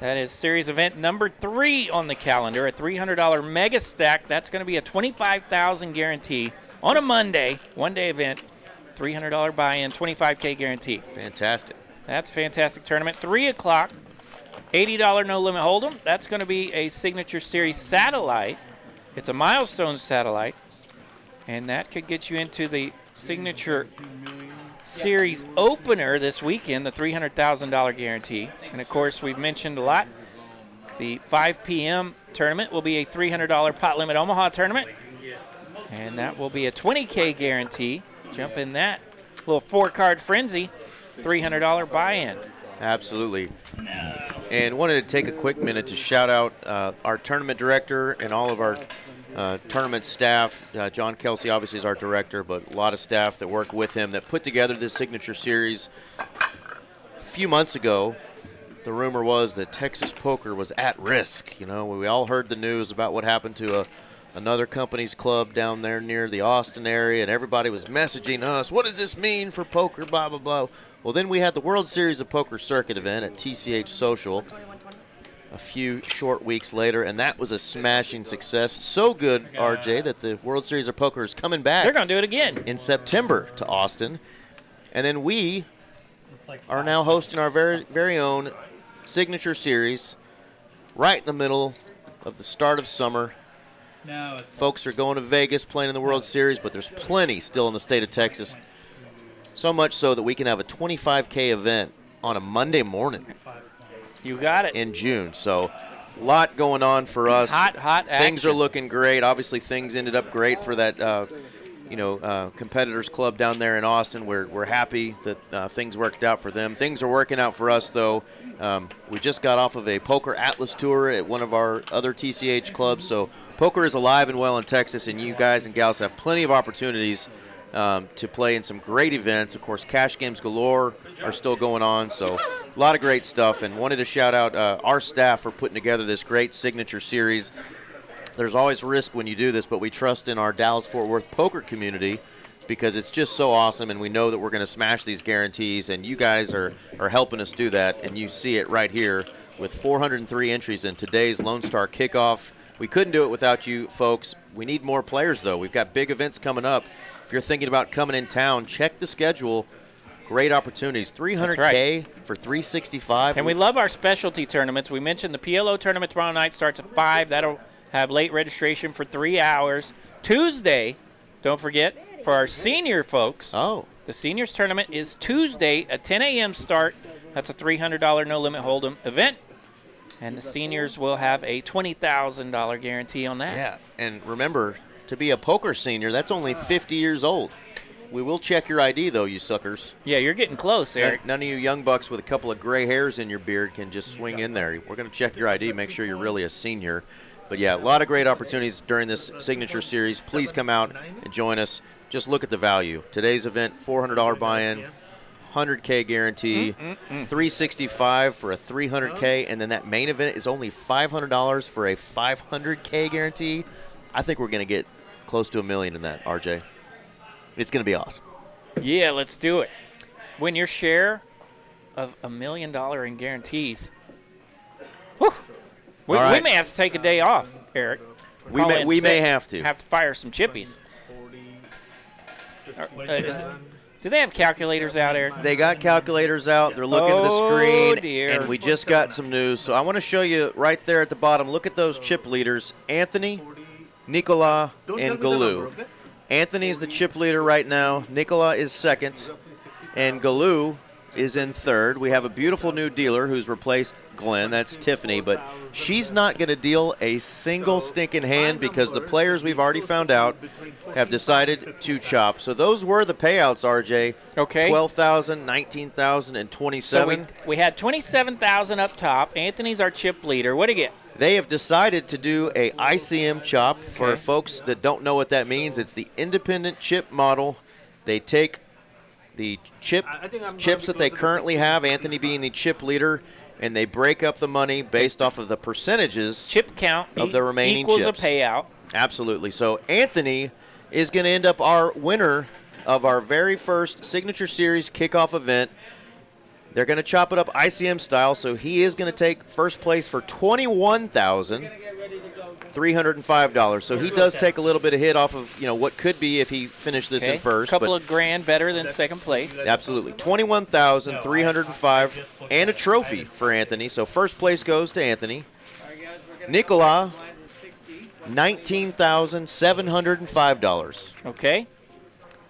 That is series event number 3 on the calendar, a $300 mega stack. That's going to be a $25,000 guarantee on a Monday, one-day event, $300 buy-in, $25K guarantee. Fantastic. That's a fantastic tournament. 3 o'clock, $80 no-limit hold'em. That's going to be a Signature Series satellite. It's a milestone satellite, and that could get you into the Signature Series opener this weekend, the $300,000 guarantee. And, of course, we've mentioned a lot. The 5 p.m. tournament will be a $300 pot limit Omaha tournament, and that will be a $20K guarantee. Jump in that. Little 4-card frenzy, $300 buy-in. Absolutely. And wanted to take a quick minute to shout out our tournament director and all of our tournament staff. John Kelsey obviously is our director, but a lot of staff that work with him that put together this signature series. A few months ago, the rumor was that Texas Poker was at risk. You know, we all heard the news about what happened to another company's club down there near the Austin area, and everybody was messaging us, what does this mean for poker, blah, blah, blah. Well, then we had the World Series of Poker Circuit event at TCH Social a few short weeks later, and that was a smashing success. So good, RJ, that the World Series of Poker is coming back. They're going to do it again In September to Austin. And then we are now hosting our very own signature series right in the middle of the start of summer. Folks are going to Vegas playing in the World Series, but there's plenty still in the state of Texas. So much so that we can have a $25K event on a Monday morning. You got it. In June. So a lot going on for us. Hot Things action. are looking great. Obviously, things ended up great for that competitors club down there in Austin. We're happy that things worked out for them. Things are working out for us, though. We just got off of a Poker Atlas tour at one of our other TCH clubs. So poker is alive and well in Texas, and you guys and gals have plenty of opportunities to play in some great events. Of course, cash games galore are still going on, so a lot of great stuff. And wanted to shout out our staff for putting together this great signature series. There's always risk when you do this, but we trust in our Dallas-Fort Worth poker community because it's just so awesome, and we know that we're going to smash these guarantees, and you guys are helping us do that, and you see it right here with 403 entries in today's Lone Star Kickoff. We couldn't do it without you folks. We need more players, though. We've got big events coming up. If you're thinking about coming in town, check the schedule. Great opportunities. 300K for 365. And we love our specialty tournaments. We mentioned the PLO tournament tomorrow night starts at 5. That'll have late registration for 3 hours. Tuesday, don't forget, for our senior folks, the seniors tournament is Tuesday at 10 a.m. start. That's a $300 no-limit hold'em event. And the seniors will have a $20,000 guarantee on that. Yeah, and remember, to be a poker senior, that's only 50 years old. We will check your ID, though, you suckers. Yeah, you're getting close, Eric. None of you young bucks with a couple of gray hairs in your beard can just swing in there. We're going to check your ID, make sure you're really a senior. But, yeah, a lot of great opportunities during this signature series. Please come out and join us. Just look at the value. Today's event, $400 buy-in, 100K guarantee, 365 for a 300K, and then that main event is only $500 for a 500K guarantee. I think we're going to get close to $1 million in that, RJ. It's going to be awesome. Yeah, let's do it. Win your share of $1 million in guarantees. Whew. We may have to take a day off, Eric. We may have to. Have to fire some chippies. Do they have calculators out, Eric? They got calculators out. They're looking at the screen. Dear. And we just got some news. So I want to show you right there at the bottom. Look at those chip leaders. Anthony, Nicola, and Galoo. Anthony's the chip leader right now. Nicola is second. And Galoo is in third. We have a beautiful new dealer who's replaced Glenn. That's Tiffany. But she's not going to deal a single stinking hand because the players we've already found out have decided to chop. So those were the payouts, RJ. Okay. 12,000, 19,000, and 27. So we had 27,000 up top. Anthony's our chip leader. What do you get? They have decided to do a ICM chop. For folks that don't know what that means, it's the independent chip model. They take the chips that they currently have, Anthony being the chip leader, and they break up the money based off of the percentages chip count of the remaining equals chips. A payout. Absolutely. So Anthony is going to end up our winner of our very first Signature Series kickoff event. They're going to chop it up ICM style, so he is going to take first place for $21,305. So he does take a little bit of hit off of what could be if he finished this in first. A couple of grand better than second place. Absolutely. $21,305 and a trophy for Anthony. So first place goes to Anthony. Nicola, $19,705. Okay.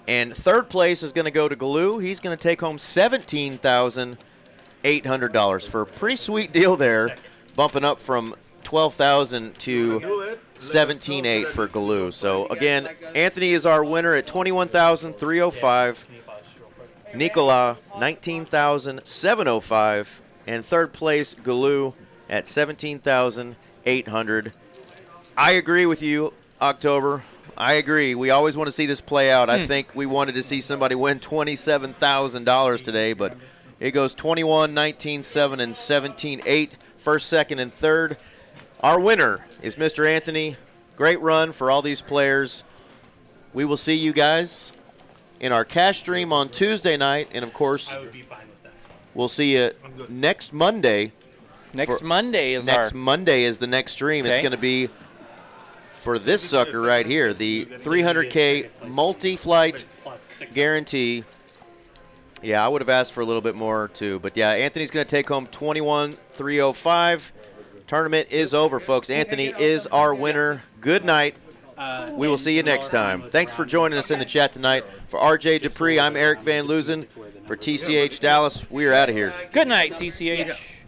And third place is going to go to Galoo. He's going to take home $17,800 for a pretty sweet deal there, bumping up from $12,000 to $17,800 for Galoo. So again, Anthony is our winner at $21,305. Nicola, $19,705, and third place Galoo at $17,800. I agree with you, October. I agree. We always want to see this play out. I think we wanted to see somebody win $27,000 today, but it goes 21, 19, 7, and 17, 8. First, second, and third. Our winner is Mr. Anthony. Great run for all these players. We will see you guys in our cash stream on Tuesday night, and of course, we'll see you next Monday. Next Monday is the next stream. Okay. It's going to be for this sucker right here, the 300K multi-flight guarantee. Yeah, I would have asked for a little bit more too, but yeah, Anthony's going to take home $21,305. Tournament is over, folks. Anthony is our winner. Good night. We will see you next time. Thanks for joining us in the chat tonight. For RJ Dupree, I'm Eric Van Loozen. For TCH Dallas, we are out of here. Good night, TCH.